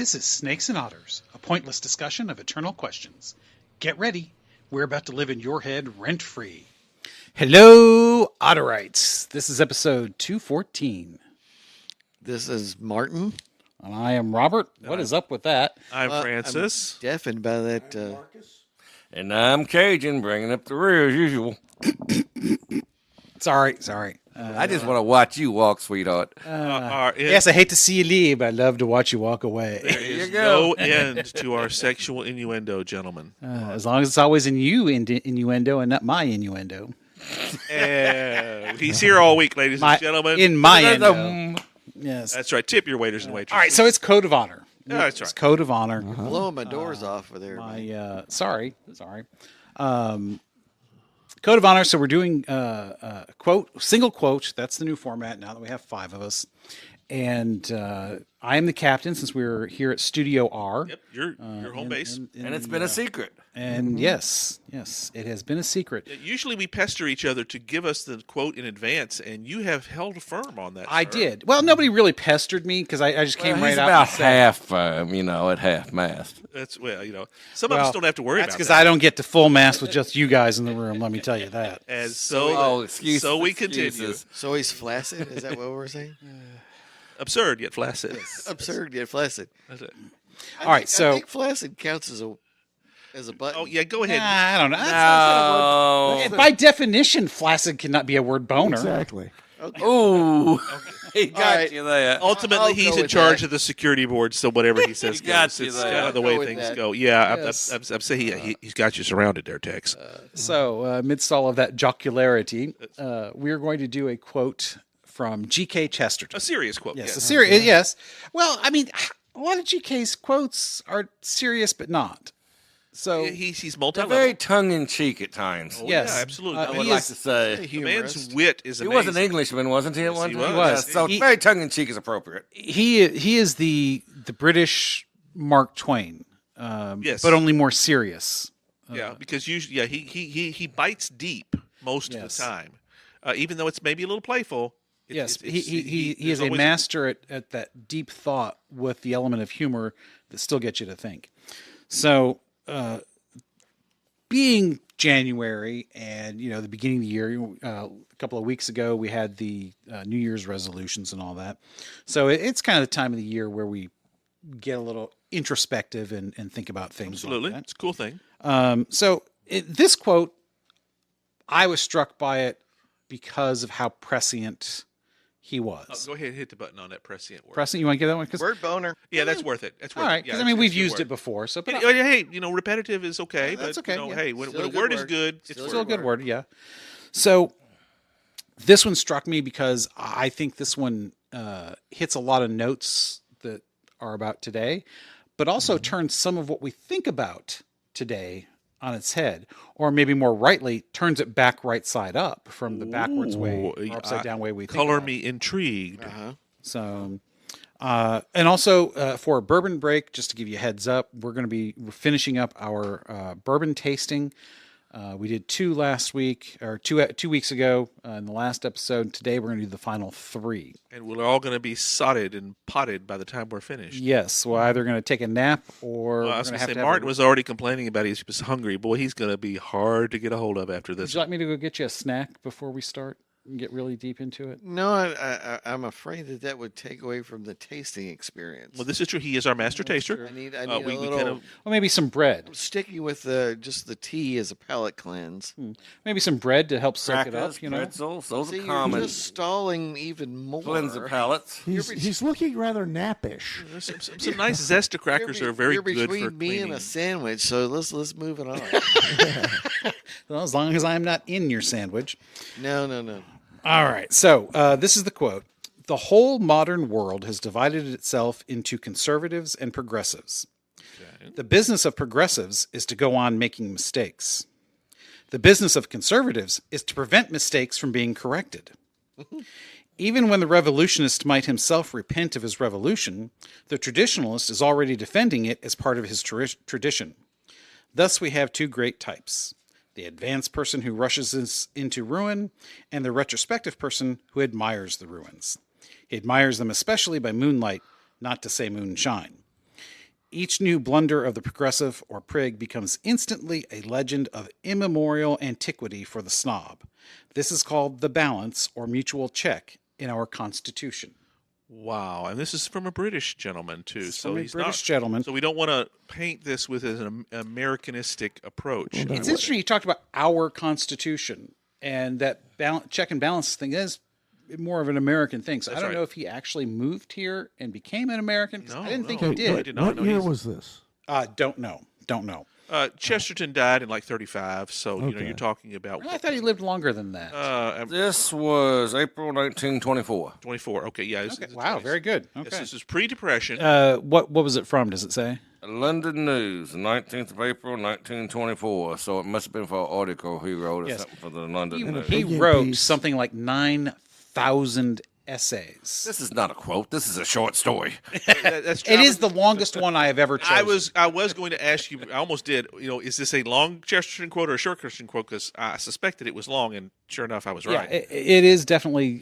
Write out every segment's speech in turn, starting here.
This is Snakes and Otters, a pointless discussion of eternal questions. Get ready. We're about to live in your head rent-free. Hello, Otterites. This is episode 214. This is Martin. And I am Robert. What is up with that? I'm Francis. I'm deafened by that. And I'm Cajun, bringing up the rear as usual. Sorry. I just want to watch you walk, sweetheart. Yes, I hate to see you leave. I love to watch you walk away. There is no end to our sexual innuendo, gentlemen. As long as it's always innuendo and not my innuendo. He's here all week, ladies and gentlemen. In my endo. Yes. That's right. Tip your waiters and waitresses. All right, so it's Code of Honor. Yeah, that's right. It's Code of Honor. Blowing my doors off with there. Sorry. Code of Honor. So we're doing single quote. That's the new format now that we have 5 of us. And I am the captain since we're here at Studio R. Yep, your home base. And it's been a secret. And yes, it has been a secret. Usually we pester each other to give us the quote in advance, and you have held firm on that. I sir. did. Well, nobody really pestered me because I just came right He's out. about and said, half, at half mast. That's some of us don't have to worry about that's that. because I don't get to full mast with just you guys in the room. Let me tell you that. And so we continue. So he's flaccid? Is that what we're saying? Absurd yet flaccid. Absurd yet flaccid. That's it. I think flaccid counts as a button. Oh yeah, go ahead. I don't know. No. By definition, flaccid cannot be a word boner. Exactly. Okay. Ooh, he got right. you there. Ultimately, I'll he's go in with charge that. of the security board, so whatever he says He got goes. you It's there. kind of the I'll way go with things that. go. Yeah, Yes. I'm saying he's got you surrounded there, Tex. So, amidst all of that jocularity, we are going to do a quote from G.K. Chesterton. A serious quote. Yes, yes. a serious. Yes. Well, I mean, a lot of G.K.'s quotes are serious, but not. So He's They're multi-level. very tongue-in-cheek at times. Oh, yes. yeah, absolutely. Uh, I he would like is- to say. The Humorist. man's wit is He amazing. was an Englishman, wasn't he, at one he time? was. Yeah, so He- very tongue-in-cheek is appropriate. he is the British Mark Twain, Yes. but only more serious. Yeah, because usually, he bites deep most Yes. of the time, even though it's maybe a little playful. Yes, It's- he there's is a always- master at that deep thought with the element of humor that still gets you to think. So, being January and the beginning of the year, a couple of weeks ago we had the New Year's resolutions and all that. So it's kind of the time of the year where we get a little introspective and think about things. Absolutely, Like it's a cool thing. that. This quote, I was struck by it because of how prescient he was. Go ahead and hit the button on that prescient word. Prescient, you want to get that one? 'Cause- Word boner. Yeah, that's worth it. That's worth all right, it. because Yeah, we've it's a good used word. it before. So, but Hey, repetitive is okay, that's but okay, yeah. hey, when Still a a good word is word. good, it's Still still a worth good it. word, yeah. So this one struck me because I think this one hits a lot of notes that are about today, but also turns some of what we think about today on its head, or maybe more rightly, turns it back right side up from the backwards way or upside down way we think Color about it. me intrigued. So, and also for a bourbon break, just to give you a heads up, we're finishing up our bourbon tasting. We did 2 last week, or 2 weeks ago in the last episode. Today we're going to do the final 3. And we're all going to be sodded and potted by the time we're finished. Yes, we're either going to take a nap or Well, I we're was going going to to say, have Martin was already complaining about he was hungry. Boy, he's going to be hard to get a hold of after Would this. you like me to go get you a snack before we start and get really deep into it? No, I'm afraid that would take away from the tasting experience. Well, this is true. He is our master taster. I need we a little. kind of Well, maybe some bread. Sticking with just the tea as a palate cleanse. Maybe some bread to help soak it Crackers, up. pretzels, those See, are you're common. just stalling even more. Cleanse the palates. He's looking rather nappish. some nice Zesta crackers are very You're good between for me cleaning. and a sandwich, so let's move it on. Well, as long as I'm not in your sandwich. No. All right. So this is the quote. The whole modern world has divided itself into conservatives and progressives. The business of progressives is to go on making mistakes. The business of conservatives is to prevent mistakes from being corrected. Even when the revolutionist might himself repent of his revolution, the traditionalist is already defending it as part of his tradition. Thus we have 2 great types. The advanced person who rushes us into ruin, and the retrospective person who admires the ruins. He admires them especially by moonlight, not to say moonshine. Each new blunder of the progressive or prig becomes instantly a legend of immemorial antiquity for the snob. This is called the balance or mutual check in our Constitution. Wow, and this is from a British gentleman too. It's So from a he's British not, gentleman. So we don't want to paint this with as an Americanistic approach. Well, It's interesting you talked about our Constitution, and that check and balance thing is more of an American thing. So That's I don't right. know if he actually moved here and became an American. 'Cause No, I didn't think no. he Okay, did. I did not what know year he's- was this? Don't know. Don't know. Chesterton died in like 35, so you know Okay. you're talking about I thought he lived longer than that. This was April 1924. 24. Okay, yeah. Okay. Wow, very good. Yes, Okay. this is pre-depression. What was it from? Does it say? London News, 19th of April, 1924. So it must have been for an article he wrote or Yes. something for the London He, News. he Opinion wrote piece. something like 9,000 essays. This is not a quote. This is a short story. That's It is the longest one I have ever chosen. I was going to ask you. I almost did. You know, is this a long Chesterton quote or a short Chesterton quote? Because I suspected it was long, and sure enough, I was right. Yeah, it is definitely.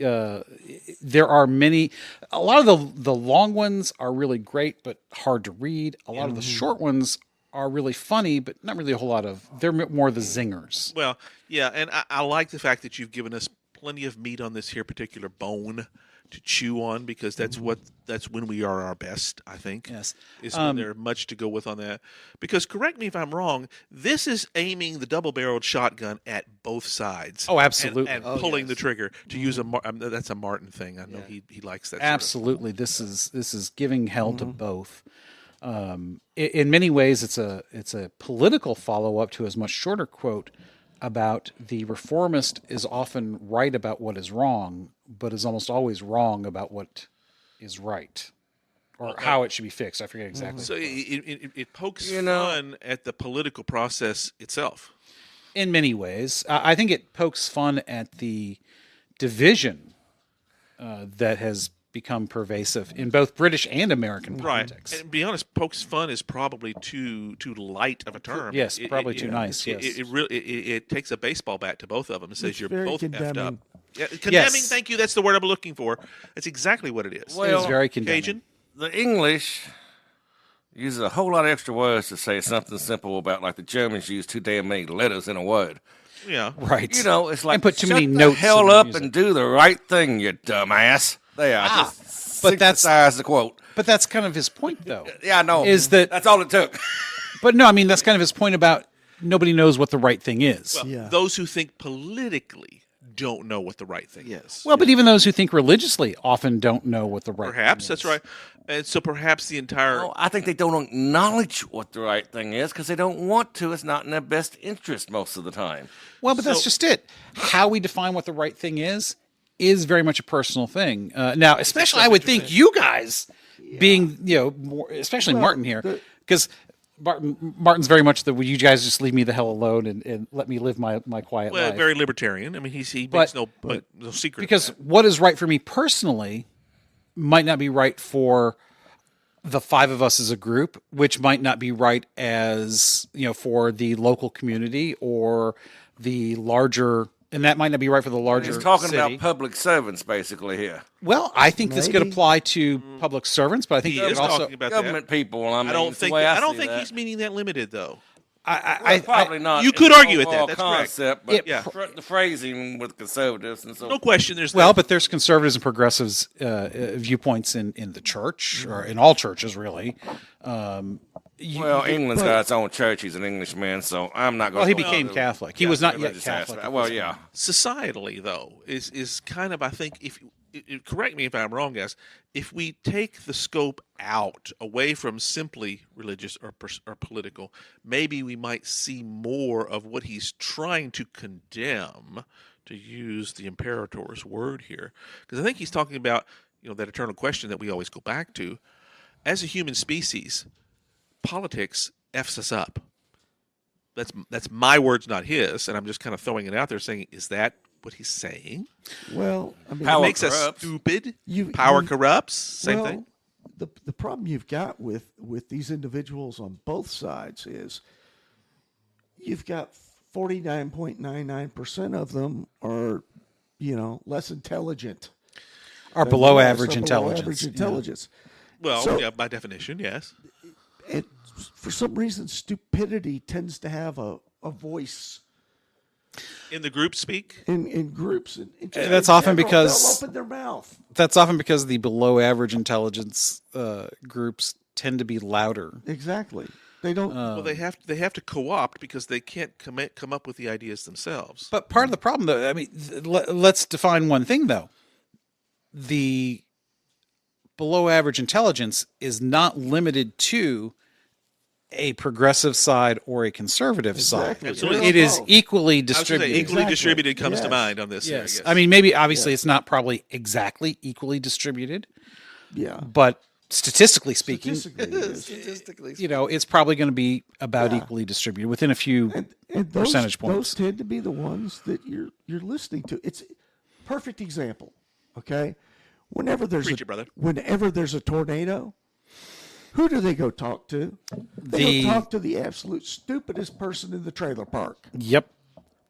There are many. A lot of the long ones are really great, but hard to read. A lot of the short ones are really funny, but not really a whole lot of. They're more the zingers. Well, yeah, and I like the fact that you've given us plenty of meat on this here particular bone to chew on, because that's when we are our best, I think. Yes. Is when there's much to go with on that. Because correct me if I'm wrong, this is aiming the double-barreled shotgun at both sides. Oh, absolutely. And pulling the trigger to use that's a Martin thing. I know he likes that. Absolutely, this is giving hell to both. In many ways, it's a political follow up to his much shorter quote about the reformist is often right about what is wrong, but is almost always wrong about what is right, or how it should be fixed. I forget exactly. So it pokes You know- fun at the political process itself. In many ways, I think it pokes fun at the division that has become pervasive in both British and American politics. And to be honest, pokes fun is probably too light of a term. Yes, probably too nice, yes. It really it takes a baseball bat to both of them and says It's you're very both effed up. condemning. Yeah, condemning. Yes. Thank you. That's the word I'm looking for. That's exactly what it is. It is very condemning. Cajun. The English uses a whole lot of extra words to say something simple about, like the Germans use too damn many letters in a word. Yeah. Right. You know, it's like And put too shut many the notes in hell the up music. and do the right thing, you dumbass. There, I just but that's- synthesized the quote. But that's kind of his point, though. Yeah, I know. Is that- that's all it took? But no, I mean that's kind of his point about nobody knows what the right thing is. Well, Yeah. those who think politically don't know what the right thing is. Yes. Well, but even those who think religiously often don't know what the right Perhaps thing that's is. right. And so perhaps the entire Well, I think they don't acknowledge what the right thing is because they don't want to. It's not in their best interest most of the time. Well, but that's So- just it. How we define what the right thing is very much a personal thing. Now, especially I would think you guys being, more, especially Martin here, because Martin's very much the, will you guys just leave me the hell alone and let me live my quiet life. very libertarian. I mean, he But- makes no secret. Because what is right for me personally might not be right for the five of us as a group, which might not be right as, for the local community or the larger, and that might not be right for the larger He's talking city. about public servants basically here. Well, I think this could Maybe. apply to public servants, but I think he it is could also. talking about Government that. people. I mean, I don't it's the think way I don't see think that. he's meaning that limited though. Probably not. You in could the argue at that. overall That's correct. concept, but Yeah. the phrasing with conservatives and so. No question. There's Well, that. but there's conservatives and progressives viewpoints in the church, or in all churches, really. Well, England's got its own church. He's an Englishman, so I'm not going. Well, he became Catholic. He was not yet religious Catholic. aspect. Well, yeah. societally though is kind of, I think, if correct me if I'm wrong, guys, if we take the scope out away from simply religious or political, maybe we might see more of what he's trying to condemn, to use the imperator's word here, because I think he's talking about that eternal question that we always go back to. As a human species, politics f's us up. That's my words, not his, and I'm just kind of throwing it out there, saying, is that what he's saying? Well, I mean, Power It makes us corrupts. stupid. You- Power you- corrupts. Same well, thing. The problem you've got with these individuals on both sides is you've got 49.99% of them are, less intelligent. Or than below the rest, average or below intelligence. average intelligence. Well, so- yeah, by definition, yes. And for some reason, stupidity tends to have a voice In the group speak, in groups. And just That's in often general, because- they'll open their mouth. That's often because the below average intelligence groups tend to be louder. Exactly. They don't. well, they have to co-opt because they can't come up with the ideas themselves. But part of the problem, though, I mean, let's define one thing, though. The below average intelligence is not limited to a progressive side or a conservative side. Absolutely. It is Both. equally I was gonna say distributed. equally Exactly. distributed comes to Yes. mind on this. here, I Yes. guess. I mean, maybe obviously it's not probably exactly equally distributed, Yeah. but statistically speaking, Statistically, it is. Statistically, it's probably going to be about equally distributed within a few And those, percentage points. those tend to be the ones that you're listening to. It's perfect example. Okay, whenever there's Preach it, brother. whenever there's a tornado, who do they go talk to? They go talk to the absolute stupidest person in the trailer park. Yep.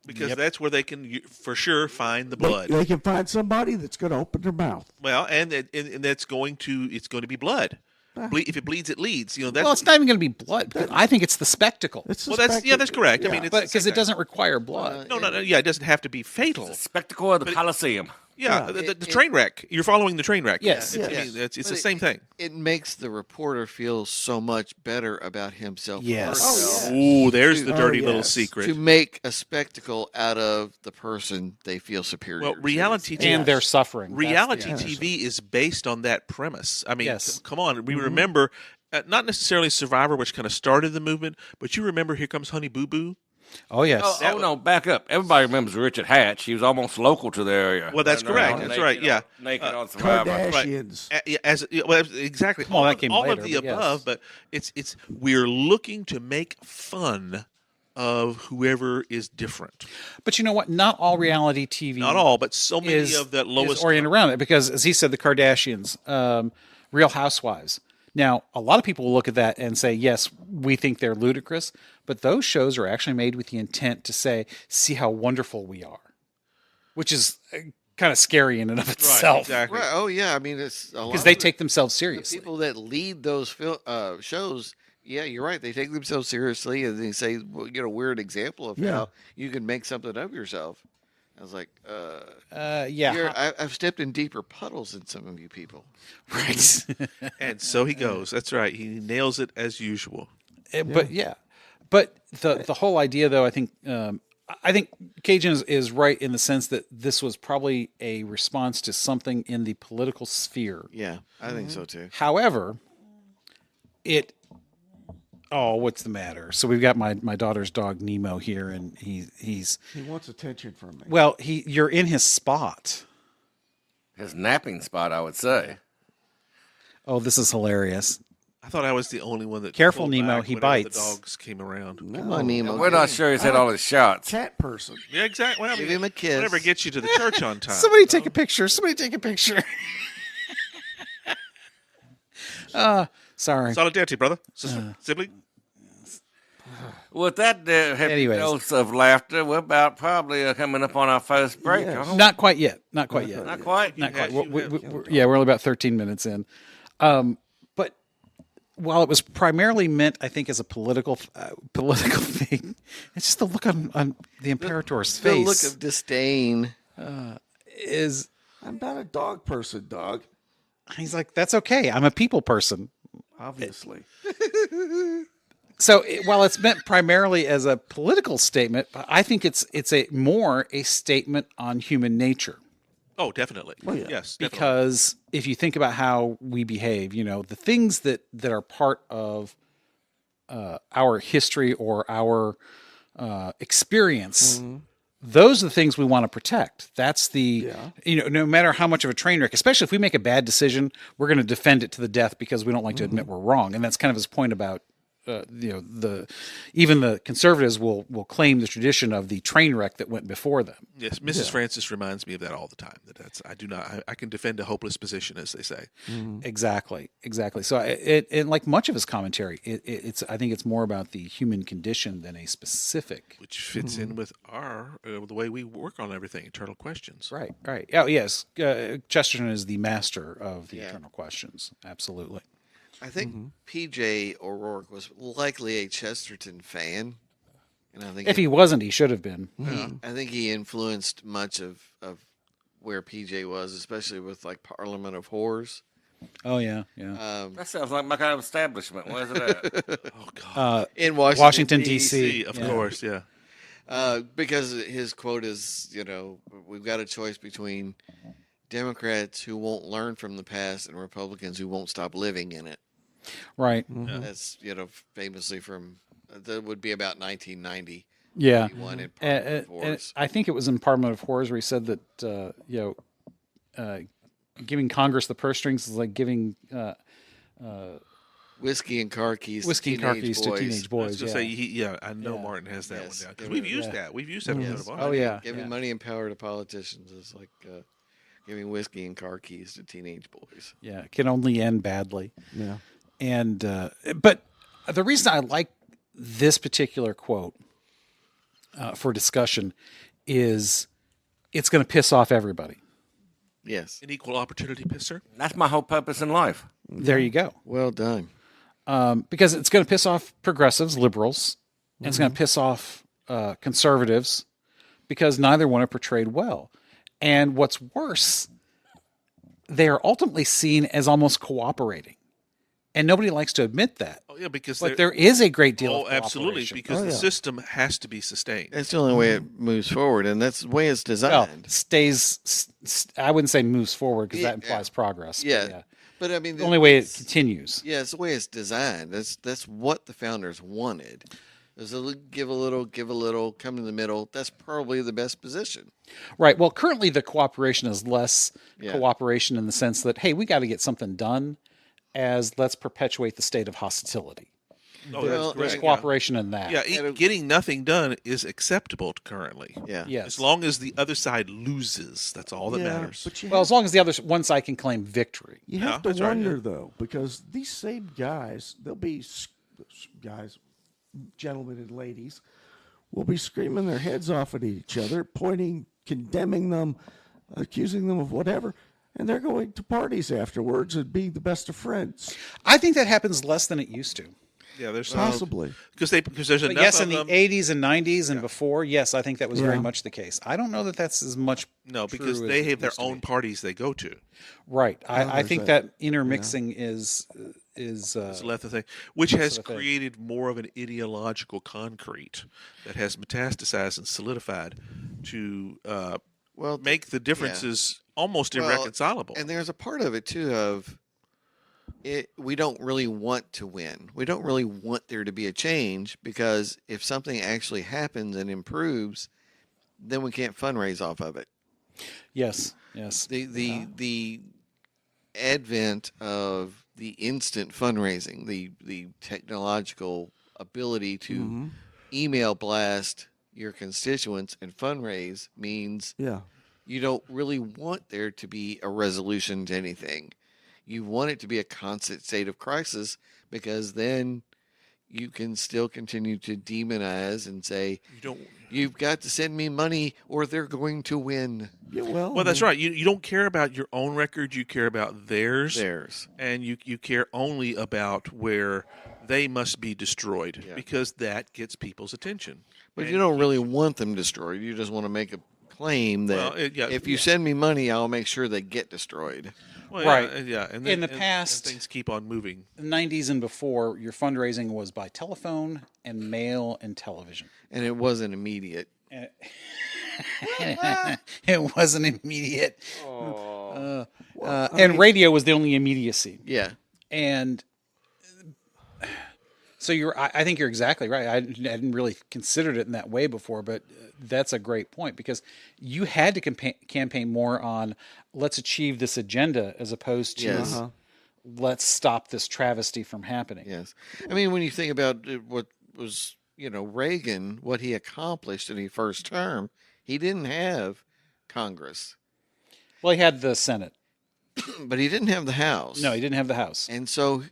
because that's where they can for sure find the They, blood. they can find somebody that's going to open their mouth. Well, and that's going to be blood. If it bleeds, it leads. You know that's Well, it's not even going to be blood. I think it's the spectacle. It's well, that's suspected. that's correct. I Yeah. mean, it's But the because same it doesn't require blood. thing. No, yeah, it doesn't have to be fatal. The spectacle of the Coliseum. Yeah, the train wreck. You're following the train wreck. Yes. Yeah, Yes. it's But the same thing. It makes the reporter feel so much better about himself. or Yes. herself Ooh, there's the To- dirty Oh, little yes. secret. to make a spectacle out of the person they feel superior. Well, to. And reality TV, their suffering. That's reality the- TV is based on that premise. I mean, Yes. come on. We remember, not necessarily Survivor, which kind of started the movement, but you remember Here Comes Honey Boo Boo? Oh, yes. Oh, no, back up. Everybody remembers Richard Hatch. He was almost local to the area. Well, that's And, correct. naked That's right, on- yeah. Naked on Survivor. Kardashians. Exactly. Well, that came all later, of the but yes. above, but it's we're looking to make fun of whoever is different. But you know what? Not all reality TV. Not all, but so many is, of that is lowest. oriented around it because, as he said, the Kardashians, Real Housewives. Now, a lot of people will look at that and say, yes, we think they're ludicrous, but those shows are actually made with the intent to say, see how wonderful we are, which is kind of scary in and of Right, itself. exactly. Right. Oh yeah. I mean, it's a lot Because they of take themselves the seriously. people that lead those shows. Yeah, you're right. They take themselves seriously, and they say, well, you get a weird example of Yeah. how you can make something of yourself. I was like, Yeah, I've stepped in deeper puddles than some of you people. right. And so he goes. That's right. He nails it as usual. But yeah, but the whole idea, though, I think Cajun is right in the sense that this was probably a response to something in the political sphere. Yeah, I think so too. However, what's the matter? So we've got my daughter's dog Nemo here, and he's He wants attention from me. well, you're in his spot. His napping spot, I would say. Oh, this is hilarious. I thought I was the only one that. Careful, pulled Nemo, back he whenever bites. The dogs came around. Come on, Nemo. We're not sure he's had all his shots. Cat person. Yeah, exactly. Well, Give him a kiss. Whatever gets you to the church on time. Somebody take a picture. Somebody take a picture. Sorry. Solidarity, brother, sister, sibling. With that happy Anyways. dose of laughter, we're about probably coming up on our first break. Yes. aren't we? Not quite yet. Not quite yet. Not quite. Not quite. You have- We're only about 13 minutes in. But while it was primarily meant, I think, as a political thing, it's just the look on the Imperator's The face look of disdain. is. I'm not a dog person, dog. He's like, that's okay. I'm a people person. Obviously. So while it's meant primarily as a political statement, I think it's a statement on human nature. Oh, definitely. Oh, yeah. Yes, definitely. Because if you think about how we behave, the things that are part of our history or our experience, those are the things we want to protect. That's no matter how much of a train wreck, especially if we make a bad decision, we're going to defend it to the death because we don't like to admit we're wrong. And that's kind of his point about even the conservatives will claim the tradition of the train wreck that went before them. Yes, Mrs. Francis reminds me of that all the time. I can defend a hopeless position, as they say. Exactly. So it like much of his commentary, I think it's more about the human condition than a specific. Which fits in with our the way we work on everything, eternal questions. Right. Oh yes, Chesterton is the master of the eternal questions. Absolutely. I think P.J. O'Rourke was likely a Chesterton fan, and I think If he wasn't, he should have been. I think he influenced much of where P.J. was, especially with like Parliament of Whores. Oh yeah, yeah. That sounds like my kind of establishment. Where's it at? Oh God. In Washington D.C. See, of course, yeah. Because his quote is, we've got a choice between Democrats who won't learn from the past and Republicans who won't stop living in it. Right. That's, famously from, that would be about 1990. Yeah. He won in Parliament of And Whores. I think it was in Parliament of Whores where he said that giving Congress the purse strings is like giving Whiskey and car keys. whiskey and car keys to teenage I was boys. gonna Yeah. say, I know Yeah. Martin has that Yes. one down because we've used Yeah. that. We've used that on Yes. the Oh yeah. Giving yeah. money and power to politicians is like giving whiskey and car keys to teenage boys. Yeah. It can only end badly. Yeah. And but the reason I like this particular quote for discussion is it's going to piss off everybody. Yes. An equal opportunity pisser. That's my whole purpose in life. There you go. Well done. Because it's going to piss off progressives, liberals, and it's going to piss off conservatives because neither one are portrayed well. And what's worse, they are ultimately seen as almost cooperating. And nobody likes to admit that. Oh yeah, because But there is a great deal of absolutely, cooperation. because the system has to be sustained. That's the only way it moves forward, and that's the way it's Well, designed. I wouldn't say moves forward because Yeah, that implies progress. but yeah. But I mean, The only way it it's- continues. Yeah, it's the way it's designed. That's what the founders wanted. Is to give a little, come in the middle. That's probably the best position. Right. Well, currently the cooperation is less Yeah. cooperation in the sense that, hey, we got to get something done as let's perpetuate the state of hostility. Oh, Well, that's There's correct. cooperation in that. Yeah, And getting nothing done is acceptable currently. Yeah. Yes. As long as the other side loses, that's all that matters. But you Well, have, as long as the other one side can claim victory. you Yeah, have to that's right, wonder, yeah. though, because these same guys, they'll be guys, gentlemen and ladies, will be screaming their heads off at each other, pointing, condemning them, accusing them of whatever. And they're going to parties afterwards and being the best of friends. I think that happens less than it used to. Yeah, there's Possibly. because there's But enough yes, of in the them. 80s and 90s and before, yes, I think that was very Yeah. much the case. I don't know that that's as much. No, because true they as it have their used to own be. parties they go to. Right. I there's think that intermixing is That's left the thing, which has the thing. created more of an ideological concrete that has metastasized and solidified to Well, make the differences almost Well, irreconcilable. and there's a part of it too of it. We don't really want to win. We don't really want there to be a change because if something actually happens and improves, then we can't fundraise off of it. yes, yes. The advent of the instant fundraising, the technological ability to email blast your constituents and fundraise means Yeah. you don't really want there to be a resolution to anything. You want it to be a constant state of crisis because then you can still continue to demonize and say, you don't. you've got to send me money or they're going to win Yeah, well, Well, that's right. You don't care about your own record. You care about theirs, theirs. and you care only about where they must be destroyed Yeah. because that gets people's attention. But And you don't really want them destroyed. You just want to make a claim that Well, yeah, if you send me money, I'll make sure they get destroyed. Well, Right. Yeah. And In the and past- things keep on moving. 90s and before, your fundraising was by telephone and mail and television. And it wasn't immediate. It wasn't immediate. And radio was the only immediacy. Yeah. And so I think you're exactly right. I hadn't really considered it in that way before, but that's a great point because you had to campaign more on let's achieve this agenda as opposed to Yes. let's stop this travesty from happening. Yes. I mean, when you think about what was, Reagan, what he accomplished in his first term, he didn't have Congress, Well, he had the Senate. but he didn't have the House. No, he didn't have the House. And so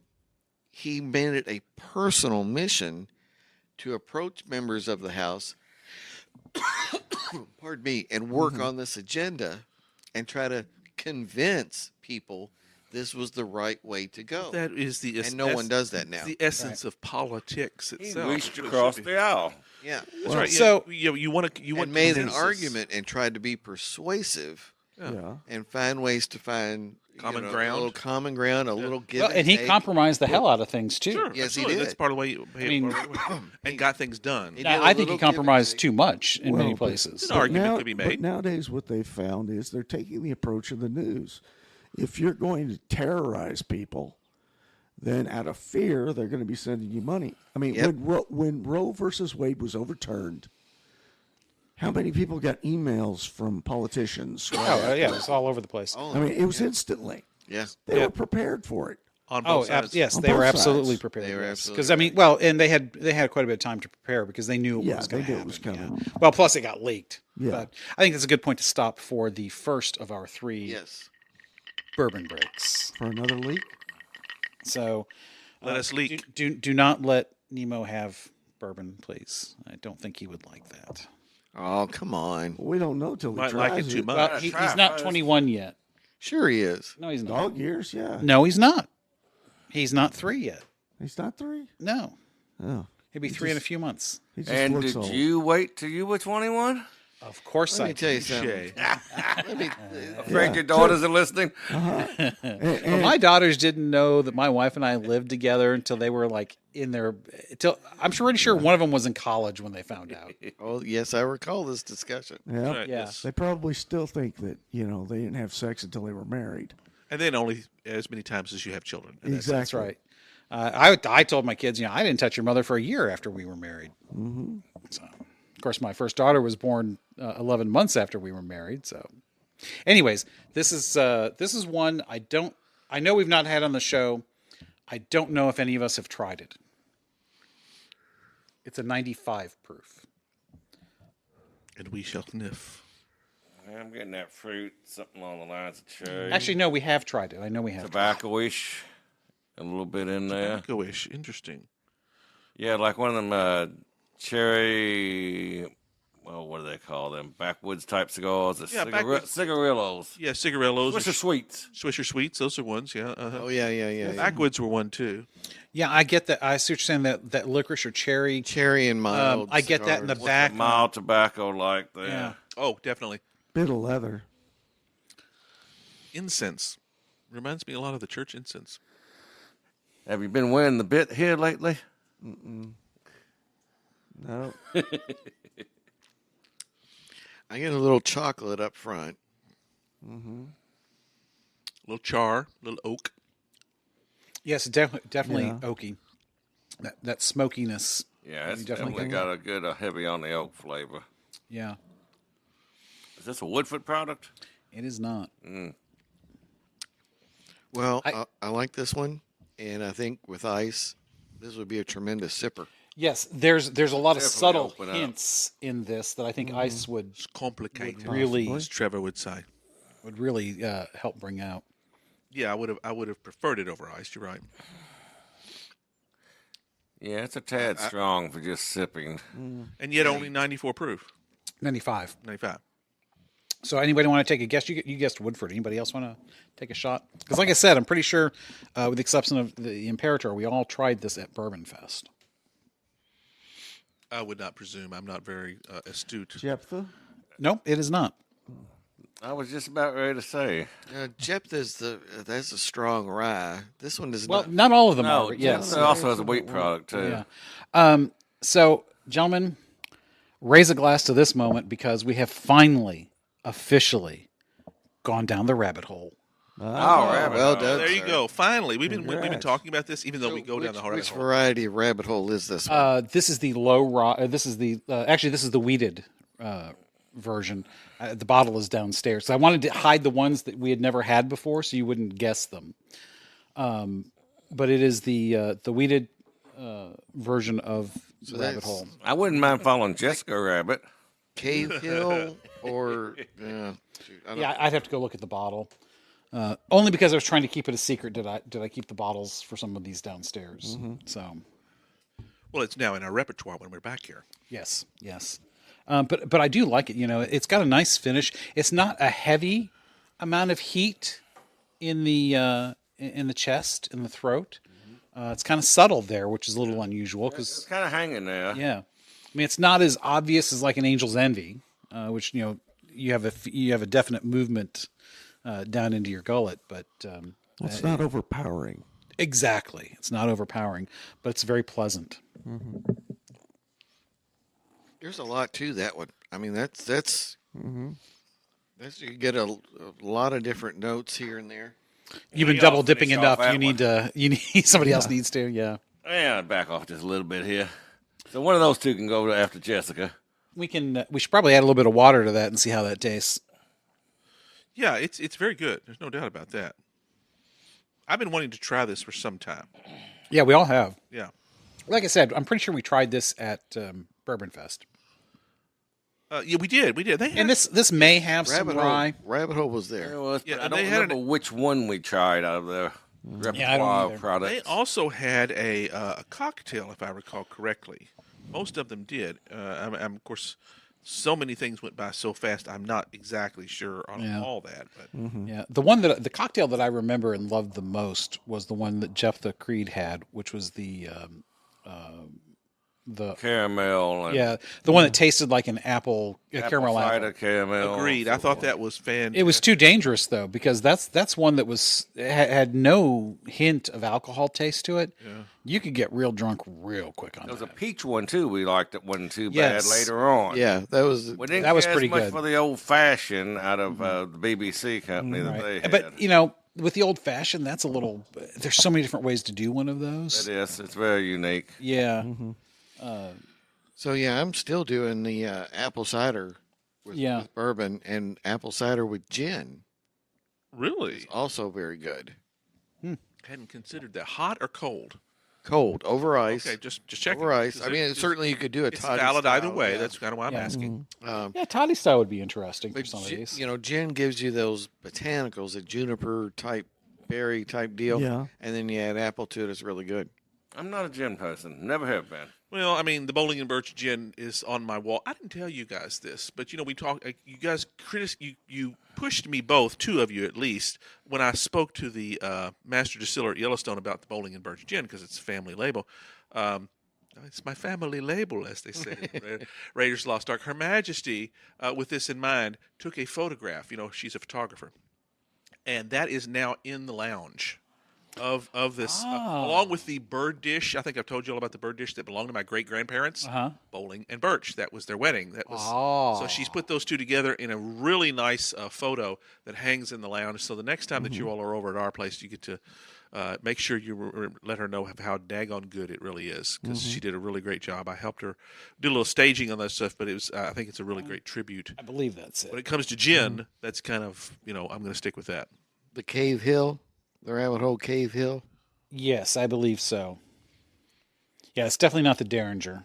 he made it a personal mission to approach members of the House, pardon me, and work on this agenda and try to convince people this was the right way to go. That is the And no one does that now. The essence of politics He itself. reached It across should be. the aisle. Yeah. That's right. So- you want to And made an consensus. argument and tried to be persuasive Yeah. and find ways to find Common a ground. little common ground, a little give Well, and he take. compromised the hell out of things too. Sure, Yes, he absolutely. did. That's part of the way you mean- and got things done. He Now, did a I think little he give and compromised take. too much in many Well, but- places. An argument could be But made. nowadays, what they've found is they're taking the approach of the news. If you're going to terrorize people, then out of fear, they're going to be sending you money. I mean, Yep. when Roe versus Wade was overturned, how many people got emails from politicians? Oh, yeah, it's all over the place. Oh, I mean, it was instantly. yeah. They Yeah. were prepared for it. On Oh, both sides. yes, On they were both absolutely sides. prepared. They were Because absolutely I mean, well, and they had quite a bit of time to prepare because they knew it Yeah, was they going to knew happen. it was coming. yeah. Well, plus it got leaked. Yeah. But I think that's a good point to stop for the first of our 3 Yes. bourbon breaks. For another leak? So Let us leak. do not let Nemo have bourbon, please. I don't think he would like that. Oh, come on. Well, we don't know till he Might tries like it too much. Well, he's not 21 yet. Sure he is. No, he's not. Dog years, yeah. No, he's not. He's not 3 yet. He's not 3? No, Oh. he'll be 3 in a few months. He just And looks did old. you wait till you were 21? Of course, Let I me tell you did. something. Let me, Afraid your daughters are listening? Well, my daughters didn't know that my wife and I lived together until they were like in their. I'm pretty sure one of them was in college when they found out. oh, yes, I recall this discussion. Yeah. Right, Yeah. yes. They probably still think that, they didn't have sex until they were married. And then only as many times as you have children. And that's it. That's right. I told my kids, I didn't touch your mother for a year after we were married. Mm-hmm. So, of course, my first daughter was born 11 months after we were married. So, anyways, this is one I know we've not had on the show. I don't know if any of us have tried it. It's a 95 proof. And we shall sniff. I'm getting that fruit, something along the lines of cherry. Actually, no, we have tried it. I know we have. Tobacco-ish, a little bit in there. Tobacco-ish. Interesting. Yeah, like one of them cherry, well, what do they call them? Backwoods type cigars. The Yeah, backwoods. cigarillos. Yeah, cigarillos. Swisher Sweets. Swisher Sweets. Those are ones, yeah. Uh-huh. Oh, yeah. Backwoods were one, too. Yeah, I get that. I see what you're saying, that licorice or cherry. Cherry and mild. I get that in the cigars. back. Mild tobacco like that. Yeah. Oh, definitely. Bit of leather. Incense. Reminds me a lot of the church incense. Have you been wearing the bit here lately? No. I get a little chocolate up front. A little char, a little oak. Yes, definitely Yeah. oaky. That smokiness. Yeah, it's You definitely definitely got a good heavy on the oak flavor. Yeah, Is this a Woodford product? it is not. Well, I like this one, and I think with ice, this would be a tremendous sipper. Yes, there's a lot of Definitely subtle open up. hints in this that I think ice would It's complicated, really as Trevor would say. help bring out. Yeah, I would have preferred it over ice. You're right. Yeah, it's a tad strong for just sipping. And yet only 94 proof. 95. 95. So anybody want to take a guess? You guessed Woodford. Anybody else want to take a shot? Because like I said, I'm pretty sure, with the exception of the Imperator, we all tried this at Bourbon Fest. I would not presume. I'm not very astute. Jephthah? Nope, it is not. I was just about ready to say. Jephthah's that's a strong rye. This one does Well, not. not all of them No, are. Yes. it also has a wheat product, too. Yeah. So, gentlemen, raise a glass to this moment because we have finally, officially gone down the rabbit hole. Well done. There you sir. go. Finally, we've been Congrats. talking about this, even though we go down the rabbit Which hole. variety of rabbit hole is this one? This is the low rye. This is the actually this is the wheated version. The bottle is downstairs. So I wanted to hide the ones that we had never had before, so you wouldn't guess them. But it is the wheated version of the rabbit that's- hole. I wouldn't mind following Jessica Rabbit. Cave Hill or shoot, I don't- Yeah, I'd have to go look at the bottle. Only because I was trying to keep it a secret. Did I keep the bottles for some of these downstairs? So Well, it's now in our repertoire when we're back here. yes. But I do like it. It's got a nice finish. It's not a heavy amount of heat in the chest, in the throat. It's kind of subtle there, which is a little unusual It's because kind of hanging there. yeah, I mean it's not as obvious as like an angel's envy, which you have a definite movement down into your gullet, but It's not overpowering. exactly, it's not overpowering, but it's very pleasant. There's a lot to that one. I mean, that's you get a lot of different notes here and there. You've been Yeah, double I'll dipping finish enough. off You that need somebody else needs to. Yeah, Yeah, back off just a little bit here. So one of those two can go after Jessica. we should probably add a little bit of water to that and see how that tastes. Yeah, it's very good. There's no doubt about that. I've been wanting to try this for some time. Yeah, we all have. Yeah. Like I said, I'm pretty sure we tried this at Bourbon Fest. Yeah, we did. They had, And this may have some rye. Rabbit Hole was there. It was, Yeah, but I and don't they had remember which one we tried out of their Yeah, I don't repertoire either. of products. They also had a cocktail, if I recall correctly. Most of them did. I'm of course, so many things went by so fast. I'm not exactly sure on Yeah. all that, but Yeah, the cocktail that I remember and loved the most was the one that Jeff the Creed had, which was the Caramel and the one that tasted like an apple, apple caramel cider apple. caramel. agreed. I thought that was fantastic. It was too dangerous though, because that's one that had no hint of alcohol taste to it. Yeah. You could get real drunk real quick on There was a that. peach one too. We liked it wasn't too Yes. bad later on. Yeah, that was. We didn't That was care as pretty much good. for the old fashioned out of the BBC company that they had. But with the old fashioned, that's a little. There's so many different ways to do one of those. It is. It's very unique. Yeah, So yeah, I'm still doing the apple cider with bourbon and apple cider with gin. really Also very good. hadn't considered that. Hot or cold? Cold over ice. Okay, just checking. Over ice. Because I mean, certainly you could do a it's toddy valid either style, way. yeah. That's kind of why I'm Yeah. asking. yeah. Toddy style would be interesting for But some of these. gin gives you those botanicals, a juniper type berry type deal. Yeah. And then you add apple to it. It's really good. I'm not a gin person. Never have been. Well, I mean, the Bowling and Birch gin is on my wall. I didn't tell you guys this, but we talked. You guys you pushed me both, two of you at least, when I spoke to the master distiller at Yellowstone about the Bowling and Birch gin because it's a family label. It's my family label, as they say. in Raiders of the Lost Ark. Her Majesty, with this in mind, took a photograph. She's a photographer, and that is now in the lounge of this, along with the bird dish. I think I've told you all about the bird dish that belonged to my great grandparents. Bowling and Birch. That was their wedding. That was so she's put those two together in a really nice photo that hangs in the lounge. So the next time that you all are over at our place, you get to make sure you let her know how daggone good it really is, because she did a really great job. I helped her do a little staging on that stuff, but it was I think it's a really great tribute. I believe that's When it. it comes to gin, that's kind of I'm going to stick with that. The Cave Hill, the Rabbit Hole Cave Hill. Yes, I believe so. Yeah, it's definitely not the Derringer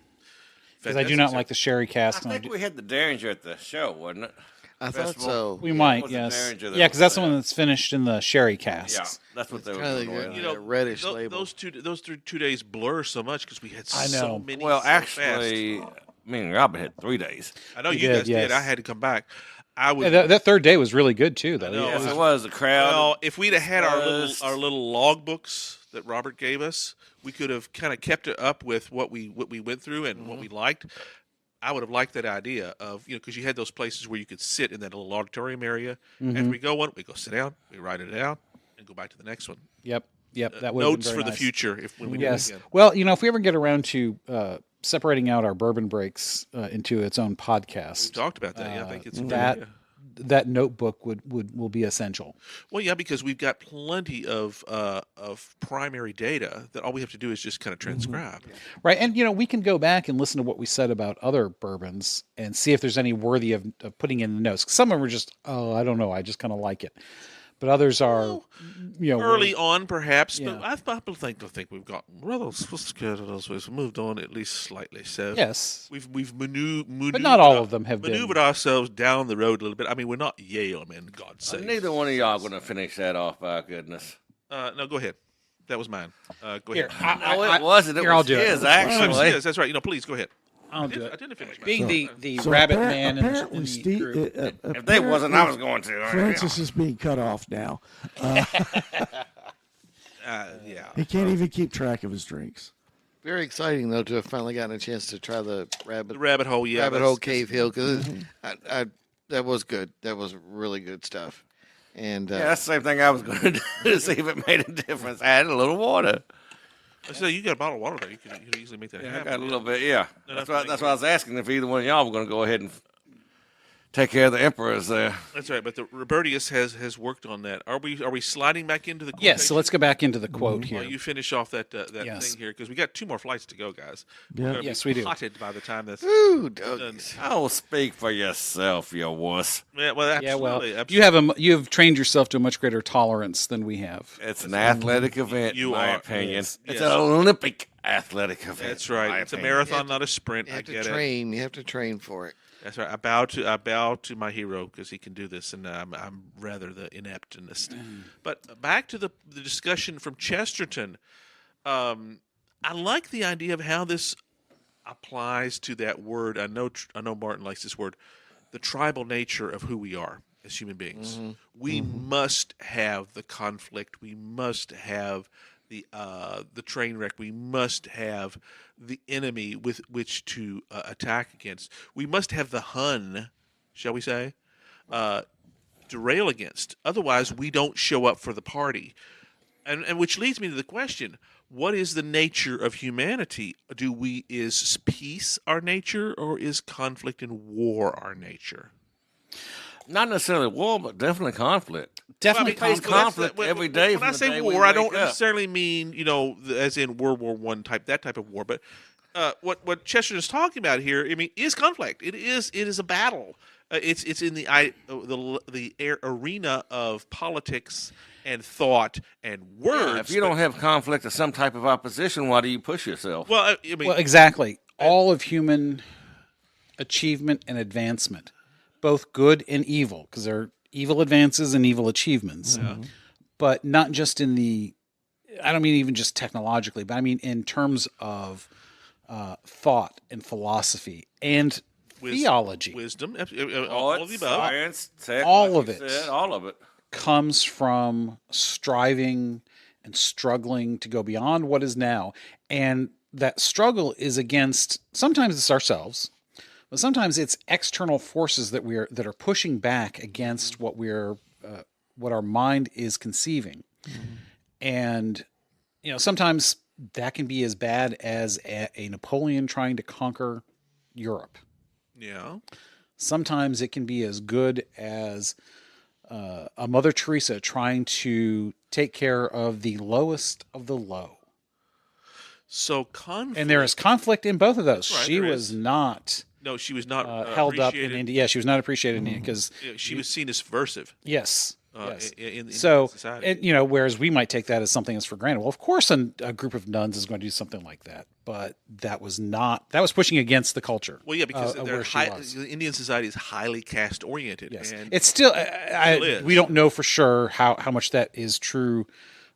because I do Fantastic not stuff. like the sherry I cask. think we had the Derringer at the show, wasn't it? I thought Festival. so. We it might, was the yes. Derringer that Yeah, because was that's the there. one that's finished in the sherry Yeah, casks. that's what they were kinda doing. good. You know, reddish label. Those 2 days blur so much because we had I so know. many. Well, so actually, fast. me and Robert had 3 days. I know We you did, guys yes. did. I had to come back. I would. Yeah, that third day was really good too, though. know. Yes, it it was. The crowd. well, if we'd have had buzzed. our little log books that Robert gave us, we could have kind of kept it up with what we went through and what we liked. I would have liked that idea of because you had those places where you could sit in that little auditorium area. After we go one, we go sit down, we write it out, and go back to the next one. Yep. That would have been Notes very for the nice. future when we Yes. do it again. Well, if we ever get around to separating out our bourbon breaks into its own podcast, We talked about that. Yeah, I think it's a good that idea. that notebook will be essential. Well, yeah, because we've got plenty of primary data that all we have to do is just kind of transcribe. Right. And, we can go back and listen to what we said about other bourbons and see if there's any worthy of putting in the notes. 'Cause some of them are just, I don't know, I just kind of like it. But others are, Early on, perhaps, Yeah. but I think we've gotten rather sophisticated as we've moved on, at least slightly. So yes. we've maneuvered, But not all of them have been. maneuvered ourselves down the road a little bit. I mean, we're not Yale men, God's sake. Neither one of y'all going to finish that off, by goodness. No, go ahead. That was mine. Go Here, ahead. No, it wasn't. It Here, I'll was do it. his, actually. Yes, that's right. Please go ahead. I'll do I it. didn't finish. Being mine. the So rabbit appar- man in apparently, the Steve, group. If they wasn't, I was going to. Francis is being cut off now. Yeah. He can't even keep track of his drinks. Very exciting though to have finally gotten a chance to try the The rabbit hole, yeah. rabbit that's- hole cave hill because that was good. That was really good stuff. And Yeah, that's the same thing I was going to do to see if it made a difference. Add a little water. So you got a bottle of water there. You could easily make that Yeah, I happen. got a little bit. Yeah, No, that's that's why I was asking if either one of y'all were going to go ahead and take care of the emperors there. That's right. But the Robertius has worked on that. Are we sliding back into the Yes, so let's go back into the quote here. While you finish off that Yes. thing here, because we got 2 more flights to go, guys. Yeah. We're gonna Yes, be we do. potted by the time that's Ooh, done. doggies. Oh, speak for yourself, you wuss. Yeah, well, absolutely. Yeah, well, absolutely. you have trained yourself to a much greater tolerance than we have. It's an athletic event, You in my are. opinion. Yes. It's Yes. an Olympic athletic event. That's in right. my It's a opinion. marathon, not a sprint. You I have to get it. train. You have to train for it. That's right. I bow to my hero because he can do this, and I'm rather the ineptest. But back to the discussion from Chesterton. I like the idea of how this applies to that word. I know Martin likes this word, the tribal nature of who we are as human beings. We must have the conflict. We must have the train wreck. We must have the enemy with which to attack against. We must have the Hun, shall we say, to rail against. Otherwise, we don't show up for the party. And which leads me to the question: what is the nature of humanity? Is peace our nature, or is conflict and war our nature? Not necessarily war, but definitely conflict. Definitely Well, I mean, conflict. conflict every day When I from the say day we war, I wake don't up. necessarily mean as in World War I that type of war. But what Chester is talking about here, I mean, is conflict. It is a battle. It's in the arena of politics and thought and words. Yeah, if you don't have conflict or some type of opposition, why do you push yourself? well, I mean, Well, exactly. All of human achievement and advancement, both good and evil, because there are evil advances and evil achievements, but not just in I don't mean even just technologically, but I mean in terms of thought and philosophy and theology wisdom, all of the above. Science, tech, All like of you it. said, all of it. comes from striving and struggling to go beyond what is now. And that struggle is against, sometimes it's ourselves, but sometimes it's external forces that are pushing back against what what our mind is conceiving. And sometimes that can be as bad as a Napoleon trying to conquer Europe. Yeah. Sometimes it can be as good as a Mother Teresa trying to take care of the lowest of the low. So conflict. And there is conflict in both of those. Right, She there was is. not No, she was not held up in appreciated. India. Yeah, she was not appreciated in India because She was seen as subversive. yes. Yes. In So, society. and, whereas we might take that as something that's for granted. Well, of course, a group of nuns is going to do something like that, but that was pushing against the culture. Well, yeah, because of they're where she was. Indian society is highly caste oriented. Yes, And it's still. Still is. We don't know for sure how much that is true.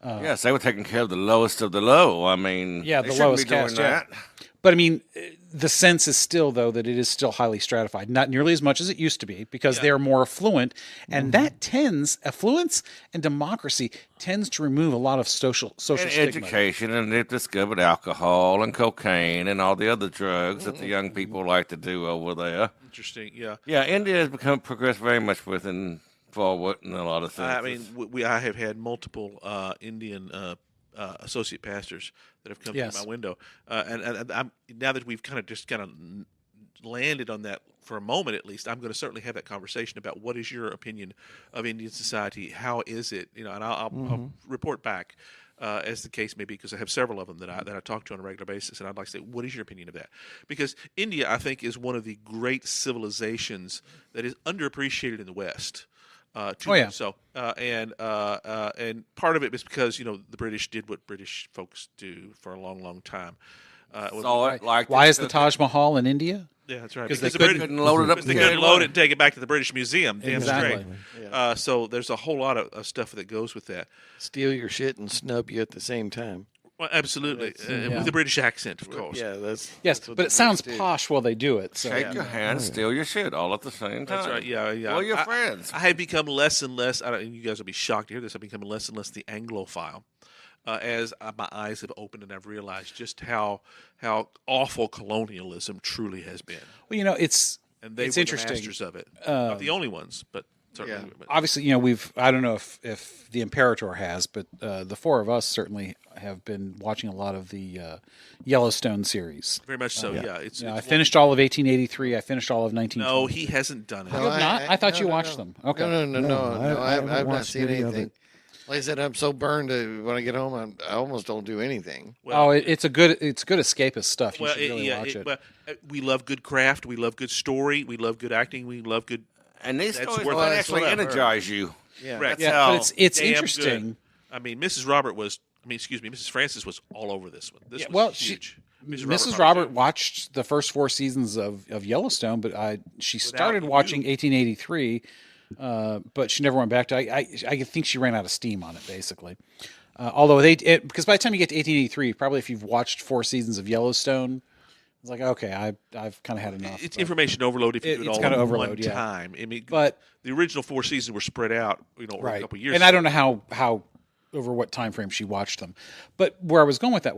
Yes, they were taking care of the lowest of the low. I mean, Yeah, they the shouldn't lowest be doing caste, yeah. that. But I mean, the sense is still, though, that it is still highly stratified. Not nearly as much as it used to be because they're more affluent. And that affluence and democracy tends to remove a lot of social And stigma. education, and they've discovered alcohol and cocaine and all the other drugs that the young people like to do over there. interesting. Yeah. Yeah, India has progressed very much within forward in a lot of things. I mean, I have had multiple Indian associate pastors that have come Yes. to my window, and I'm, now that we've kind of landed on that for a moment, at least, I'm going to certainly have that conversation about what is your opinion of Indian society? How is it? And I'll report back. As the case may be, because I have several of them that I talk to on a regular basis, and I'd like to say, what is your opinion of that? Because India, I think, is one of the great civilizations that is underappreciated in the West. So, and part of it is because the British did what British folks do for a long, long time. Why is the Taj Mahal in India? Yeah, that's right. 'Cause they the British couldn't load it up. because they couldn't load it and take it back to the British Museum. Damn Exactly. straight. So there's a whole lot of stuff that goes with that. Steal your shit and snub you at the same time. Well, absolutely, with the British accent, of course. Yeah, Yes, that's what but the it sounds Brits do. posh while they do it. So Shake your hand, steal your shit, all at the same time. That's right. Yeah, yeah. Well, your friends. I have become less and less. You guys will be shocked to hear this. I've become less and less the Anglophile, as my eyes have opened and I've realized just how awful colonialism truly has been. well, it's And they it's were interesting. the masters of it. Not the only ones, but certainly. Yeah. But Obviously, I don't know if the Imperator has, but the four of us certainly have been watching a lot of the Yellowstone series. very much so. Yeah. It's I finished all of 1883. I finished all of 1920. No, he hasn't done it. You have not? I thought you watched them. Okay. No, I haven't I've not watched seen any of anything. it. Like I said, I'm so burned when I get home, I almost don't do anything. Oh, it's good escapist stuff. You Well, should really watch it. well, we love good craft. We love good story. We love good acting. We love good. And these That's stories worth might it. actually That's what I've energize you. Yeah. Correct. Yeah, how but it's Damn interesting. good. I mean, Mrs. Robert was. Mrs. Francis was all over this one. This was Well, huge. Mrs. Robert watched the first 4 seasons of Yellowstone, but she started watching 1883, but she never went back to. I think she ran out of steam on it, basically. Although because by the time you get to 1883, probably if you've watched 4 seasons of Yellowstone, it's like, okay, I've kind of had enough. It's but- information overload if you do it it's all kinda in overload, one yeah. time. I mean, But- the original 4 seasons were spread out, over a couple of years. And I don't know how over what time frame she watched them, but where I was going with that,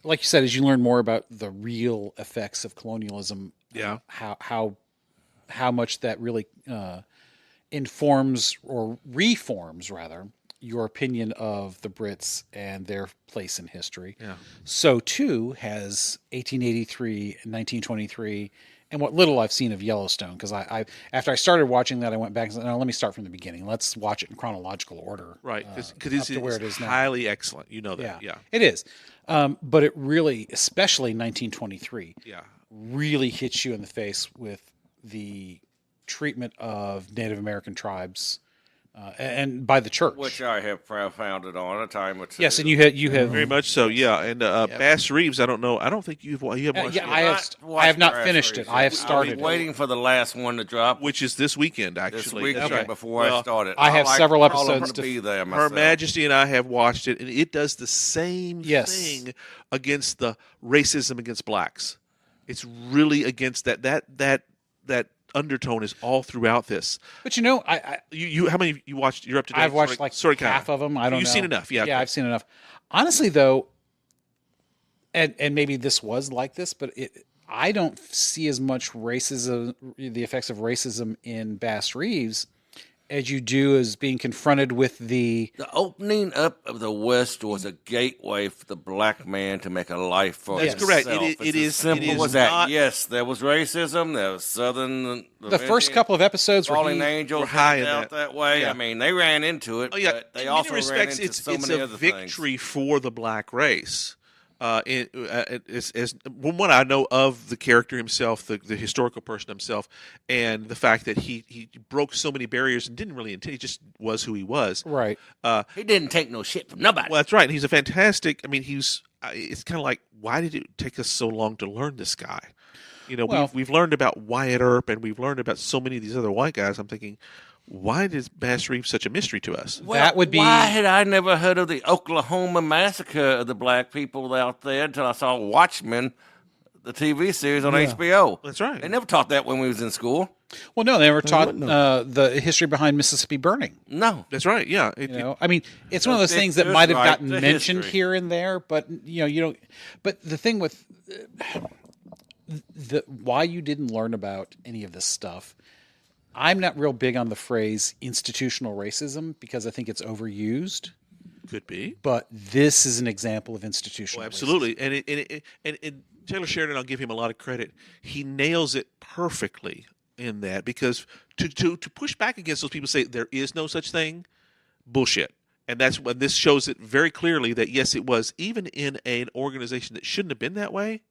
like you said, as you learn more about the real effects of colonialism, Yeah. how much that really informs or reforms rather your opinion of the Brits and their place in history. Yeah. So too has 1883 and 1923 and what little I've seen of Yellowstone, because I after I started watching that, I went back and said, no, let me start from the beginning. Let's watch it in chronological order. Right, up because to where it it's is now. highly excellent. You know that. Yeah. It is. But it really, especially 1923, Yeah. really hits you in the face with the treatment of Native American tribes and by the church. Which I have founded on a time or two. Yes, and you have Very much so. Yeah. And Bass Reeves, I don't know. I don't think you have watched yeah, it. I have not Grass finished Race. it. I have I've started been it. waiting for the last one to drop Which is this weekend, actually. this weekend That's right. before Well, I started. I have like several all of them episodes to to- be there Her myself. Majesty and I have watched it, and it does the same Yes. thing against the racism against blacks. It's really against that undertone is all throughout this. But I You how many you watched? You're up to date. I've watched Sorry, half of them. I don't You've know. seen enough. Yeah. Yeah, I've seen enough. Honestly, though, and maybe this was like this, but I don't see as much racism, the effects of racism in Bass Reeves, as you do as being confronted with the. The opening up of the West was a gateway for the black man to make a life for That's himself. correct. It's It as is- simple it is as that. not- Yes, there was racism. There was Southern. The first couple of episodes where Fallen he, Angels were high in out that. that way. Yeah. I mean, they ran into it. Oh yeah. But they in also many ran respects, into it's so many a other victory for the black race. As one I know of the character himself, the historical person himself, and the fact that he broke so many barriers and didn't really intend. He just was who he was. right. He didn't take no shit from nobody. Well, that's right. And he's a fantastic. I mean, it's kind of like, why did it take us so long to learn this guy? Well- We've learned about Wyatt Earp, and we've learned about so many of these other white guys. I'm thinking, why is Bass Reeves such a mystery to us? That would be- Why had I never heard of the Oklahoma massacre of the black people out there until I saw Watchmen, the TV series on HBO? That's right. They never taught that when we was in school. Well, no, they never taught wouldn't have. the history behind Mississippi burning. No. That's right. Yeah. I mean, it's one of those That's things that just might have right, gotten the mentioned history. here and there, but you don't. But the thing with why you didn't learn about any of this stuff, I'm not real big on the phrase institutional racism because I think it's overused. Could be. But this is an example of institutional. Oh, absolutely. And Taylor Sheridan, I'll give him a lot of credit. He nails it perfectly in that, because to push back against those people who say there is no such thing, bullshit. And that's when this shows it very clearly that yes, it was, even in an organization that shouldn't have been that way,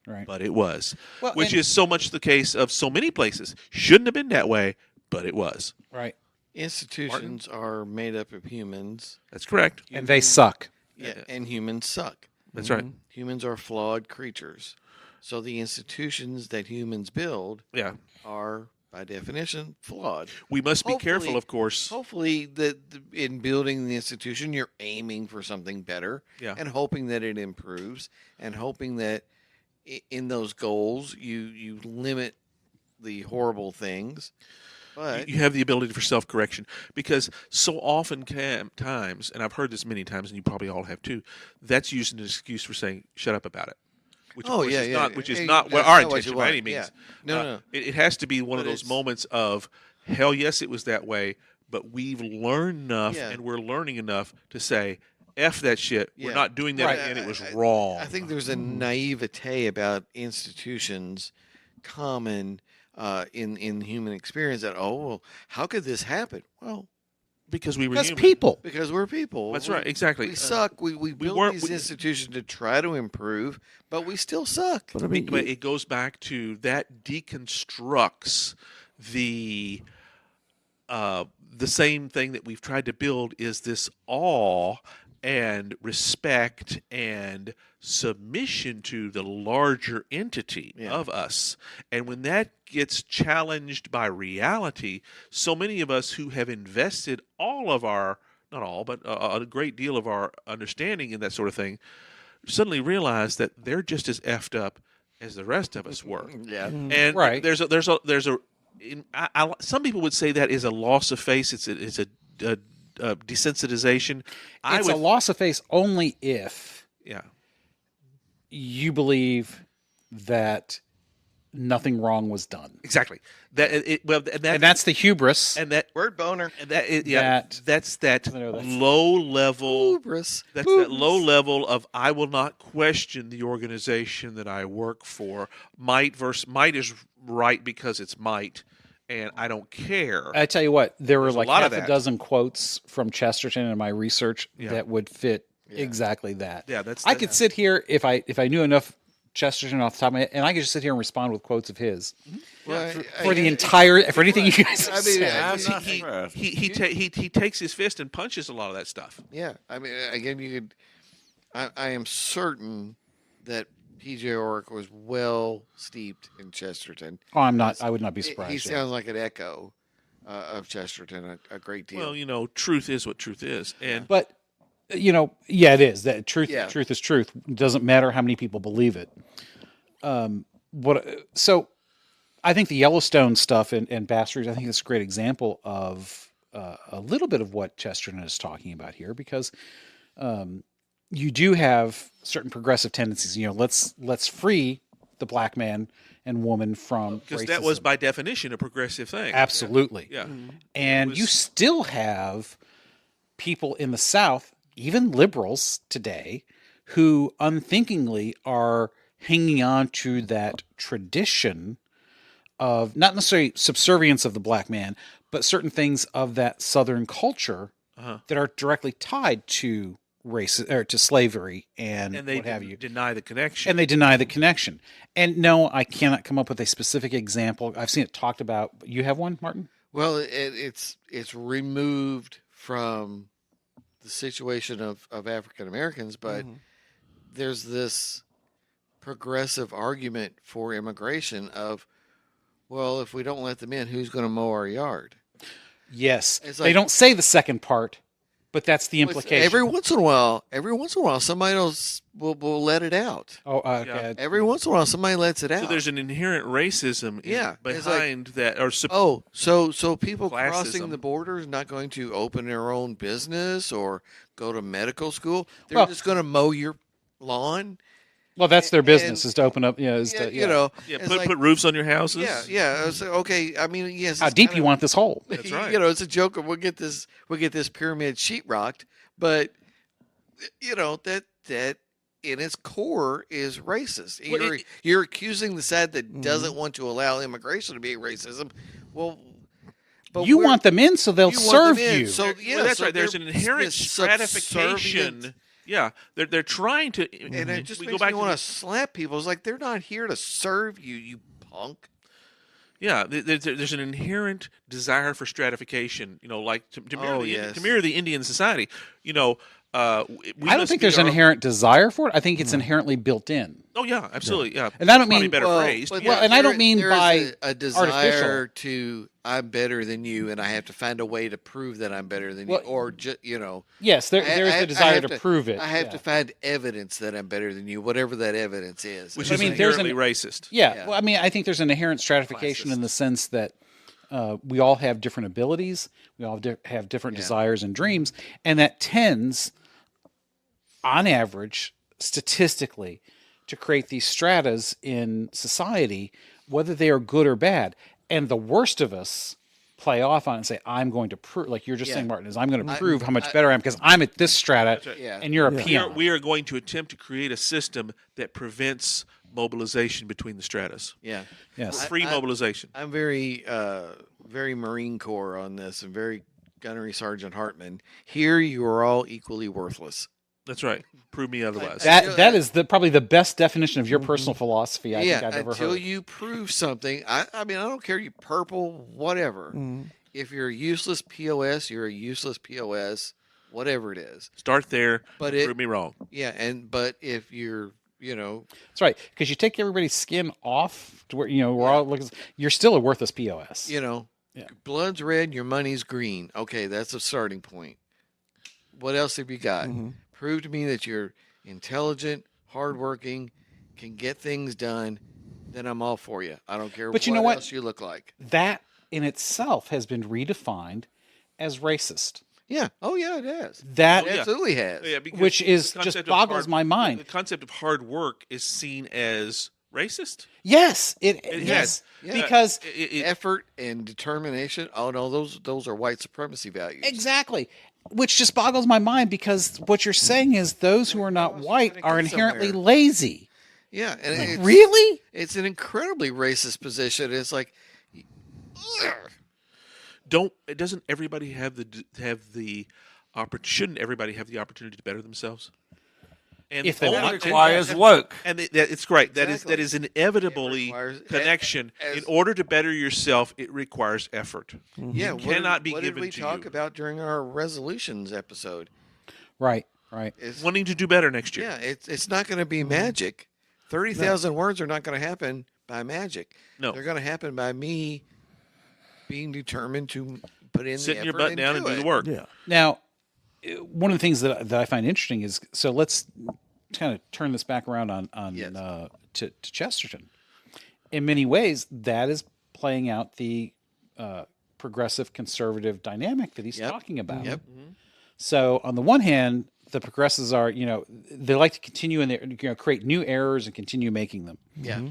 Right. but it was. Well, Which and- is so much the case of so many places. Shouldn't have been that way, but it was. Right. Institutions are made up of humans. That's correct. And they suck. Yeah, and humans suck. That's right. Humans are flawed creatures. So the institutions that humans build Yeah. are by definition, flawed. We must be careful, Hopefully- of course. Hopefully, in building the institution, you're aiming for something better, Yeah. and hoping that it improves, and hoping that in those goals you limit the horrible things. But You have the ability for self-correction, because so often times, and I've heard this many times, and you probably all have too, that's used as an excuse for saying "shut up about it," which of course is not That's our not what intention you by want. any means. Yeah. No. It has to be one of But those it's- moments of hell yes, it was that way, but we've learned enough, Yeah. and we're learning enough to say F that shit. We're Yeah. not doing that Right. again. It was wrong. I think there's a naivete about institutions common in human experience that, well, how could this happen? Well, because we were Because human. people. because we're people. That's right, exactly. We suck. We build weren't- these institutions to try to improve, but we still suck. But I mean, But it goes back to that deconstructs the same thing that we've tried to build is this awe and respect and submission to the larger entity Yeah. of us. And when that gets challenged by reality, so many of us who have invested all of our, not all, but a great deal of our understanding in that sort of thing, suddenly realize that they're just as effed up as the rest of us were. Yeah. And Right. there's a some people would say that is a loss of face. It's a desensitization. It's a loss of face only if Yeah. you believe that nothing wrong was done. Exactly. That And that's the hubris. Word boner. That's that I know that's- low level. Hubris. That's that low level of I will not question the organization that I work for. Might is right because it's might, and I don't care. I tell you what, there were There's a like lot half of a that. dozen quotes from Chesterton in my research that would fit exactly that. Yeah, that's- I could sit here if I knew enough Chesterton off the top of my head, and I could just sit here and respond with quotes of his Well, for anything you guys have I mean, said. I'm not he, surprised. he takes his fist and punches a lot of that stuff. yeah. I mean, again, you could. I am certain that P.J. O'Rourke was well steeped in Chesterton. Oh, I'm not. I would not be He surprised. yeah. sounds like an echo of Chesterton a great deal. Well, truth is what truth is, and But yeah, it is that truth. Yeah. Truth is truth. It doesn't matter how many people believe it. So I think the Yellowstone stuff and Bastards, I think it's a great example of a little bit of what Chesterton is talking about here, because you do have certain progressive tendencies. Let's free the black man and woman from because racism. that was by definition a progressive thing. Absolutely. Yeah. And you still have people in the South, even liberals today, who unthinkingly are hanging on to that tradition of not necessarily subservience of the black man, but certain things of that Southern culture that are directly tied to race or to slavery and And they what have you. deny the connection. And they deny the connection. And no, I cannot come up with a specific example. I've seen it talked about. You have one, Martin? Well, it's removed from the situation of African Americans, but there's this progressive argument for immigration of, well, if we don't let them in, who's going to mow our yard? Yes. It's They like- don't say the second part, but that's the Well, implication. Every once in a while, somebody else will let it out. Oh, okay. Every once in a while, somebody lets it out. so there's an inherent racism Yeah, it's like- behind that, or so people Classism. crossing the border is not going to open their own business or go to medical school. They're Well- just going to mow your lawn. Well, that's their business and- is to open up. Is Yeah, to, you know, yeah, it's put like- put roofs on your houses. yeah. It's like, okay, I mean, yes. how it's deep kind you of- want this hole. That's right. You know, it's a joke of we'll get this pyramid sheetrocked, but that in its core is racist. Well, You're accusing the side that doesn't want to allow immigration to be racism. Well, but You we're- want them in so they'll you want serve them in, you. So Well, yeah, that's so right. There's they're an inherent this stratification. subservient- Yeah, they're trying to. and it just we makes go back me want to to slap people. It's like they're not here to serve you, you punk. yeah. There's an inherent desire for stratification. Like to mirror Oh, the yes. to mirror the Indian society. I don't think there's an inherent desire for it. I think it's inherently built in. Oh yeah, absolutely. Yeah, And I don't Probably mean- better Well, phrased. but Yeah. and I don't mean there by is a desire artificial. to I'm better than you, and I have to find a way to prove that I'm better than Well, you, or you know, Yes, there is the desire have to prove it. I have yeah. to find evidence that I'm better than you, whatever that evidence is. Which But I is mean, there's inherently racist. Yeah. Yeah. Well, I mean, I think there's an inherent stratification in the sense that we all have different abilities. We all have different desires and dreams. And that tends, on average, statistically, to create these stratas in society, whether they are good or bad. And the worst of us play off on it and say, I'm going to prove, like you're just saying, Martin, is I'm going to prove how much better I am because I'm at this strata Yeah. and you're a We peon. are going to attempt to create a system that prevents mobilization between the stratas. Yeah. Yes. Free mobilization. I'm very, very Marine Corps on this, and very Gunnery Sergeant Hartman. Here, you are all equally worthless. That's right. Prove me otherwise. That is probably the best definition of your personal philosophy I think I've ever until heard. you prove something. I mean, I don't care. You purple, whatever. If you're a useless POS, you're a useless POS, whatever it is. Start there. But Prove me wrong. Yeah, but if you're, you know, That's right, because you take everybody's skin off to where we're all looking. You're still a worthless POS. you know, Yeah. blood's red, your money's green. Okay, that's a starting point. What else have you got? Prove to me that you're intelligent, hardworking, can get things done. Then I'm all for you. I don't care But you know what? else you look like. That in itself has been redefined as racist. Yeah. Oh, yeah, it has. That It absolutely has. Yeah, because which is the concept just of boggles my mind. The concept of hard work is seen as racist. Yes, It yes, has. because Effort and determination. Oh no, those are white supremacy values. exactly, which just boggles my mind because what you're saying is those who are not white gonna are get inherently somewhere. lazy. Yeah, and it's, Really? it's an incredibly racist position. It's like, Doesn't everybody have the shouldn't everybody have the opportunity to better themselves? And If they only- want to. Requires woke. And it's great. That Exactly. is inevitably It requires- connection. as- In order to better yourself, it requires effort. yeah, cannot be what given did we to talk you. about during our resolutions episode? Right. It's, Wanting to do better next year. yeah, it's not going to be magic. 30,000 words are not going to happen by magic. No. They're going to happen by me being determined to put in Sitting the your effort butt down and do it. the work. Yeah. Now, one of the things that I find interesting is so let's kind of turn this back around on Yes. to Chesterton. In many ways, that is playing out the progressive conservative dynamic that he's Yep. talking about. Yep. So on the one hand, the progressives are they like to continue in their create new errors and continue making them. Yeah.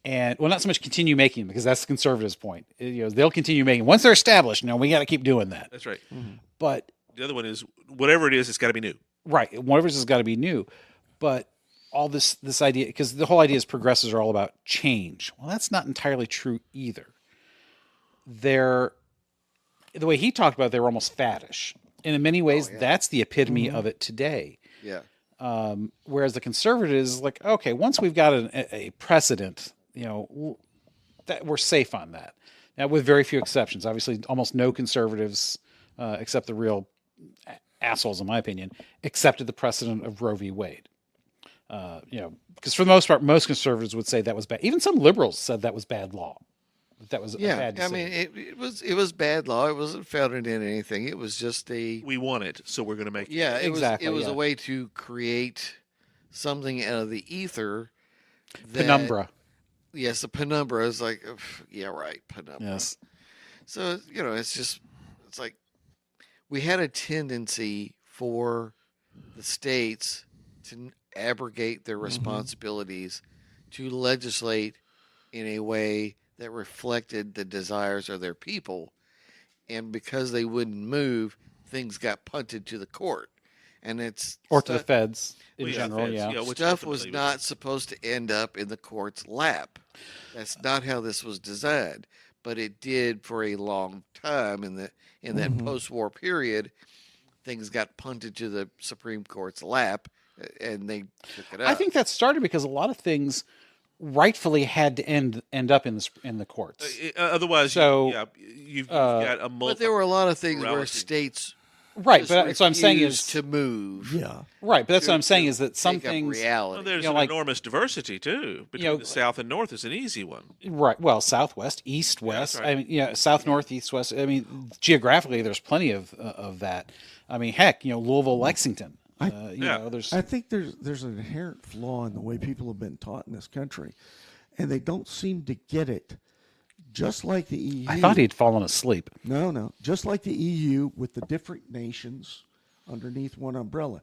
And well, not so much continue making them because that's the conservatives' point. They'll continue making once they're established. We got to keep doing that. That's right. But The other one is whatever it is, it's got to be new. right, whatever's has got to be new. But all this idea, because the whole idea is progressives are all about change. Well, that's not entirely true either. The way he talked about it, they were almost faddish. And in many ways, that's the epitome of it today. Yeah. Whereas the conservatives, like, okay, once we've got a precedent, that we're safe on that. Now, with very few exceptions, obviously, almost no conservatives, except the real assholes, in my opinion, accepted the precedent of Roe v. Wade. Because for the most part, most conservatives would say that was bad. Even some liberals said that was bad law. That was a Yeah. bad I decision. mean, it was bad law. It wasn't founded in anything. It was just We want it, so we're going to make it. yeah. It Exactly, was yeah. a way to create something out of the ether. That, Penumbra. Yes, the penumbra is like, yeah, right, penumbra. Yes. So it's like we had a tendency for the states to abrogate their responsibilities to legislate in a way that reflected the desires of their people, and because they wouldn't move, things got punted to the court, and Or to the feds in Well, yeah, general, feds, yeah. which stuff was ultimately not supposed to end up in the court's lap. That's not how this was designed, but it did for a long time in that post-war period. Things got punted to the Supreme Court's lap, and they took it up. I think that started because a lot of things rightfully had to end up in the courts. Otherwise, So, you've got a but there were a lot of things where morality. states Right, just but that's what I'm saying refuse is to move. Yeah. right. But that's what I'm saying to is that some take up things, reality. Well, there's You know, an like- enormous diversity too between know, the South and North. Is an easy one. right? Well, southwest, east, west. right. I mean, south, north, east, west. I mean, geographically, there's plenty of that. I mean, heck, Louisville, Lexington. There's I think there's an inherent flaw in the way people have been taught in this country, and they don't seem to get it. Just like the EU. I thought he'd fallen asleep. No. Just like the EU with the different nations underneath one umbrella.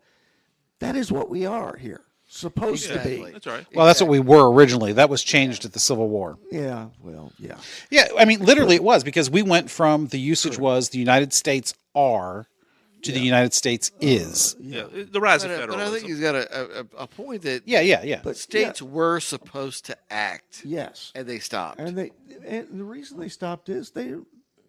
That is what we are here. Supposed to Exactly. be. That's right. Well, that's what we were originally. That was changed at the Civil War. Yeah, well, yeah. Yeah, I mean, literally, it was because we went from the usage was the United States are to the United States is. Yeah, the rise of But I federalism. think he's got a point that Yeah. But states were supposed to act, Yes. and they stopped. And the reason they stopped is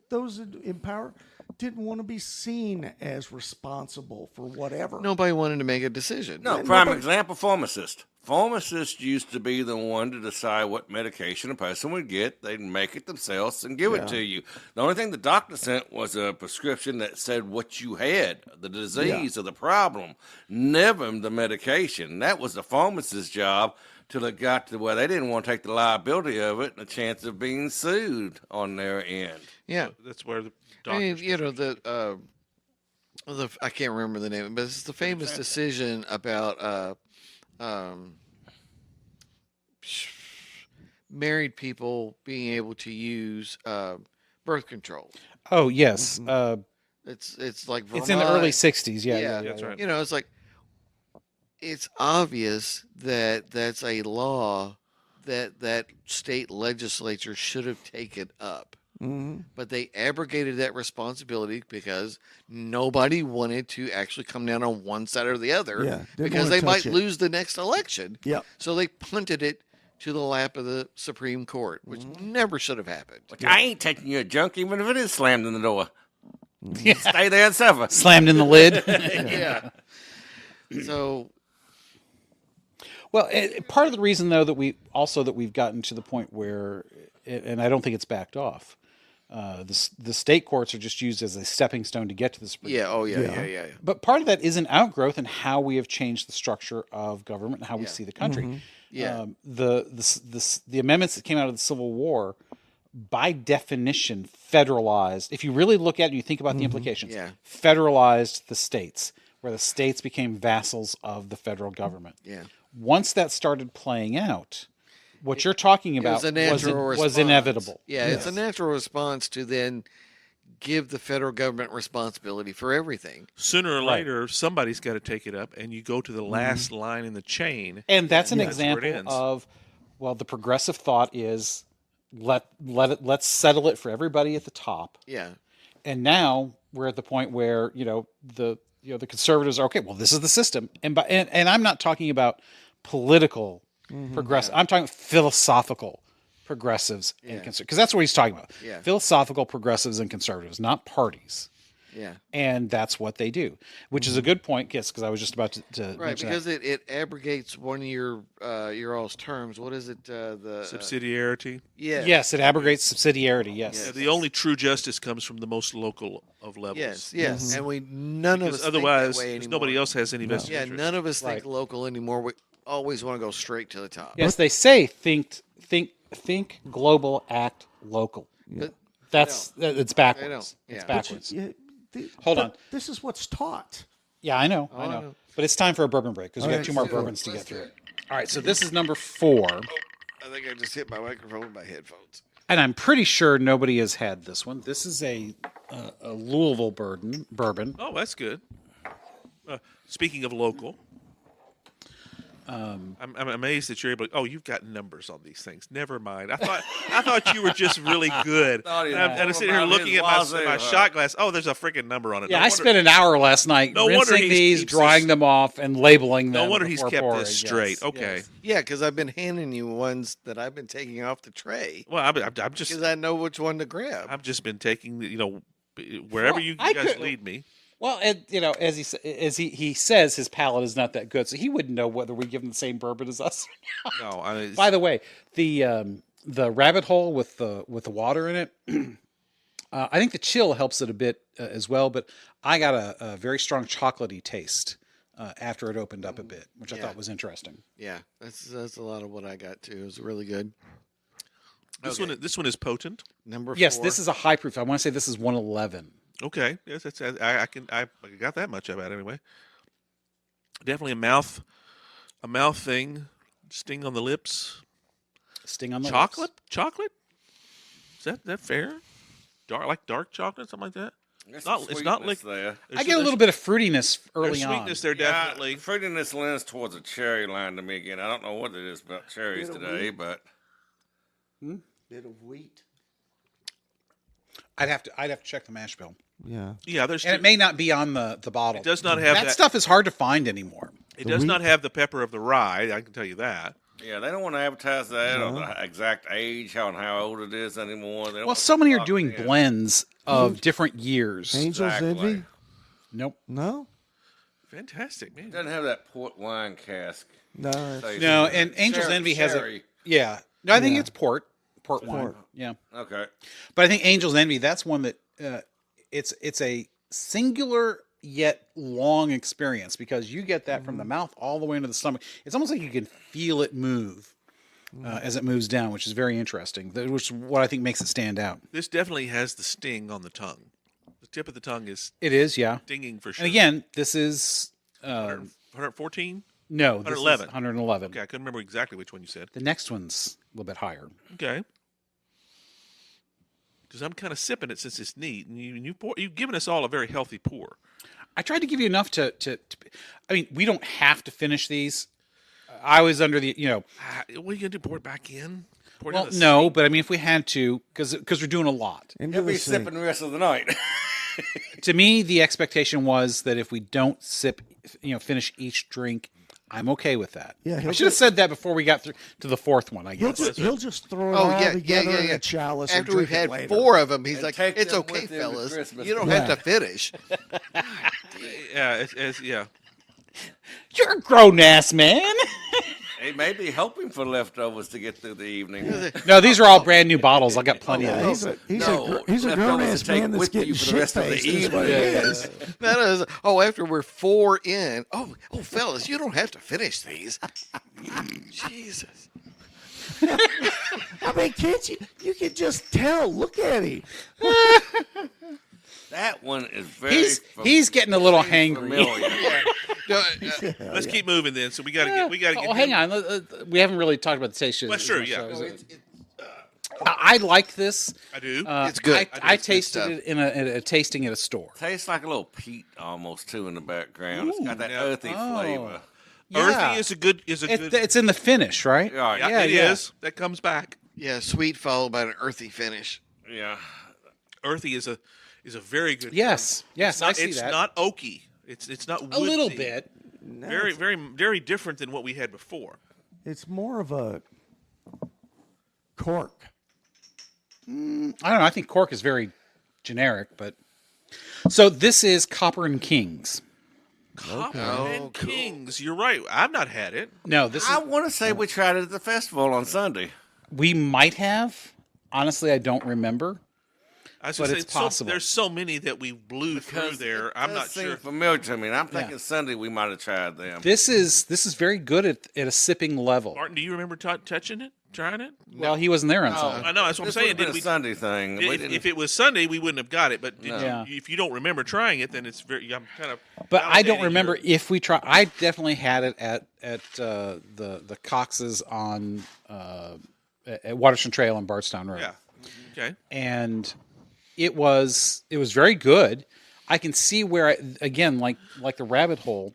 those in power didn't want to be seen as responsible for whatever. Nobody wanted to make a decision. No, prime example, pharmacist. Pharmacists used to be the one to decide what medication a person would get. They'd make it themselves and give it to you. The only thing the doctor sent was a prescription that said what you had, the disease or the problem, never the medication. That was the pharmacist's job till it got to where they didn't want to take the liability of it and the chance of being sued on their end. Yeah, That's where the I mean, doctors. I can't remember the name, but it's the famous decision about married people being able to use birth control. Oh yes, It's like it's in the Vermont. early '60s. Yeah. That's right. It's like it's obvious that that's a law that state legislature should have taken up. But they abrogated that responsibility because nobody wanted to actually come down on one side or the other Yeah, didn't because wanna they touch might it. lose the next election. Yep. So they punted it to the lap of the Supreme Court, which never should have happened. Like, I ain't taking you a junk even if it is slammed in the door. Stay there and suffer. Slammed in the lid. Yeah. So Well, part of the reason though that we've gotten to the point where, and I don't think it's backed off. The state courts are just used as a stepping stone to get to the Supreme Court. yeah. But part of that is an outgrowth in how we have changed the structure of government and how we see the country. Yeah. The amendments that came out of the Civil War, by definition, federalized. If you really look at it and you think about the implications, Yeah. federalized the states, where the states became vassals of the federal government. Yeah. Once that started playing out, what you're talking It about was a natural response. was inevitable. Yeah, it's a natural response to then give the federal government responsibility for everything. Sooner or later, somebody's got to take it up, and you go to the last line in the chain. And that's an That's where it example ends. of, well, the progressive thought is let's settle it for everybody at the top. Yeah. And now we're at the point where the conservatives are okay. Well, this is the system, and I'm not talking about political progressive. I'm talking philosophical progressives and conservatives, because that's what he's talking about. Yeah. Philosophical progressives and conservatives, not parties. Yeah. And that's what they do, which is a good point. Yes, because I was just about to Right, mention because that. it abrogates one of your all's terms. What is it? The Subsidiarity. yeah. Yes, it abrogates subsidiarity. Yes. Yeah, the only true justice comes from the most local of levels. Yes. And none of us Because otherwise, think that way because anymore. nobody else has any vested Yeah, interest. none of us think Right. local anymore. We always want to go straight to the top. Yes, they say think global, act local. But It's backwards. They don't. It's Yeah. backwards. Hold on. This is what's taught. Yeah, I know. I know. But it's time for a bourbon break because we got right, 2 more let's do it. bourbons to get Let's do through. it. All right, so this is number 4, I think I just hit my microphone with my headphones. and I'm pretty sure nobody has had this one. This is a Louisville bourbon. Oh, that's good. Speaking of local, I'm amazed that you're able. You've got numbers on these things. Never mind. I thought you were just really good. Thought he And I'm was sitting here about looking his at my wazoo. shot glass. Oh, there's a freaking number on it. Yeah, No I wonder- spent an hour last night No wonder rinsing he these, keeps drying this- them off, and labeling them. No wonder he's before kept pouring. this straight. Yes, Okay. yes. Yeah, because I've been handing you ones that I've been taking off the tray Well, I'm just because I know which one to grab. I've just been taking wherever Well, you I guys could- lead me. Well, and, as he says, his palate is not that good, so he wouldn't know whether we give him the same bourbon as us. No, I By the way, the rabbit hole with the water in it, I think the chill helps it a bit as well, but I got a very strong chocolatey taste after it opened up a bit, which I thought was interesting. Yeah, that's a lot of what I got too. It was really good. This one is potent. Number Yes, 4. this is a high proof. I want to say this is 111. Okay, yes, that's I got that much of it anyway. Definitely a mouth thing, sting on the lips. Sting on the Chocolate, lips. chocolate. Is that fair? Dark chocolate, something like that. There's It's not sweetness like there. I get a little bit of fruitiness there's early on. sweetness there, Yeah, definitely. fruitiness lends towards a cherry line to me again. I don't know what it is about cherries Bit of today, wheat. but Bit of wheat. I'd have to check the mash bill, Yeah. Yeah, there's. and it may not be on the bottle. It does not have that that. stuff is hard to find anymore. It does not have the pepper of the rye. I can tell you that. yeah, they don't want to advertise that or the exact age, how old it is anymore. They don't Well, want so to many are lock doing it in. blends of different years. Angel's Exactly. Envy? Nope. No? Fantastic, man. It doesn't have that port wine cask. No. taste. No, and Angel's Cherry- Envy has a cherry. yeah. No, I think Yeah. it's port wine. Port. Yeah, Okay. but I think Angel's Envy. That's one that it's a singular yet long experience because you get that from the mouth all the way into the stomach. It's almost like you can feel it move as it moves down, which is very interesting. Which is what I think makes it stand out. This definitely has the sting on the tongue. The tip of the tongue is It is, yeah. stinging for sure. And again, this is 114. no, this 111. is 111. Okay, I couldn't remember exactly which one you said. The next one's a little bit higher. Okay. Because I'm kind of sipping it since it's neat, and you've given us all a very healthy pour. I tried to give you enough to I mean, we don't have to finish these. I was under the, What are you gonna do? Pour it back in? Pour it well, in the no, sink? but I mean, if we had to, because we're doing a lot. Into He'll the be sink. sipping the rest of the night. To me, the expectation was that if we don't finish each drink, I'm okay with that. Yeah, I he'll should have just- said that before we got through to the fourth one. I He'll guess. just throw it Oh all yeah, together yeah, in yeah. a chalice and After we've drink it had later. 4 of them, he's And like, take "It's them okay, with him to fellas. Christmas. You don't Yeah. have to finish." Yeah. You're a grown ass man. It may be helping for leftovers to get through the evening. No, these are all brand new bottles. I got plenty of Yeah, those. he's a grown leftovers ass to take man that's with you getting for the rest of the shit-faced is what it evening. is. That is. Oh, after we're 4 in. Oh, fellas, you don't have to finish these. Jesus. I mean, can't you? You can just tell. Look at him. That one is very. He's getting a little hangry. familiar. Let's keep moving then. So we got to get. Oh, hang on. We haven't really talked about the taste. Well, sure, as yeah. much, so I like this. I do. It's good. I It's good tasted stuff. it in a tasting at a store. Tastes like a little peat almost too in the background. It's got that yeah. earthy flavor. Yeah. Earthy is a good. It's in the finish, right? Yeah, Yeah, yeah, it yeah. is. That comes back. Yeah, sweet followed by an earthy finish. yeah. Earthy is a very good. Yes, yes, It's not, I see it's that. not oaky. It's not A little woodsy. bit. Very, very, very different than what we had before. It's more of a cork. I don't know. I think cork is very generic, but so this is Copper and Kings. Copper Oh, and cool. Kings. You're right. I've not had it. No, this I is want to say we tried it at the festival on Sunday. we might have. Honestly, I don't remember. I was But gonna it's say, possible. there's so many that we blew through Because there. it I'm does not seem sure. familiar to me, and I'm thinking Sunday we might have tried them. This is very good at a sipping level. Martin, do you remember touching it, trying it? Well, he wasn't there on Sunday. I know. That's what I'm This saying. would've been Did a we? Sunday thing. We didn't- If it was Sunday, we wouldn't have got it. But did Yeah. if you don't remember trying it, then it's very. I'm kind of. But I don't validating remember your- if we try. I definitely had it at the Cox's on at Waterson Trail on Bardstown Road. Yeah. Okay. And it was very good. I can see where again, like the rabbit hole,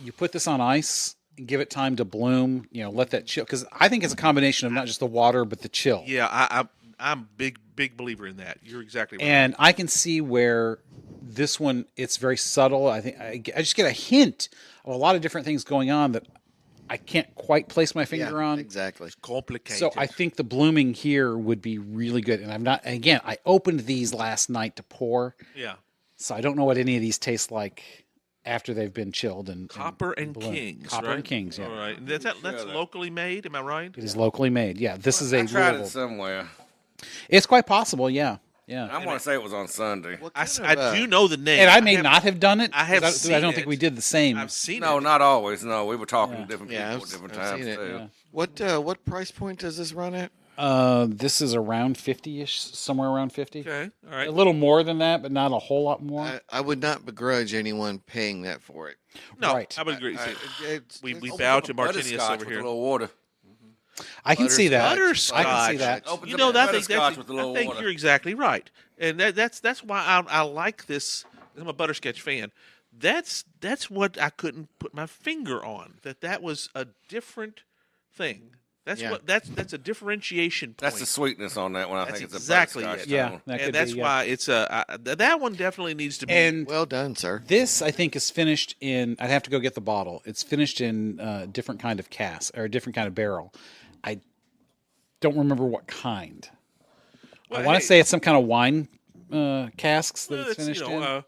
you put this on ice and give it time to bloom. Let that chill, because I think it's a combination of not just the water but the chill. Yeah, I'm big believer in that. You're exactly right. And I can see where this one, it's very subtle. I think I just get a hint of a lot of different things going on that I can't quite place my finger on. Exactly. Complicated. So I think the blooming here would be really good. And again, I opened these last night to pour, Yeah. so I don't know what any of these taste like after they've been chilled and Copper and bloomed. Kings. Copper right? and Kings, yeah. All right. And that's locally made. Am I right? It is locally made. Yeah, this is a I tried Louisville. it somewhere. It's quite possible. Yeah. Yeah. I want to say it was on Sunday. What I, kind of, do know the name. And I may not have done it. I have 'cause I don't seen think it. we did the same. I've seen No, it. not always. No, we were talking to different Yeah, people at different I've times seen it. too. Yeah. what price point does this run at? This is around 50-ish, somewhere around 50. Okay, all right. A little more than that, but not a whole lot more. I would not begrudge anyone paying that for it. No, Right. I would agree. It's- we it's- bow to Butterscotch Martinius over with here. a little water. I can see that. Butterscotch. I can see that. Opens You up know, the that butterscotch with a little I think water. you're exactly right, and that's why I like this. I'm a butterscotch fan. That's what I couldn't put my finger on. That was a different thing. That's Yeah. what that's a differentiation point. That's the sweetness on that one. I That's think it's exactly a butterscotch it. Yeah, tone. that could and that's be, yeah. why it's that one definitely needs to be. And Well done, sir. this, I think, is finished in. I'd have to go get the bottle. It's finished in a different kind of cask or a different kind of barrel. I don't remember what kind. Well, I want to hey, say it's some kind of wine casks that well, it's finished in.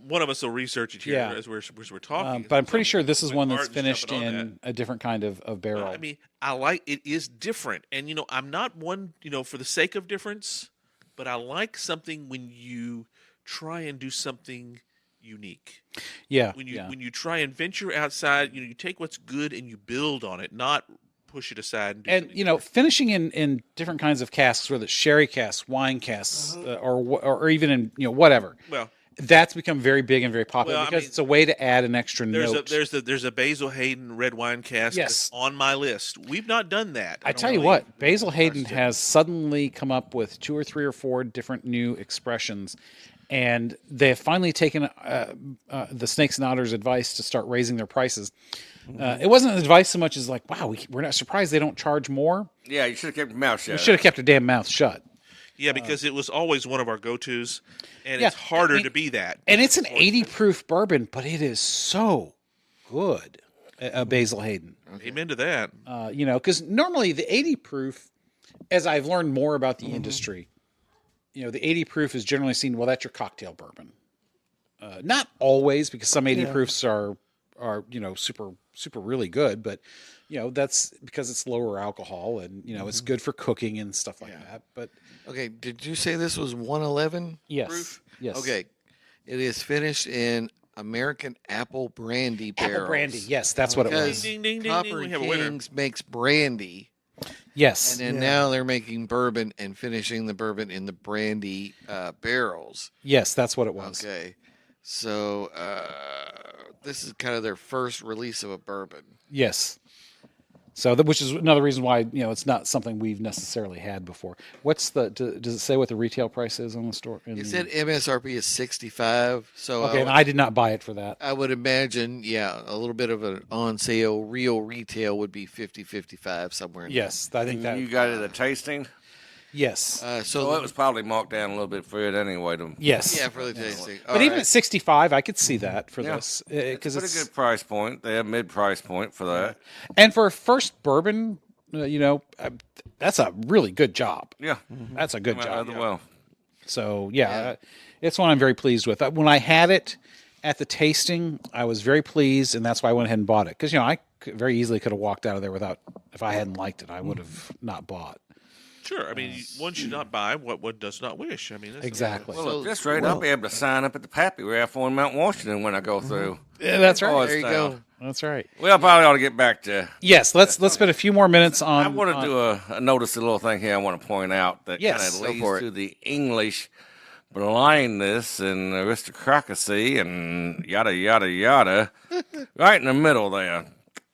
one of us will research it here Yeah. as we're talking. But I'm pretty sure this is Like one that's Martin's finished jumping on in a different kind of barrel. I mean, I like it is different, and I'm not one for the sake of difference, but I like something when you try and do something unique. yeah, When you yeah. when you try and venture outside, you take what's good and you build on it, not push it aside and do And something finishing in different kinds of casks, whether it's sherry casks, wine casks, or even in whatever. well. That's become very big and very popular Well, I because mean, it's a way to add an extra note. There's a Basil Hayden red wine cask Yes. that's on my list. We've not done that. I don't tell you really- what, Basil Hayden has suddenly come up with 2 or 3 or 4 different new expressions, and they have finally taken the Snakes and Otters' advice to start raising their prices. It wasn't advice so much as like, wow, we're not surprised they don't charge more. Yeah, you should have kept your mouth shut. We should have kept our damn mouth shut. Yeah, because it was always one of our go-tos, and Yeah, it's harder I mean, to be that. And it's an 80 proof bourbon, but it is so good, Basil Hayden. Amen to that. Because normally the 80 proof, as I've learned more about the industry, the 80 proof is generally seen, well, that's your cocktail bourbon. Not always, because some 80 proofs are super, super really good, but that's because it's lower alcohol and, it's good for cooking and stuff like that. But Okay, did you say this was 111 yes, proof? yes. Okay, it is finished in American apple brandy barrels. Apple brandy. Yes, that's what it Because was. Ding, ding, ding, Copper ding, we and have a winner. Kings makes brandy, Yes. and then now they're making bourbon and finishing the bourbon in the brandy barrels. Yes, that's what it was. Okay, so this is kind of their first release of a bourbon. Yes. So, which is another reason why it's not something we've necessarily had before. Does it say what the retail price is on the store? It said MSRP is 65, so Okay, and I did not buy it for that. I would imagine, a little bit of an on sale. Real retail would be 50, 55, somewhere in Yes, I think that. You got it at tasting. Yes. there. So it was probably marked down a little bit for it anyway. Yes. yeah, for the tasting. But even at 65, I could see that for this because It's a pretty good price point. They have mid price point for that. and for a first bourbon, that's a really good job. Yeah, That's a good job. well. So it's one I'm very pleased with. When I had it at the tasting, I was very pleased, and that's why I went ahead and bought it. Because I very easily could have walked out of there without. If I hadn't liked it, I would have not bought. Sure. I mean, one should not buy what one does not wish. I mean, that's Exactly. Well, at this rate, I'll be able to sign up at the Pappy Raffle in Mount Washington when I go through. Yeah, that's right. Oh, There you go. That's right. Well, I probably ought to get back to. Yes, let's spend a few more minutes on. I want to do a notice, a little thing here. I want to point out that Yes, kind go of leads for it. to the English blindness and aristocracy and yada yada yada, right in the middle there.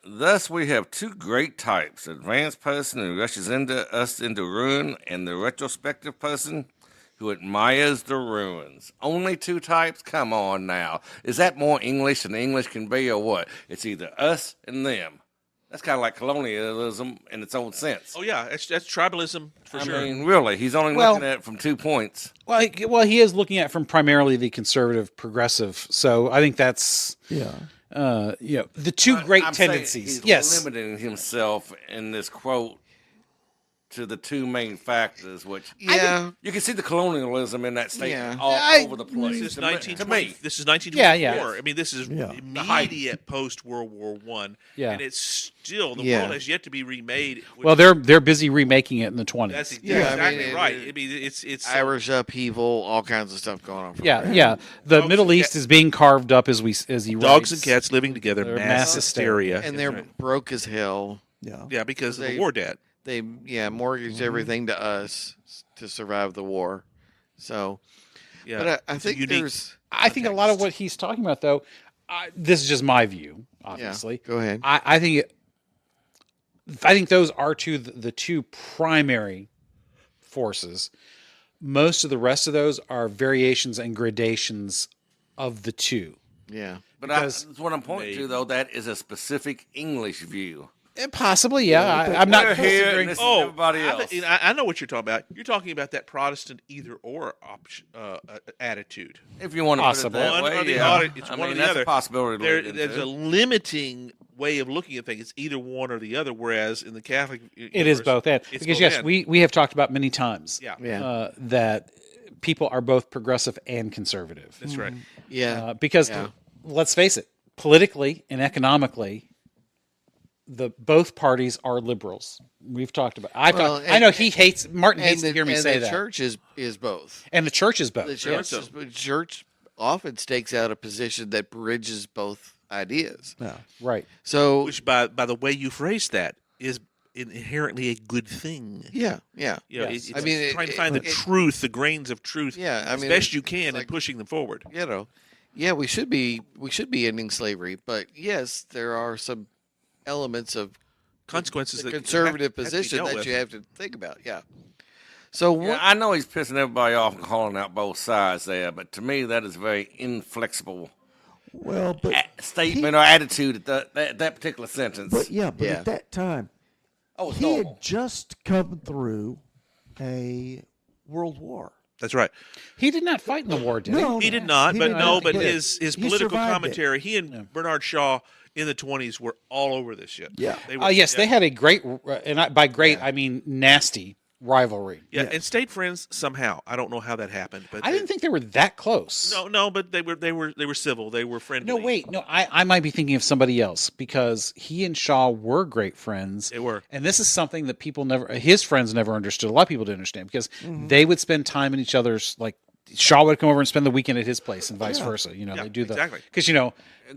Thus, we have 2 great types: advanced person who rushes into ruin, and the retrospective person who admires the ruins. Only 2 types? Come on now. Is that more English than English can be, or what? It's either us and them. That's kind of like colonialism in its own sense. Oh yeah, that's tribalism for I sure. mean, really, he's only Well- looking at it from 2 points. Well, he is looking at from primarily the conservative progressive. So I think that's the 2 great I'm saying tendencies. He's Yes. limiting himself in this quote to the two main factors, which Yeah. you can see the colonialism in that statement Yeah. all over the place. This is To me- 1920. This is 1924. Yeah. I mean, this is Yeah. immediate post World War One. Yeah. And it's still the Yeah. world has yet to be remade. which- Well, they're busy remaking it in the 20s. that's Yeah, I mean, exactly right. I mean, it's Irish upheaval, all kinds of stuff going on. from Yeah, there. yeah. The Dogs Middle and East is being carved up as he dogs writes. and cats living together, They're mass mass hysteria, And they're That's right. broke as hell. Yeah. yeah, because of they- the war debt. They mortgaged everything to us to survive the war. So, Yeah, but I It's a think unique there's I think a lot of what he's talking about, though, this is just my view, obviously. Go ahead. I think those are the two primary forces. Most of the rest of those are variations and gradations of the two. Yeah. But Because that's what I'm pointing to, though. That is a specific English view. Possibly, yeah. I'm not We're here, disagreeing. and this is Oh, everybody else. I know what you're talking about. You're talking about that Protestant either or attitude. If you want to Possible. put it that One way, or the yeah. other. It's I one mean, or the that's other. a possibility. to look There's into. a limiting way of looking at things. It's either one or the other. Whereas in the Catholic, It is both and. It's Because, both yes, and. we have talked about many times Yeah, Yeah. that people are both progressive and conservative. that's right. Yeah. Because Yeah. let's face it, politically and economically, both parties are liberals. We've talked about. Well, I know he hates. Martin hates and to hear me and say the that. church is both. And the church is both. The yes. church often stakes out a position that bridges both ideas. Yeah. Right. So Which, by the way you phrase that, is inherently a good thing. yeah. You know, Yes. it's I mean, trying to it- find the it- truth, the grains of truth, Yeah, I as mean, best you it's can, like- and pushing them forward. Yeah, we should be ending slavery, but yes, there are some elements of Consequences the that conservative have to be position dealt that with. you have to think about. Yeah. So Yeah, what? I know he's pissing everybody off and calling out both sides there, but to me, that is a very inflexible Well, but statement or attitude at that particular sentence. but yeah, but Yeah. at that time, Oh, it's he normal. had just come through a world war. That's right. He did not fight in the war, did he? No, He did not, he but did no, not, but but his he political survived it. commentary, he and Bernard Shaw in the 20s were all over this shit. Yeah. They were, Yes, yeah, they had a great, by great I mean nasty rivalry. yeah, Yes. and stayed friends somehow. I don't know how that happened, but I didn't think they were that close. No, but they were civil. They were friendly. No, wait. No, I might be thinking of somebody else because he and Shaw were great friends. They were. And this is something that his friends never understood. A lot of people didn't understand because they would spend time in each other's, like, Shaw would come over and spend the weekend at his place and vice versa. You know, Yeah, they do exactly. Because,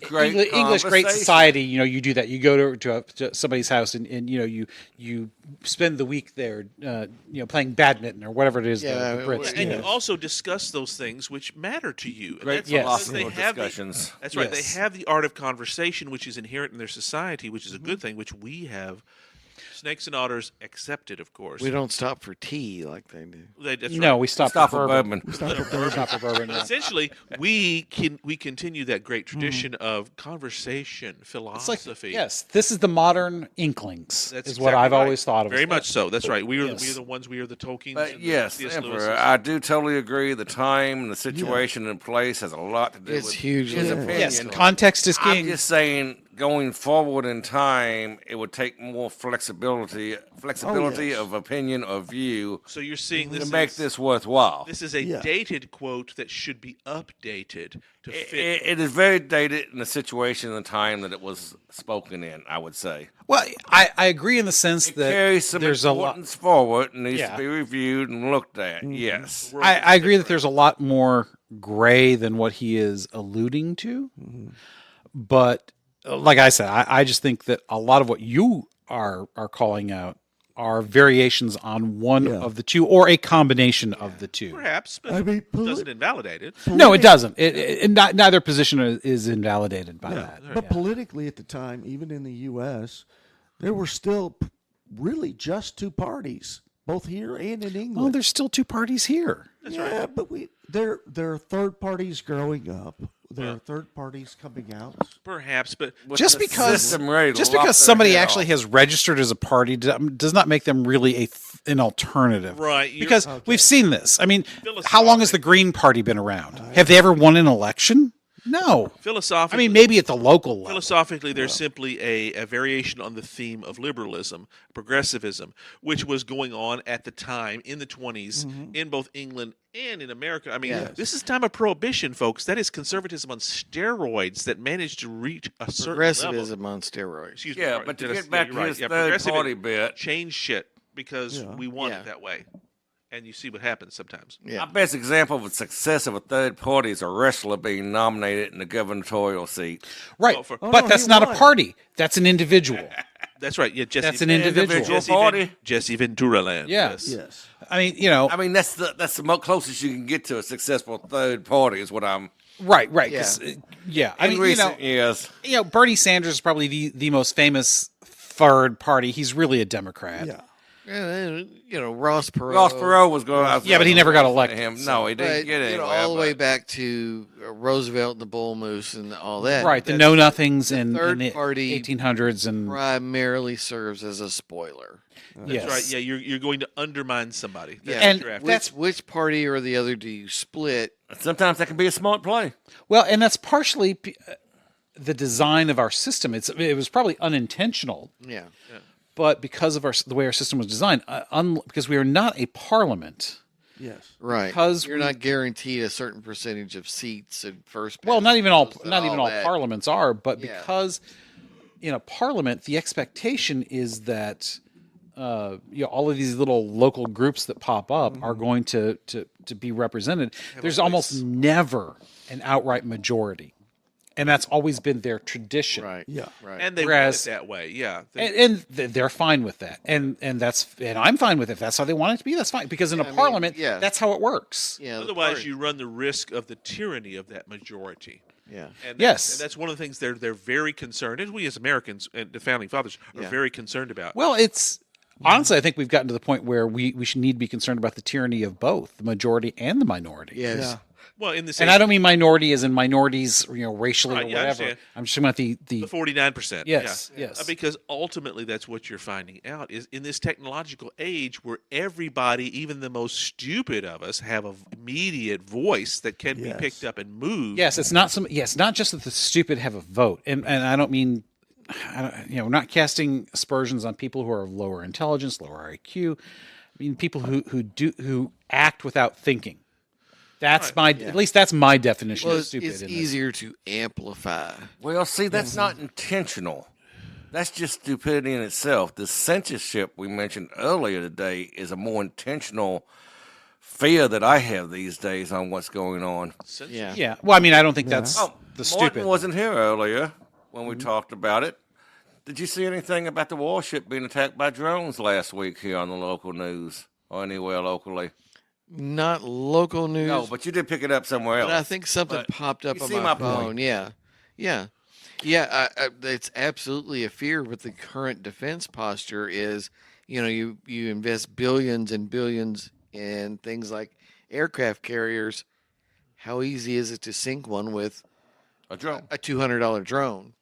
Great English great conversation. society, you do that. You go to somebody's house and you spend the week there, playing badminton or whatever it is. Yeah, the Brits And do. you also discuss those things which matter to you. And Great that's Yes. because they philosophical have discussions. that's right. Yes. They have the art of conversation, which is inherent in their society, which is a Mm-hmm. good thing, which we have. Snakes and otters accepted, of course. We don't stop for tea like they do. That's No, right. we stopped Stop for for bourbon. bourbon. Stop for bourbon. But yeah. essentially, we continue that great tradition of conversation, It's philosophy. like, yes, this is the modern Inklings, That's is what exactly I've right. always thought of. Very as. much so. That's right. We are Yes. the ones. We are the Tolkiens. But and yes, the C.S. Emperor, Lewis's. I do totally agree. The time and the situation and place has a lot to do It's with hugely his important. opinion. Yes, context is I'm king. just saying, going forward in time, it would take more flexibility yes. of opinion or view So you're seeing this to make is, this worthwhile. This is a Yeah. dated quote that should be updated to fit. It is very dated in the situation and the time that it was spoken in, I would say. Well, I agree in the sense It that carries some there's a lot. importance forward and needs Yeah. to be reviewed and looked at. Yes. I agree that there's a lot more gray than what he is alluding to. But like I said, I just think that a lot of what you are calling out are variations on one Yeah. of the two or a combination of the two. Perhaps, but I mean, it doesn't invalidate it. No, it doesn't. Neither position is invalidated by that. But politically at the time, even in the U.S., there were still really just two parties, both here and in England. Well, there's still two parties here. yeah, but there are third parties growing up. There are third parties coming out. Perhaps, but Just the because system ready to just lop because their somebody head actually off. has registered as a party does not make them really an alternative. Right, you're- Because we've seen this. I mean, how long has the Green Party been around? Have they ever won an election? No. Philosophically, I mean, maybe at the local level. Philosophically, there's simply a variation on the theme of liberalism, progressivism, which was going on at the time in the 20s in both England and in America. I mean, this is time of prohibition, folks. That is conservatism on steroids that managed to reach a certain level. Progressivism on steroids. Excuse me, Yeah, sorry. but to Did I- get back you're to right. his Yeah, third progressivism party bit, changed shit because we want Yeah. it that way. And you see what happens sometimes. Yeah. my best example of a success of a third party is a wrestler being nominated in the gubernatorial seat. Right. Oh, for- but no, that's he not a won. party. That's an individual. That's right. Yeah, Jesse. That's an individual. Jesse, party. Jesse Ventura Land. Yeah. Yes. Yes. I mean, you know, I mean, that's the closest you can get to a successful third party is what I'm. right. 'Cause, I In mean, recent years, Bernie Sanders is probably the most famous third party. He's really a Democrat. Yeah. Yeah, Ross Perot. Ross Perot was going. Yeah, but he never got elected. Him. No, he didn't But, get anywhere. all the way but- back to Roosevelt and the Bull Moose and all that. Right. The That's know nothings in third the party 1800s and primarily serves as a spoiler. yes. That's right. Yeah, you're going to undermine somebody. That's Yeah. what And you're after. that's- Which party or the other do you split? Sometimes that can be a smart play. Well, and that's partially the design of our system. It was probably unintentional, Yeah. but because of the way our system was designed, because we are not a parliament. Yes. Right. Because you're not guaranteed a certain percentage of seats in first. Well, not even all passes and not all parliaments are, but Yeah. because in a parliament, the expectation is that all of these little local groups that pop up are going to be represented. There's almost never an outright majority, and that's always been their tradition. Right. Yeah. Right. and they Whereas- want it that way. Yeah. And they're fine with that, and I'm fine with it. If that's how they want it to be, that's fine. Because in a I mean, parliament, yeah. that's how it works. yeah. the Otherwise, party- you run the risk of the tyranny of that majority. Yeah. And Yes. and that's one of the things they're very concerned, and we as Americans and the founding fathers are Yeah. very concerned about. Well, it's honestly, I think we've gotten to the point where we should need to be concerned about the tyranny of both the majority and the minority. Yes. Yeah. Well, in the same, And I don't mean minority as in minorities, racially Right, or yeah, I whatever. understand. I'm just talking about the 49%. Yes, yeah. yes. Because ultimately, that's what you're finding out is in this technological age where everybody, even the most stupid of us, have an immediate voice that can be Yes. picked up and moved. yes, it's not not just that the stupid have a vote, and I don't mean. We're not casting aspersions on people who are of lower intelligence, lower IQ. I mean, people who act without thinking. That's at least that's my definition Well, of it's, stupid. it's in this. easier to amplify. Well, see, that's not intentional. That's just stupidity in itself. The censorship we mentioned earlier today is a more intentional fear that I have these days on what's going on. Yeah. Yeah. Well, I mean, I don't think that's Oh, the Martin stupid. wasn't here earlier when we talked about it. Did you see anything about the warship being attacked by drones last week here on the local news or anywhere locally? Not local news. No, but you did pick it up somewhere else. But I think something But popped up you on see my my point. phone. Yeah. It's absolutely a fear with the current defense posture. Is you invest billions and billions in things like aircraft carriers. How easy is it to sink one with a drone. a $200 drone?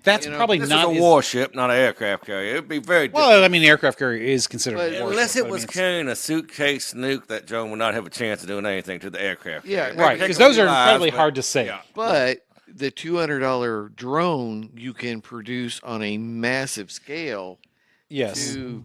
That's probably This not is a as- warship, not an aircraft carrier. It would be very difficult. Well, I mean, aircraft carrier is considered But a warship, Unless but it I was mean, it's- carrying a suitcase nuke, that drone would not have a chance of doing anything to the aircraft. Yeah, carrier. right, Take because a those few are lives, incredibly but- hard to say. Yeah. But the $200 drone you can produce on a massive scale Yes. to,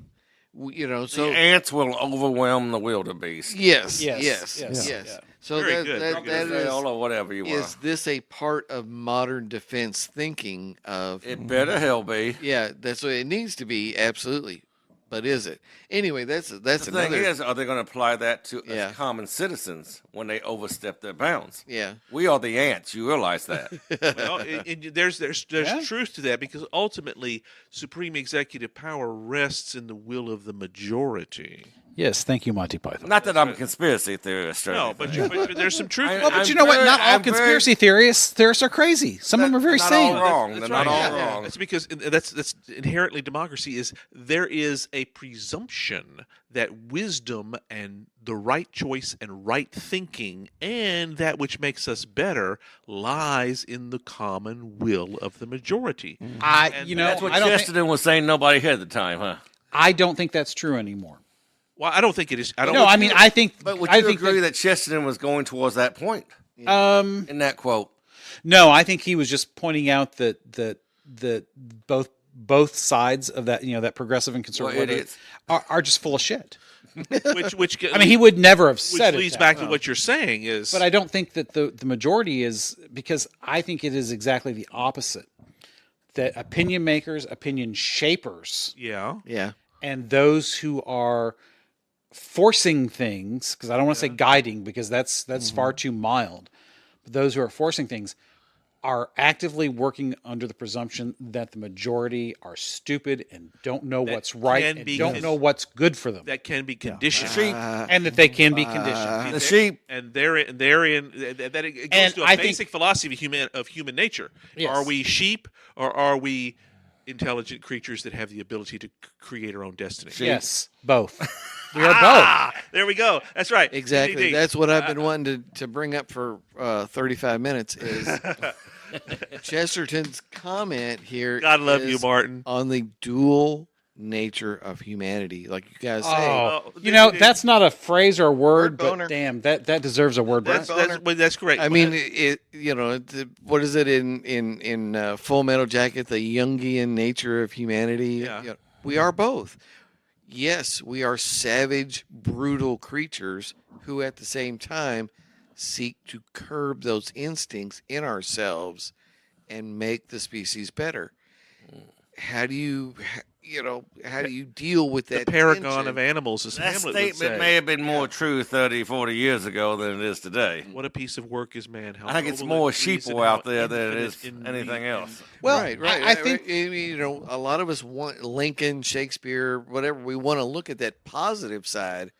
The so ants will overwhelm the wildebeest. yes, Yes, yes, yes, yes. yeah. So Very that, good. that, Drop that it Or whatever you is want. this a part of modern defense thinking of It better hell be. yeah, that's what it needs to be, absolutely. But is it? Anyway, that's The thing another is, are they going to apply that to Yeah. as common citizens when they overstep their bounds? yeah. We are the ants. You realize that? Well, there's Yeah. truth to that because ultimately supreme executive power rests in the will of the majority. Yes. Thank you, Monty Python. Not that I'm a conspiracy theorist. Or No, but, anything. but there's some truth. I- Well, but I'm you know what? very- Not all I'm very- conspiracy theorists are crazy. Some of them are very Not sane. all wrong. That's They're not right. all Yeah. wrong. That's because that's inherently democracy is there is a presumption that wisdom and the right choice and right thinking and that which makes us better lies in the common will of the majority. That's what I don't think, Chesterton was saying. Nobody had at the time, huh? I don't think that's true anymore. Well, I don't think it is. I don't. No, I mean, I think. But would I you think agree that Chesterton was going towards that point that, in that quote? No, I think he was just pointing out that both sides of that, that progressive and conservative idiots. are just full of shit. which I mean, he would never have which said leads it. back to what you're saying is. But I don't think that the majority is, because I think it is exactly the opposite. That opinion makers, opinion shapers, yeah. and those who are forcing things, because I don't want to say guiding, because that's far too mild. But those who are forcing things are actively working under the presumption that the majority are stupid and don't know what's right can and be don't con- know what's good for them, That can be conditioned. Sheep. and that they can be conditioned. The sheep. And therein that it goes And to a I think- basic philosophy of human nature. Yes. Are we sheep or are we intelligent creatures that have the ability to create our own destiny? Yes, both. We are both. There we go. That's right. Exactly. Indeed. That's what I've been wanting to bring up for 35 minutes is Chesterton's comment here. God love you, is Martin. on the dual nature of humanity. Like you guys say. Oh, Well, that's not a phrase or a word, Word but boner. damn, that deserves a word. That's correct. I mean, what is it in Full Metal Jacket? The Jungian nature of humanity. Yeah. You know, we are both. Yes, we are savage, brutal creatures who, at the same time, seek to curb those instincts in ourselves and make the species better. How do you deal with the that paragon tension? of animals, as That Hamlet would say. statement may have been more true 30, 40 years ago than it is today. What a piece of work is man. How I think it's noble more in reason, sheeple out how there than it infinite is in anything being. else. Well, right. I think A lot of us want Lincoln, Shakespeare, whatever. We want to look at that positive side,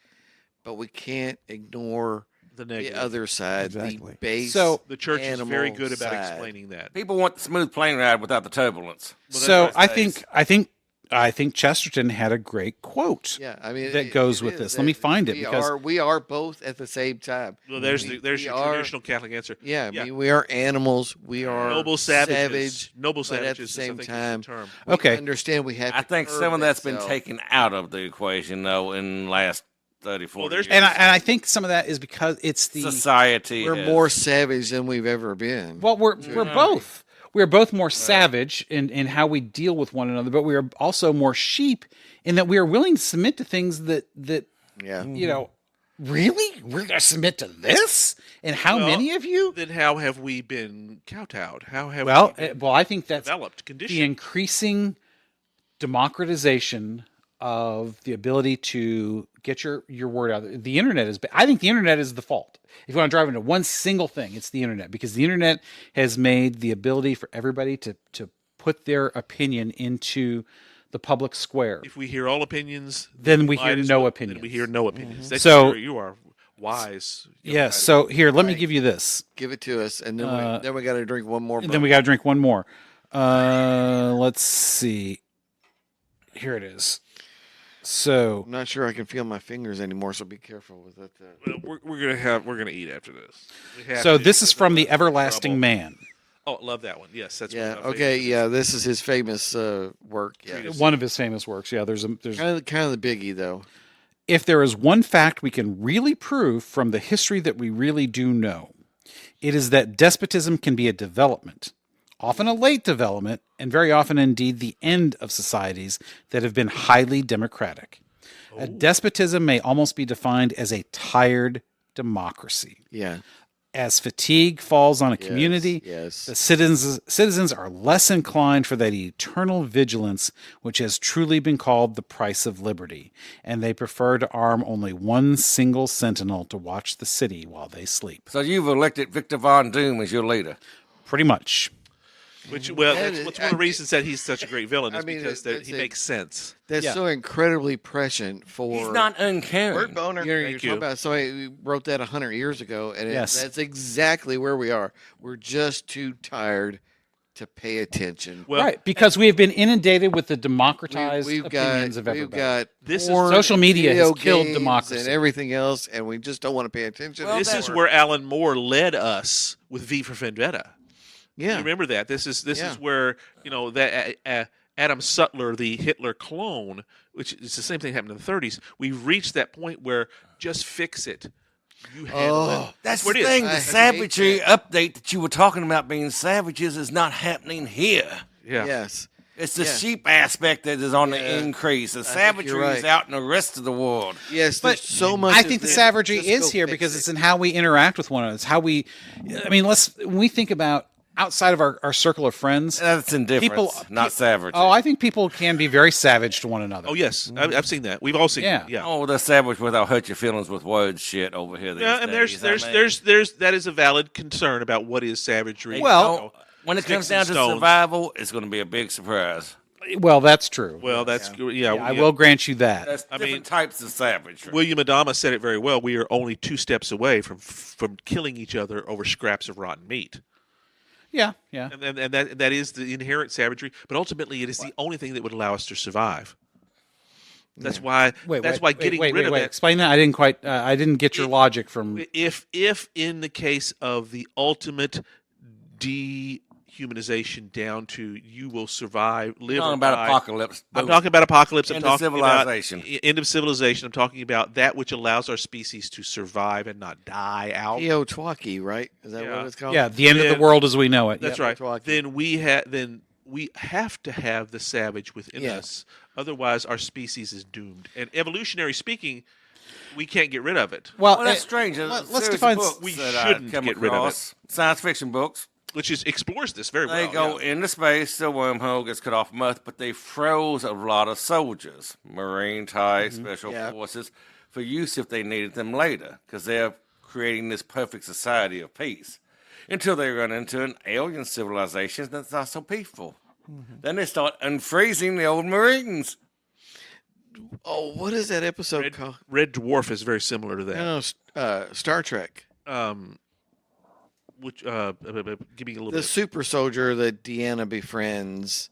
but we can't ignore The the negative. other side, Exactly. the base. So- The church is very animal good about side. explaining that. People want the smooth plane ride without the turbulence. so what it I think Chesterton had a great quote. Yeah, I mean that goes with is this. Let me that find it, we because we are both at the same time. Well, there's We- there's we your are- traditional Catholic answer. Yeah, I mean we are animals. We are Noble savages. savage, Noble but at savages the is, I same think, is the time, term. we Okay. understand we have. I to think curb some of that that's been self. taken out of the equation, though, in the last 30, 40 there's- years. And I think some of that is because it's the Society We're has- more savage than we've ever been. well, we're both. We're both more savage in how we deal with one another, but we are also more sheep in that we are willing to submit to things that yeah. really, we're going to submit to this, and how Well, many of you? Then how have we been kowtowed? How have Well, we been I think that's developed, the conditioned? increasing democratization of the ability to get your word out. The internet is. I think the internet is the fault. If you want to drive into one single thing, it's the internet, because the internet has made the ability for everybody to put their opinion into the public square. If we hear all opinions, Then we might hear as no well- opinions. Then we hear no opinions. That's So- you are wise. young Yeah. guy. So here, let me give you this. Give it to us, and then we got to drink one more. And then we got to drink one more. Let's see. Here it is. So I'm not sure I can feel my fingers anymore, so be careful with it. Well, we're gonna eat after this. We have so to, this is because from the otherwise we're in Everlasting trouble. Man. Oh, love that one. Yes, that's Yeah. one of my Okay. favorites. Yeah. This is his famous work. Yeah. One of his famous works. Yeah, there's Kind of the biggie though. if there is one fact we can really prove from the history that we really do know, it is that despotism can be a development, often a late development, and very often indeed the end of societies that have been highly democratic. A despotism may almost be defined as a tired democracy. Yeah. As fatigue falls on a community, Yes. the citizens are less inclined for that eternal vigilance which has truly been called the price of liberty, and they prefer to arm only one single sentinel to watch the city while they sleep. So you've elected Victor Von Doom as your leader. Pretty much. Which well, That that's is- what's one of the reasons that he's such a great villain. Is I mean, because that he that's makes sense. That's Yeah. so incredibly prescient for. He's not uncaring. You're Thank talking you. about somebody who wrote that 100 years ago, and Yes. that's exactly where we are. We're just too tired to pay attention. Well, Right, because we have been inundated with the democratized we've opinions of we've everybody. got This is- porn, Social media has video killed games democracy. and everything else, and we just don't want to pay attention. Well, this is anymore. where Alan Moore led us with V for Vendetta. yeah, You remember that? This is Yeah. where that Adam Sutler, the Hitler clone, which is the same thing happened in the 30s. We've reached that point where just fix it. You handle it. That's what the it is. thing. I The hate savagery that. update that you were talking about being savages is not happening here. Yeah. Yes. It's the Yeah. sheep aspect that is on the Yeah. increase. The I think savagery you're is right. out in the rest of the world. Yes. But There's so much. I of think the this. savagery Just is go here fix because it. it's in how we interact with one another. It's how we, I mean, when we think about outside of our circle of friends, That's indifference, people, not savagery. Oh, I think people can be very savage to one another. Oh yes, I've seen that. We've all seen Yeah. that. Yeah. Oh, the savage with I'll hurt your feelings with words shit over here. These Yeah, and days. there's that is a valid concern about what is savagery. Well, when it comes sticks down and to stones. survival, it's going to be a big surprise. Well, that's true. Well, that's yeah. I will grant you that. There's I different mean- types of savagery. William Adama said it very well. We are only 2 steps away from killing each other over scraps of rotten meat, Yeah. and that is the inherent savagery. But ultimately, it is the only thing that would allow us to survive. That's why. That's why getting rid of that. Explain that. I didn't quite. I didn't get your logic from. If in the case of the ultimate dehumanization down to you will survive, live talking or about die. apocalypse. I'm talking about apocalypse. I'm End of talking civilization. about end of civilization. I'm talking about that which allows our species to survive and not die out. Teotwaki, right? Is that Yeah. what it's called? Yeah, the end of Then- the world as we know it. That's Yep. right. Teotwaki. Then we have to have the savage within Yeah. us. Otherwise, our species is doomed. And evolutionary speaking, we can't get rid of it. Well, that's strange. let's Series of define- books we that I shouldn't come get rid of across, science fiction books. Which is explores this very They well. go yeah. into space, the wormhole gets cut off from Earth, but they froze a lot of soldiers, Marine type, Special Yeah. Forces, for use if they needed them later, because they're creating this perfect society of peace. Until they run into an alien civilization that's not so peaceful. Then they start unfreezing the old Marines. Oh, what is that episode called? Red Dwarf is very similar to that. No, Star Trek. Which give me a little The bit. super soldier that Deanna befriends.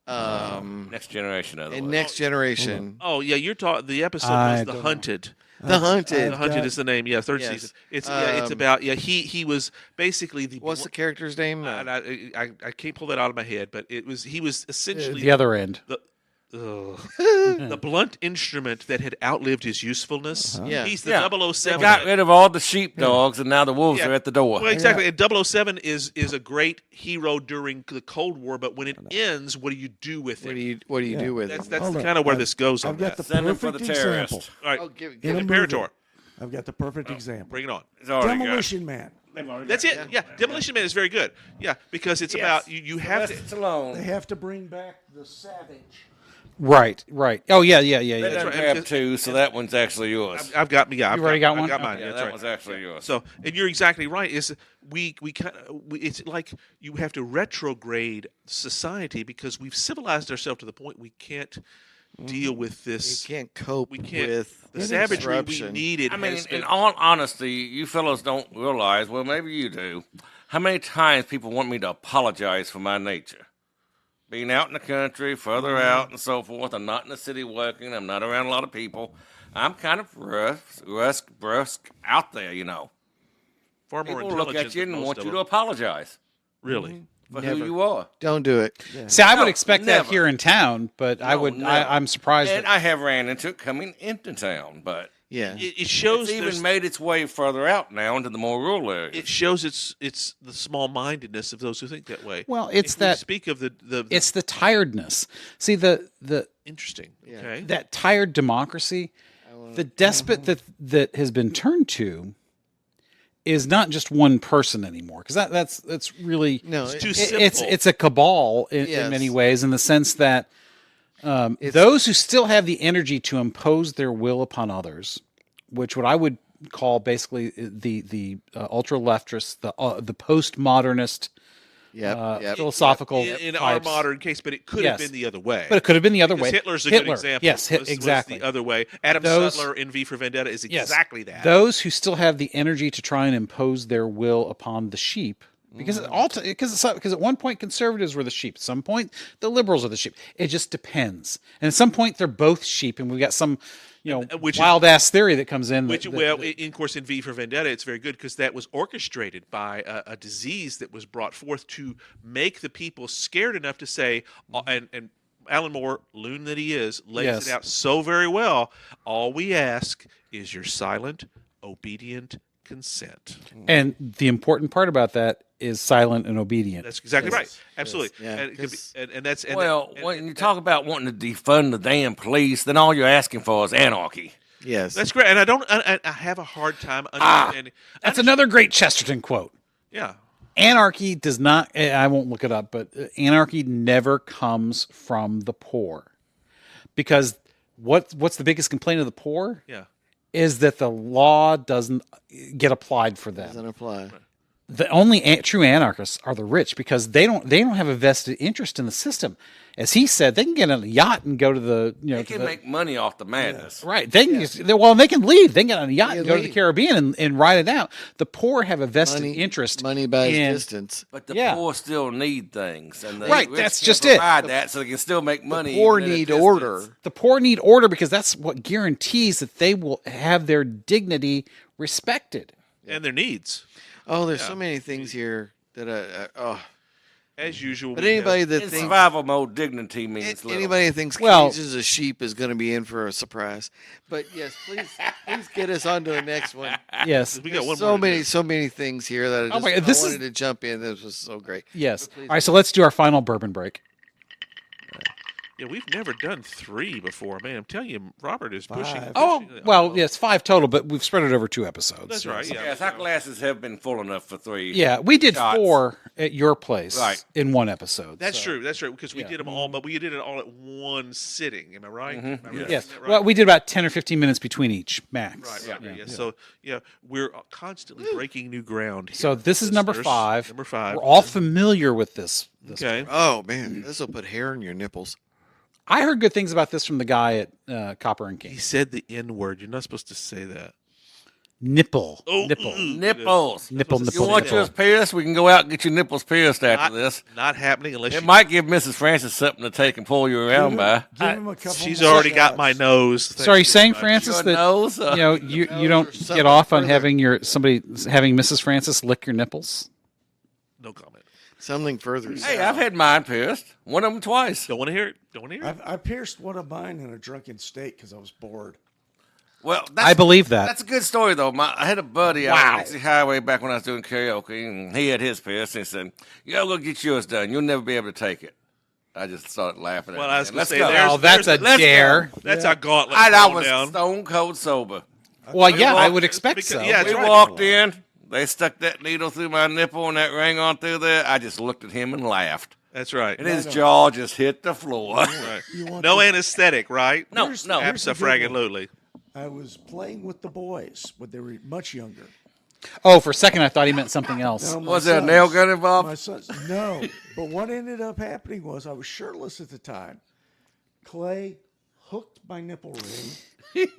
Next generation, of In Next Generation. Oh yeah, you're talking. The episode I was The don't Hunted. The Hunted. The Hunted is the name. Yeah, third Yes. season. It's about he was basically the What's the character's name? and I can't pull that out of my head, but he was essentially The other end. the blunt instrument that had outlived his usefulness. Yeah. He's the Yeah. 007. They got rid of all the sheepdogs, and now the wolves Yeah. are at the door. Well, exactly. And 007 is a great hero during the Cold War, but when it ends, what do you do with it? What do you do with That's it? that's Hold on. kind of where this goes on I've got that. the Send them for perfect the example. terrorist. All right, Oh, give In a Imperator. movie. I've got the perfect example. Bring it on. It's already got- Demolition Man. That's it. Yeah. Demolition Man is very good. Yeah, because it's about you have to. It's alone. They have to bring back the savage. Right. Oh yeah. They That's done right. grabbed two, so that one's actually yours. I've got me. Yeah, I've You've already got I've one? got mine. Yeah, Yeah, that that's right. one's actually yours. So, and you're exactly right. Is we it's like you have to retrograde society because we've civilized ourselves to the point we can't deal with You this. can't cope We can't. with The savagery we disruption. needed. I mean, has in been- all honesty, you fellows don't realize, well, maybe you do, how many times people want me to apologize for my nature. Being out in the country, further out, and so forth. I'm not in the city working. I'm not around a lot of people. I'm kind of brusque out there, you know. far more People look intelligent at you than and most want of you to them. apologize Really. for Never. who you are. Don't do it. See, I would No, expect that never. here in town, but I No, would. never. I'm surprised. And That, I have ran into it coming into town, but Yeah. It shows it's even there's- made its way further out now into the more rural areas. it shows it's the small mindedness of those who think that way. Well, it's If we that- speak of the it's the tiredness. See the interesting. Yeah. Okay. that tired democracy, the despot that has been turned to, is not just one person anymore. Because that's really No, It's too it's simple. it's a cabal in Yes. many ways, in the sense that those who still have the energy to impose their will upon others, which what I would call basically the ultra leftist, the postmodernist Yep. philosophical in our types. modern case, but it could have Yes. been the other way. But it could have been the other way. Hitler's a good example. Yes, was exactly. the other way. Adam Those- Sutler in V for Vendetta is Yes. exactly that. Those who still have the energy to try and impose their will upon the sheep, because because at one point conservatives were the sheep, at some point the liberals are the sheep. It just depends, and at some point they're both sheep, and we've got some which is- wild ass theory that comes in. Which, in course, in V for Vendetta, it's very good because that was orchestrated by a disease that was brought forth to make the people scared enough to say, and Alan Moore, loon that he is, lays Yes. it out so very well. All we ask is your silent obedient consent. And the important part about that is silent and obedient. That's exactly right. Absolutely. Yeah, And, it could be, and that's and Well, and- when you talk about wanting to defund the damn police, then all you're asking for is anarchy. Yes. that's great. And I have a hard time understanding. That's another great Chesterton quote. Yeah. Anarchy does not, I won't look it up, but anarchy never comes from the poor. Because what's the biggest complaint of the poor? Yeah. Is that the law doesn't get applied for them. Doesn't apply. The only true anarchists are the rich because they don't have a vested interest in the system. As he said, they can get on a yacht and go to the They can make money off the madness. right. They can they can leave. They can get on a yacht They and can go to the leave. Caribbean and ride it out. The poor have a vested Money, interest. money buys in, distance. But the Yeah. poor still need things, and the Right, rich that's can just it. provide that, so they can still make money. Poor even at a need distance. order. The poor need order because that's what guarantees that they will have their dignity respected. And their needs. Oh, there's so many things here that As usual. But we anybody have- that In thinks survival mode, dignity means little. anybody that thinks Well- cages of sheep is going to be in for a surprise. But yes, please get us on to the next one. Yes. we got There's one more. so many things here that I, just, my God, I this is- wanted to jump in. This was so great. Yes. All right, so let's do our final bourbon break. Yeah, we've never done 3 before, man. I'm telling you, Robert is pushing. Five. Oh, pushing- well, yes, 5 total, but we've spread it over 2 episodes. That's right. Yeah. Yes, our glasses have been full enough for 3. Yeah, we did shots. 4 at your place Right. in one episode. That's so. true. That's true. Because we did them all, but we did it all at one sitting. Am I right? Am I right? Yes. Isn't that right? Well, we did about 10 or 15 minutes between each, max. Right. Yeah. So we're constantly breaking new ground. Here, So this is number listeners. 5. Number 5. We're all familiar with this. okay. Oh man, this will put hair on your nipples. I heard good things about this from the guy at Copper and He King. said the N word. You're not supposed to say that. Nipple. Oh, Nipple. Nipples. Nipple, You You nipple, want nipple. yours pierced? We can go out and get your nipples pierced after this. Not happening unless It you. might give Mrs. Francis something to take and pull you around by. Give him a couple She's more already got shots. my nose. So are you Thank saying, very much. Francis, Your that nose? you know you don't something get off on further. having having Mrs. Francis lick your nipples? No comment. Something further. Hey, south. I've had mine pierced. One of them twice. Don't want to hear it. Don't want to hear it. I pierced one of mine in a drunken state because I was bored. Well, I believe that. That's a good story, though. I had a buddy out on Dixie Highway back when I was doing karaoke, and he had his pierced. And he said, "You gotta go get yours done. You'll never be able to take it." I just started laughing. Well, at I him. was gonna Let's say, go. there's- Oh, that's a let's dare. go. That's a gauntlet. I thrown was down. stone cold sober. Well, yeah, I walk- would expect because- so. yeah, that's We right. walked in. They stuck that needle through my nipple and that ring on through there. I just looked at him and laughed. That's right. And his jaw just hit the floor. Right. You want No the- anesthetic, right? No, Here's- no. here's the good one. Abso-fragging-lutely. I was playing with the boys when they were much younger. Oh, for a second I thought he meant something else. Now, my Was there a sons- nail gun involved? My sons, no. But what ended up happening was I was shirtless at the time. Clay hooked my nipple ring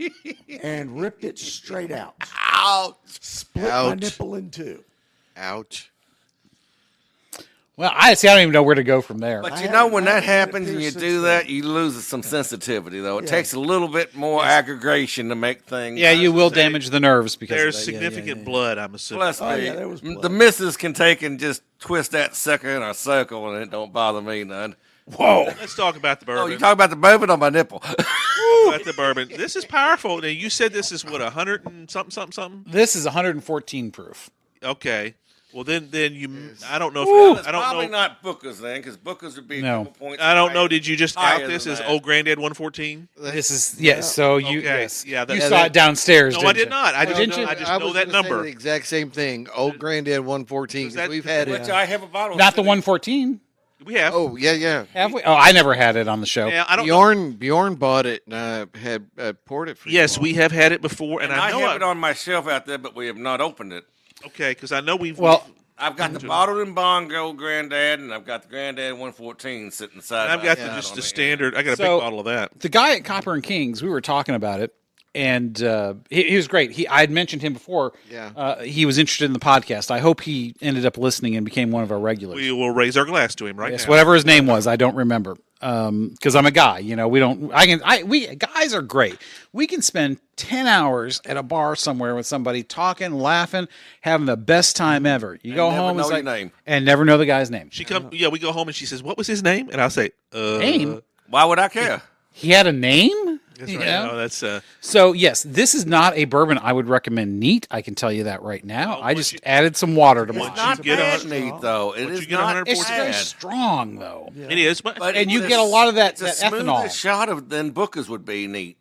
and ripped it straight out. Ouch. Split my Ouch. nipple in 2. Ouch. Well, I don't even know where to go from there. But I you know, when haven't that had it happens and you pierced do since that, then. you lose some sensitivity, though. It Yeah. takes a little bit more aggregation to make things. Yeah, you will say, damage the nerves because There's of that. Yeah, significant yeah. blood, I'm assuming. Plus, Oh, me, yeah, there was blood. the missus can take and just twist that sucker in a circle, and it don't bother me none. Whoa. Let's talk about the Oh, bourbon. you talking about the bourbon on my nipple? About the bourbon. This is powerful. Now, you said this is what, 100 and something? This is 114 proof. Okay. Well, then you. I don't know Well, if it's I don't probably know. not Booker's then, because Booker's would be a No. couple points. I don't know. higher. Did you just higher out this than as that. Old Granddad 114? This is yes. So you Okay, yes. yeah, that- you yeah, saw that- it downstairs. No, didn't I did you? not. I Oh, just didn't know. you? I just I know was that gonna say number. the exact same thing. Old Granddad 114. 'cause that- we've had Which it. I have a bottle. Not the sitting- 114. We have. Oh yeah. Have we? Oh, I never had it on the show. Yeah, I don't know. Bjorn bought it and had poured it for you. Yes, we have had it before, and And I I know have it on my shelf out there, but we have not opened it. Okay, because I know we've. Well, I've got the bottled and bongo Granddad, and I've got the Granddad 114 sitting side. and I've by got side just on the the standard. I got a So- big bottle of that. the guy at Copper and Kings, we were talking about it, and he was great. I had mentioned him before. Yeah. He was interested in the podcast. I hope he ended up listening and became one of our regulars. We will raise our glass to him right Yes, now. whatever his name was, I don't remember. Because I'm a guy, we don't. We guys are great. We can spend 10 hours at a bar somewhere with somebody talking, laughing, having the best time ever. You go never home know it's your like, name. and never know the guy's name. She come. Yeah, we go home and she says, "What was his name?" And I'll say, Name? Why would I care? He had a name? That's You right. know? No, that's So yes, this is not a bourbon I would recommend neat. I can tell you that right now. Well, I once just you- added some water to once mine. It's not get bad a- neat, though. It once is you get not 100%. It's very bad. strong though. it is, but And you it's get a lot of that- it's a that smoother ethanol. shot of than Booker's would be neat.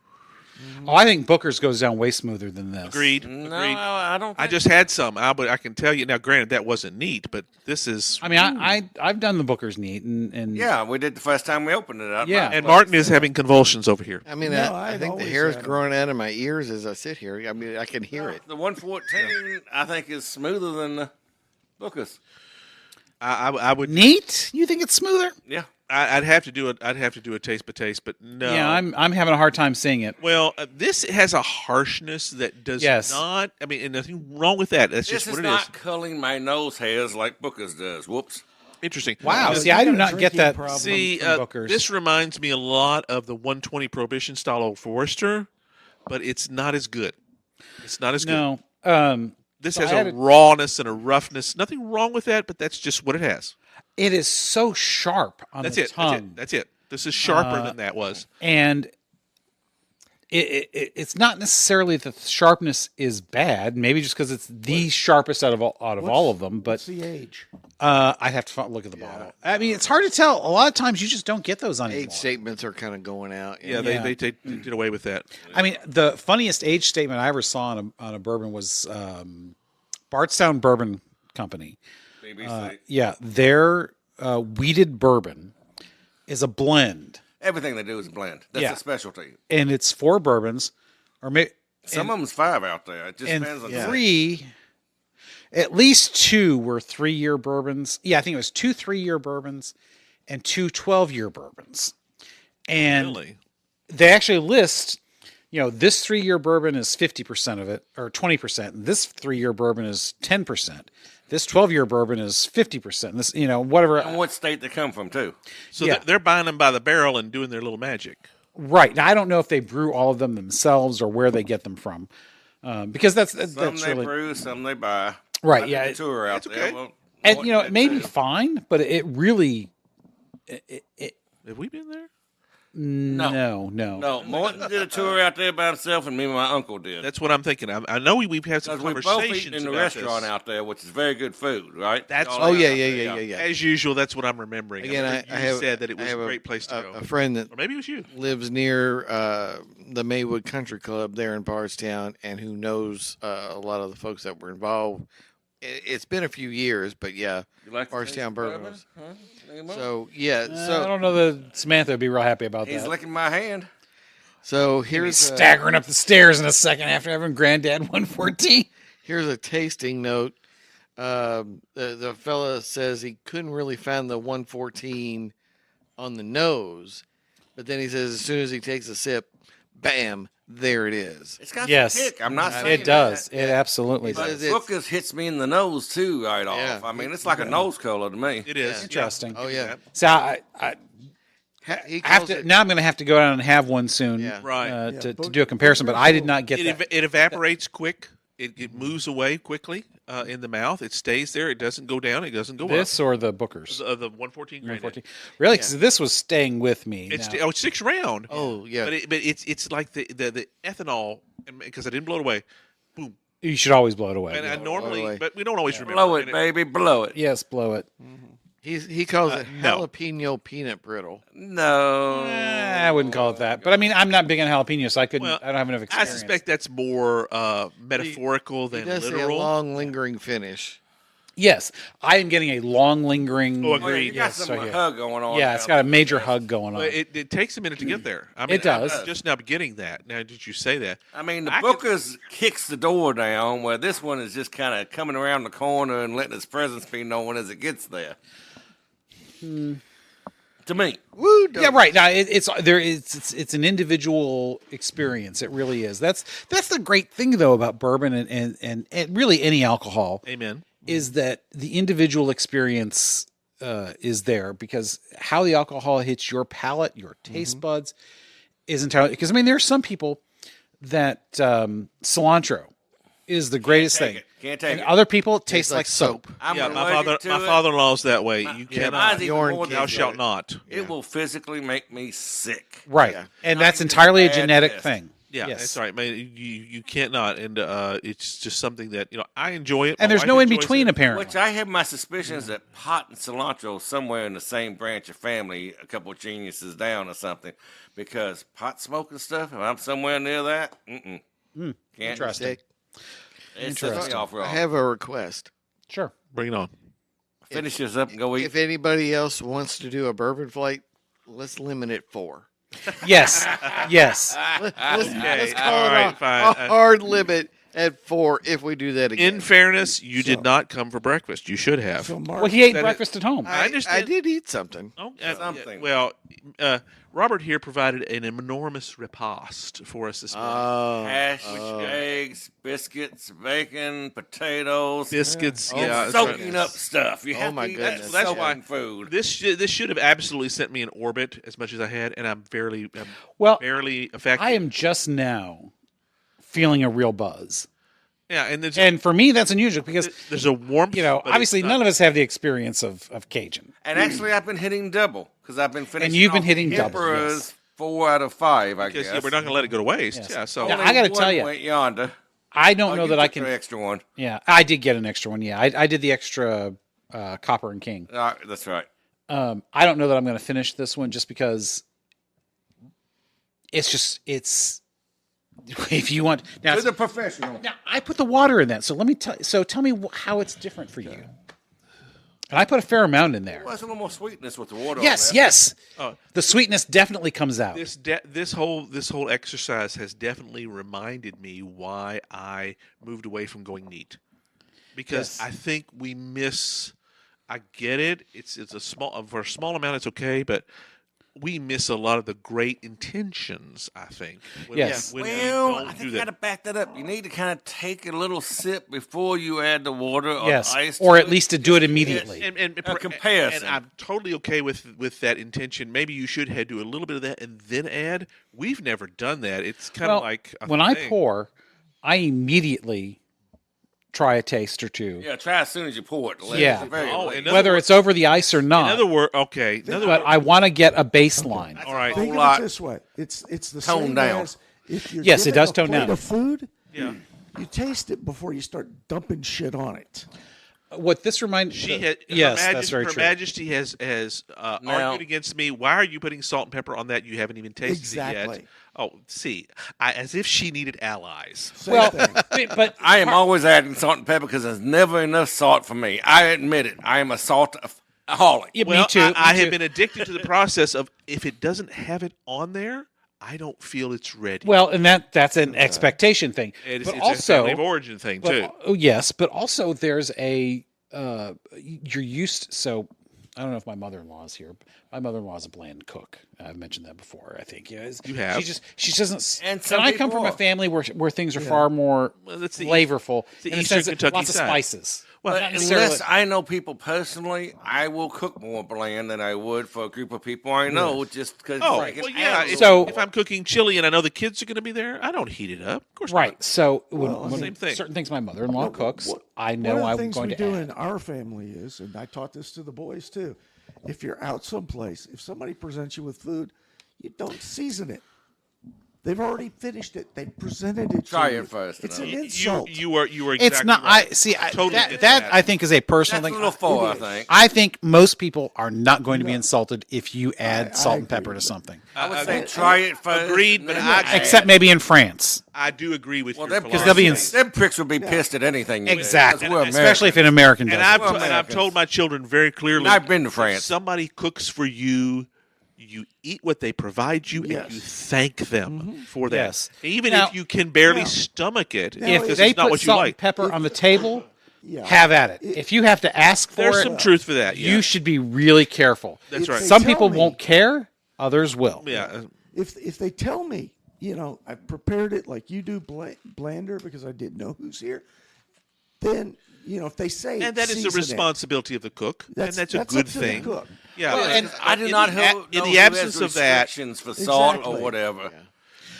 Oh, I think Booker's goes down way smoother than this. agreed. No, Agreed. I don't. I Think just had some, but I can tell you now. Granted, that wasn't neat, but this is. I mean, I've done the Booker's neat, and Yeah, we did the first time we opened it up. Yeah. And Martin is having convulsions over here. I mean, No, I I'd think the always hair's had 'em. growing out of my ears as I sit here. I mean, I can hear it. The 114, I think, is smoother than the Booker's. I would. neat. You think it's smoother? Yeah. I'd have to do it. I'd have to do a taste by taste, but no. Yeah, I'm having a hard time seeing it. Well, this has a harshness that does Yes. not. I mean, and nothing wrong with that. That's This just is what it not is. culling my nose hairs like Booker's does. Whoops. Interesting. Wow. Because- See, I do got a not get drinking that. problem. See, from Booker's. this reminds me a lot of the 120 Prohibition style Old Forester, but it's not as good. It's not as good. No. This so has I a had a- rawness and a roughness. Nothing wrong with that, but that's just what it has. It is so sharp on That's the it. tongue, That's it. This is sharper than that was. and it's not necessarily that the sharpness is bad. Maybe just because it's the sharpest out of all of them. But What's the age? I have to look at the bottle. I mean, it's hard to tell. A lot of times, you just don't get those anymore. Age statements are kind of going out. Yeah, Yeah. They did away with that. I mean, the funniest age statement I ever saw on a bourbon was Bardstown Bourbon Company. BBC. Yeah, their weeded bourbon is a blend, Everything they do is a blend. That's Yeah. a specialty. and it's 4 bourbons, or maybe Some of them's 5 out there. It just and depends on the 3. At least 2 were 3-year bourbons. Yeah, I think it was 2 3-year bourbons and 2 12-year bourbons. And Really? they actually list, this 3-year bourbon is 50% of it, or 20%. This 3-year bourbon is 10%. This 12-year bourbon is 50%. This, whatever. And what state they come from, too. So Yeah. they're buying them by the barrel and doing their little magic. Right. Now, I don't know if they brew all of them themselves or where they get them from. Because that's Some they really brew, some they buy. right. I Yeah. did a tour out That's there. okay. Well, And, Morton it did may be too. fine, but it really, Have we been there? no. No, Morton did a tour out there by himself, and me and my uncle did. That's what I'm thinking. I know we've had some Because we both conversations eaten in the about restaurant this. out there, which is very good food, right? That's- Y'all Oh ate yeah, out yeah, there, yeah, yeah, yeah. As usual, that's what I'm remembering. Again, remember I you have said that it I was a have great place to go. a friend that Or maybe it was you. lives near the Maywood Country Club there in Bardstown, and who knows a lot of the folks that were involved. It's been a few years, but yeah, You like the Bardstown taste of bourbon. Huh? Anymore? So yeah, I so don't know that Samantha would be real happy about He's that. licking my hand. so He's here's staggering up the stairs in a second after having Granddad 114. here's a tasting note. The fella says he couldn't really find the 114 on the nose, but then he says as soon as he takes a sip, bam, there it is. It's got Yes, some kick. I'm not saying it does. that. It absolutely It But says does. it's- Booker's hits me in the nose too, right Yeah. off. I mean, it's like a nose color to me. It is. Yeah. Interesting. Oh yeah, So I he have calls to it- now. I'm going to have to go down and have one soon, Yeah. Right. to do a comparison. But I did not get It, that. it evaporates quick. It moves away quickly in the mouth. It stays there. It doesn't go down. It doesn't go This or the Booker's up. The 114 granite. 114. Really, because this was staying with me. It's now. it sticks around. Oh yeah, But it's like the ethanol, because I didn't blow it away. Boom. You should always blow it away. And I normally, away. but we don't always remember. Blow it, And baby, blow it. Yes, blow it. he calls it no. jalapeno peanut brittle. No. I wouldn't call it that. But I mean, I'm not big on jalapenos, so I couldn't. Well, I don't have enough I experience. suspect that's more metaphorical He than does say a literal. long lingering finish. Yes, I am getting a long lingering. Oh, Oh, yeah, agreed. you got Yes, some right here. hug going on. Yeah, it's now. got a major hug going on. But it takes a minute to get there. I mean, It does. I'm just now getting that. Now, did you say that? I mean, the I could- Booker's kicks the door down, where this one is just kind of coming around the corner and letting its presence be known as it gets there. To me. Woo! Yeah, right. Now it's an individual experience. It really is. That's the great thing though about bourbon and really any alcohol Amen. is that the individual experience is there because how the alcohol hits your palate, your taste buds is entirely because I mean there are some people that cilantro is the greatest take thing. it. Can't take And it. other people it tastes like like soap. I'm Yeah, allergic to my it. father-in-law's that way. You mine's cannot. even Bjorn more than Thou kids shalt that. not. It will physically make me sick. Right. Yeah. And Not that's even entirely a bad genetic test. thing. Yeah, Yes. that's right, man. You can't not, and it's just something that I enjoy it. And My there's wife no in enjoys between it. apparently. Which I have my suspicions that pot and cilantro somewhere in the same branch of family, a couple of geniuses down or something, because pot smoking stuff. If I'm somewhere near that, can't. Interesting. Dick, It sets me Interesting. off I wrong. have a request. Sure. Bring it on. Finish this up and go eat. If anybody else wants to do a bourbon flight, let's limit it 4. Yes. Yes. Let's Okay, call all it right, a fine. hard limit at 4 if we do that again. In fairness, you So- did not come for breakfast. You should have. So Mark, Well, he ate That breakfast at home. I understand. I did eat something. Oh, Something. Well, Robert here provided an enormous repast for us this morning. Hash, eggs, biscuits, bacon, potatoes. Biscuits, Oh, yeah, my that's right. soaking up stuff. You Oh, have my to eat goodness. That's soaking why- food. This should have absolutely sent me in orbit as much as I had, and I'm barely Well, affected. I am just now feeling a real buzz. Yeah, and there's And for me, that's unusual because, there's a warmth. but it's obviously not- none of us have the experience of Cajun. And actually, I've been hitting double because I've been finishing. you've been off hitting double, Emperor's yes. 4 out of 5, I Because guess. yeah, we're not going to let it go to waste. Yes. Yeah, so Now, I gotta One tell ya, went yonder. I don't Oh, know you that I took can. the extra one. Yeah, I did get an extra one. Yeah, I did the extra Copper and King. That's right. I don't know that I'm going to finish this one just because it's if you want now. To the professional. Now I put the water in that, so let me tell. So tell me how it's different for you. And I put a fair amount in there. Well, there's a little more sweetness with the water. Yes, on that. yes. Oh. The sweetness definitely comes out. this whole exercise has definitely reminded me why I moved away from going neat, because Yes. I think we miss. I get it. It's a small for a small amount. It's okay, but we miss a lot of the great intentions. I think. When Yes. When we Well, don't I think do you that. got to back that up. You need to kind of take a little sip before you add the water or Yes, the ice. or to at it. least to do it Just- immediately. And A comparison. And I'm totally okay with that intention. Maybe you should do a little bit of that and then add. We've never done that. It's kind of like a when I thing. pour, I immediately try a taste or two. Yeah, try as soon as you pour it. Let it Yeah. very Oh, late. in other Whether words- it's over the ice or In not. other words, okay. In other But words, I want to get a baseline. all right. think whole of lot it this way: it's the toned same down. as if you're Yes, it given does a tone plate down. of food. Yeah. You taste it before you start dumping shit on it. What this reminds She had, yes, Her that's very Her true. Majesty has Now- argued against me. Why are you putting salt and pepper on that? You haven't even tasted it Exactly. yet. Oh, see, as if she needed allies. Same Well, thing. but I am always adding salt and pepper because there's never enough salt for me. I admit it. I am a saltaholic. Yeah, Well, me too. I me have too. been addicted to the process of if it doesn't have it on there, I don't feel it's ready. Well, and that's an expectation thing. it's but a also, family of origin thing too. oh, yes, but also there's a you're used. So I don't know if my mother-in-law is here. My mother-in-law is a bland cook. I've mentioned that before. I think you have. She doesn't. And And some I come people from a are. family where things are far more Well, that's the flavorful. the in the Eastern sense that Kentucky lots of side. spices. Well, Not But necessarily- unless I know people personally, I will cook more bland than I would for a group of people I know just because. Oh, well, yeah. So- if I'm cooking chili and I know the kids are going to be there, I don't heat it up. Of course, right. not. So Well, when same thing. certain things my mother-in-law cooks, I One know of the I'm things going we to do add. in our family is, and I taught this to the boys too, if you're out someplace, if somebody presents you with food, you don't season it. They've already finished it. They presented it. Try to it you. first, It's you an know. insult. You were exactly It's not. right. I see. Totally That get I think is a personal That's a thing. little far, I It is. think. I think most people are not going to be insulted if you add I salt and agree pepper to with something, I would say try it first. Agreed, and but then I- add. except maybe in France. I do agree with Well, your them, Because they'll be in- philosophy. them pricks would be pissed at anything. you do, Exactly, 'cause we're especially if an Americans. American does. And it. I've, Well, and I've Americans. told my children very clearly. And I've been to if France. somebody cooks for you. You eat what they provide you, Yes. and you thank them for that. Yes. Even Now- if you can barely Now- stomach it, Now, if if this they is not put what you salt and like. pepper on the table, Yeah. have at it. If you have to ask for There's it, some truth for that. Yeah. you should be really careful. That's If right. they Some tell people me- won't care, others will. yeah. If they tell me, I prepared it like you do, blander, because I didn't know who's here, then if they say, And that is the season it, responsibility of the cook, That's- and that's a that's good up to the thing. cook. Yeah, Well, and I do in not the, know in who the has absence of that, restrictions for salt or Exactly. whatever.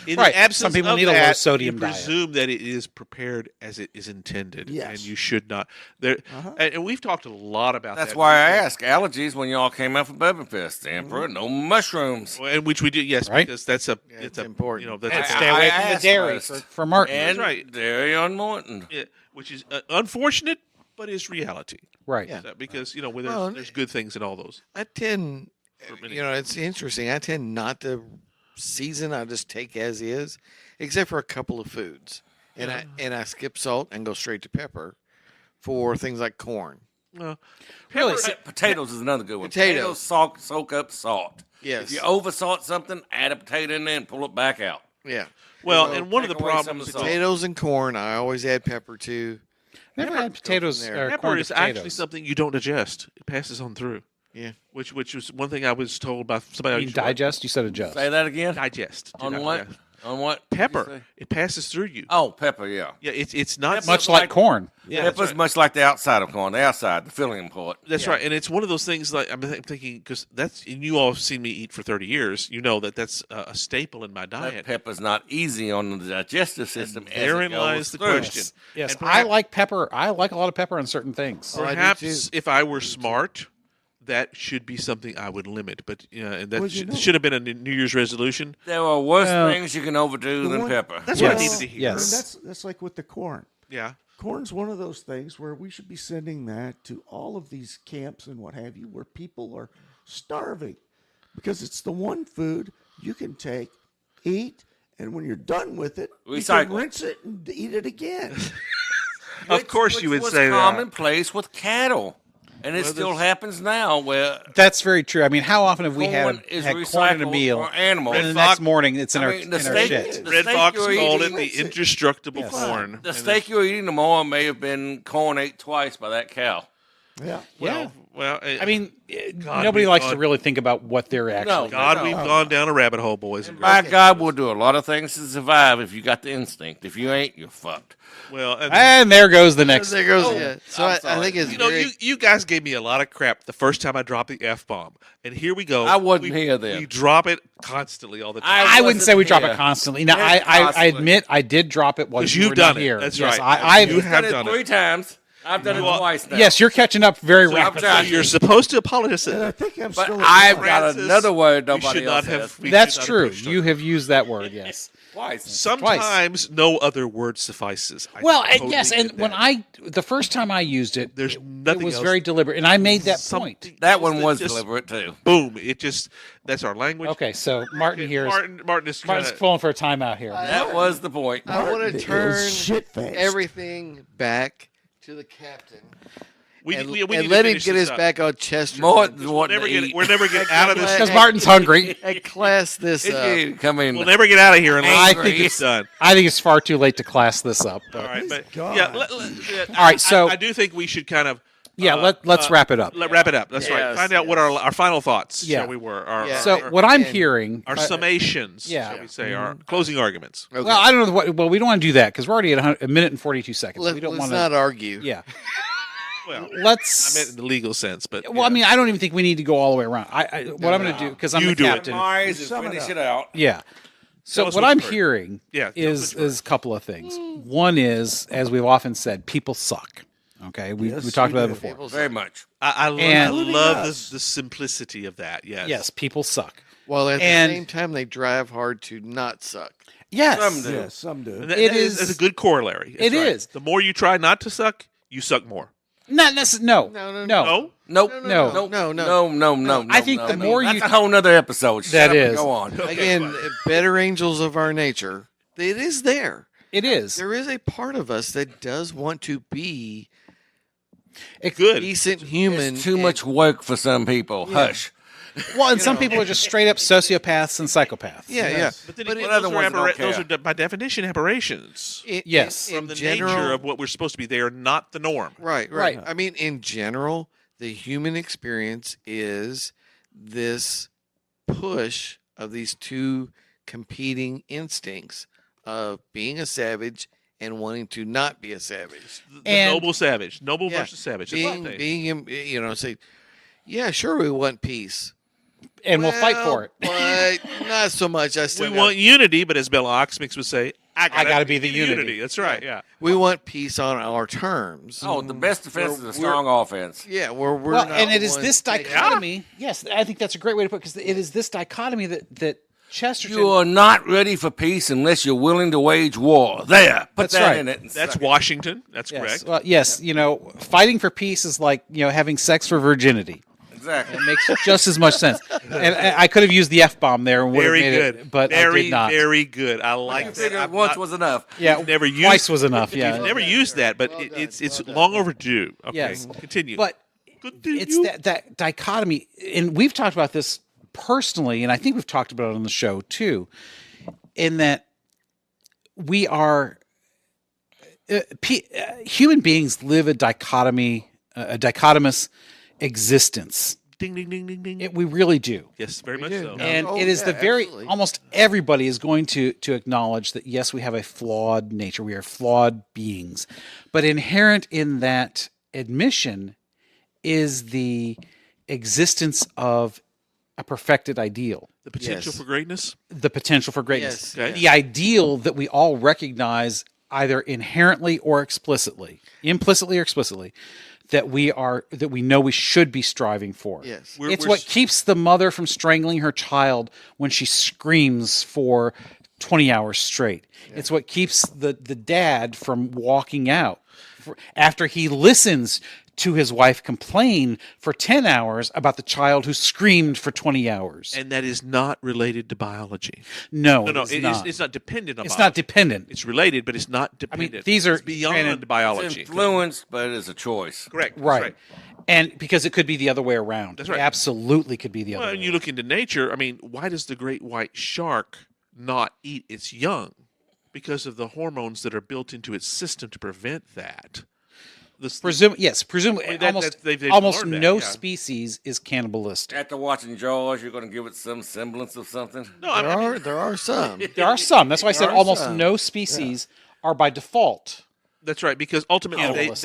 In Right. the absence Some people of need a low that, sodium you diet. presume that it is prepared as it is intended, Yes. and you should not. There, and we've talked a lot about That's that. why I asked allergies when y'all came out for Bourbon Fest. The Emperor, no mushrooms. And which we do, yes, Right. because that's a it's a important. You know, that's And a, stay away from the asked dairy first. for Martin. And right. dairy unwanted. yeah, which is unfortunate, but is reality. Right. Yeah. Because Well, there's good things in all those. I tend, many. it's interesting. I tend not to season. I just take as is, except for a couple of foods, and I skip salt and go straight to pepper for things like corn. Well, Really? pepper- Potatoes is another good one. Potatoes. Soak up salt. Yes. If you over salt something, add a potato in there and pull it back out. Yeah, well, So and one of the take away some of problems the salt. potatoes and corn. I always add pepper to. Never had potatoes there. or pepper corn to is actually potatoes. something you don't digest. It passes on through. Yeah. Which was one thing I was told by somebody. I You used to work- digest? You said adjust. Say that again. Digest. On Yeah, what? yeah. On what? did you Pepper. say? It passes through you. Oh, pepper, yeah. Yeah, it's not Pepper- Much like like- corn. Yeah, that's Pepper's right. much like the outside of corn, the outside, the filling part. That's right, and it's one of those things. Like I'm thinking, because and you all have seen me eat for 30 years. You know that's a staple in my That diet. pepper's not easy on the digestive system. as Therein it goes lies the through. question. Yes, And I perhaps- like pepper. I like a lot of pepper on certain things. I do Perhaps too. if I were smart, that should be something I would limit. But and that Well, you know- should have been a New Year's resolution. There are worse Well, things you can overdo the than one- pepper. That's what I Yes. needed to hear. Yes. that's like with the corn. Yeah. Corn's one of those things where we should be sending that to all of these camps and what have you, where people are starving, because it's the one food you can take, eat, and when you're done with it, you can Recycle. rinse it and eat it again. Of course, you would was say that. commonplace with cattle, and it Well, still that's- happens now. Where That's very true. I mean, how often have we corn had is corn in a recycled meal, for animals. and the Red next Fox- morning it's in I our mean, the in our steak- shit? the Red steak Fox you're called eating- it the indestructible Yes. corn. the And steak you're eating tomorrow may have been corn ate twice by that cow. Yeah. Yeah. Well, I mean, God, nobody we've likes to gone- really think about what they're actually. God, No. we've gone down a rabbit hole, boys and girls. By God, we'll do a lot of things to survive if you got the instinct. If you ain't, you're fucked. Well, And there goes the next. There goes. Oh, Yeah. So I'm I sorry. think it's you know, very. you guys gave me a lot of crap the first time I dropped the F bomb, and here we go. I wasn't We- here then. We drop it constantly all the time. I wouldn't say we wasn't drop here. it constantly. Now, Yeah, I constantly. admit I did drop it once. Because you you've were done not it. here. That's Yes, right. I've You have Done it done it. 3 times. I've done it You are- twice now. yes, you're catching up very So rapidly. you're supposed to apologize. And I think I'm But still. I've at got Francis, another word we nobody should else not have. has. we That's should not true. pushed You on. have used that word. Yes. Twice. Sometimes no other word suffices. I Well, and totally yes, and get when that. the first time I used it, There's it nothing was else. very deliberate, and I made that Something point. That else one was just- deliberate too. Boom! It just that's our language. Okay, so Martin here is Martin is Martin's kinda, pulling for a timeout here. That was the point. I want Martin to is turn shit-faced. everything back to the captain we and, need and to let him finish get this us up. back on Chesterton. Martin's We'll wanting never to get eat. we're never getting out of this. Because Martin's hungry. and class this It up. did come in. We'll never get out of here unless I I think think it's done. I think it's far too late to class this up. But. All right, but God. yeah. All right, so- I do think we should kind of let's wrap it up. wrap it up. That's right. Yes, Find out what our final thoughts. Yeah. Shall we were our, Yeah. So our, what I'm and- hearing, our summations. yeah. Shall we say our closing arguments? Okay. well, I don't know what. Well, we don't want to do that because we're already at a minute and 42 seconds. we don't Let's want not to. argue. Yeah, Well, I let's. meant in the legal sense, but Well, I mean, I don't even think we need to go all the way around. What I'm going to do because I'm You the do it. captain. Summarize and Sum it finish up. it out. Yeah. So Tell us what what I'm you've heard. hearing Yeah, tell us is what you've is a couple of things. One is, as we've often said, people suck. Okay, we Yes, talked we about do. that before. People Very much. I And- love us. the simplicity of that. Yes. Yes, people suck. Well, at And- the same time, they drive hard to not suck. Yes, Some do. Yeah, some do. And that It is is- a good corollary. it That's right. is. The more you try not to suck, you suck more. not necessarily. No, No. No. Nope. No. No. No. I think no, the no. more That's you- a whole nother episode. Shut That up and is. Go on. Again, better angels of our nature. It is there. it is. There is a part of us that does want to be Good. decent human. It's too much work for some people. Hush. Well, and some people are just straight up sociopaths and psychopaths. Yeah, yeah. Yes. But then But again, other those, are ones don't those care. are by definition aberrations. Yes. From the nature of what we're supposed to be, they are not the norm. Right. Right. I mean, in general, the human experience is this push of these two competing instincts of being a savage and wanting to not be a savage. The And- noble savage, noble Yeah. versus savage. That's what Being, they- being, say, yeah, sure, we want peace, and we'll fight for it. But not so much. We want unity, but as Bill Oxmix would say, I gotta be the unity. That's right. Yeah. we want peace on our terms. Oh, the best defense is a strong offense. Yeah, we're Well, not and it the is ones this taking- dichotomy. Yes, I think that's a great way to put it, because it is this dichotomy that Chesterton. You are not ready for peace unless you're willing to wage war. There, put That's that right. in it. And That's suck it. Washington. That's Yes. correct. Well, yes, fighting for peace is like, having sex for virginity. Exactly. It makes just as much sense. And I could have used the F-bomb there and would have Very made good. it, but very, I did not. very good. I I like that. figured I've once not- was enough. Yeah, never used- twice was enough. Yeah, You've never used that, but it's long overdue. Okay, Yes. continue. but Continue. it's that dichotomy, and we've talked about this personally, and I think we've talked about it on the show too, in that we are human beings live a dichotomous existence. Ding, ding, ding, ding, ding. We really do. Yes, very much do. so. And Oh, it is yeah, the very absolutely. almost everybody is going to acknowledge that yes, we have a flawed nature. We are flawed beings, but inherent in that admission is the existence of a perfected ideal, The potential Yes. for greatness. the potential for greatness, Yes. Okay. the ideal that we all recognize either inherently or implicitly or explicitly, that we know we should be striving for. Yes. It's what keeps the mother from strangling her child when she screams for 20 hours straight. It's what keeps the dad from walking out after he listens to his wife complain for 10 hours about the child who screamed for 20 hours. And that is not related to biology. No, No, it's it not. is, it's not dependent on It's biology. not dependent. It's related, but it's not dependent. these are- It's beyond granted, It's biology. influenced, but it's a choice. Correct. That's Right. And because it could be the other way around. That's right. It absolutely could be the other Well, way and you look into nature, I mean, why does the great white shark not eat its young? Because of the hormones that are built into its system to prevent that. Presumably, That- almost, they've almost learned that, no yeah. species is cannibalistic. After watching Jaws, you're going to give it some semblance of something. No, I mean, There are some. There are some. That's why I said are almost some. no species are by default. that's right. Because ultimately, Cannibalistic.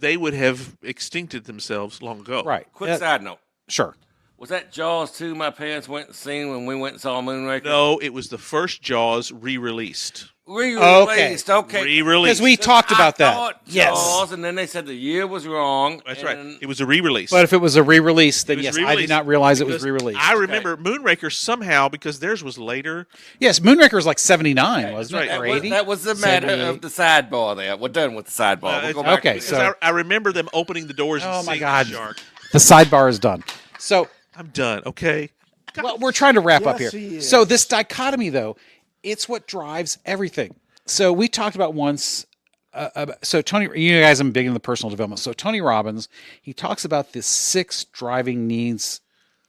they would have extincted themselves long ago. Right. Quick side note. Sure. Was that Jaws 2 my parents went and seen when we went and saw Moonraker? No, it was the first Jaws re-released. Re-released. Okay. Re-released. Because we talked about I that. thought Yes. Jaws, and then they said the year was wrong. That's and right. then- It was a re-release. But if it was a re-release, then It was yes, I re-released did not realize it was because re-released. I remember Moonraker somehow, because theirs was later. Yes, Moonraker was like 79, wasn't right. it? Or That was, 80? that was the matter 78. of the sidebar there. We're done with the sidebar. We'll go back okay, to so- Because I remember them opening the doors and Oh my seeing God. the shark. The sidebar is done. So, I'm done. Okay. well, we're trying to wrap up here. Yes, he is. So this dichotomy, though, it's what drives everything. So we talked about once. So Tony, you guys, I'm big into the personal development. So Tony Robbins, he talks about the 6 driving needs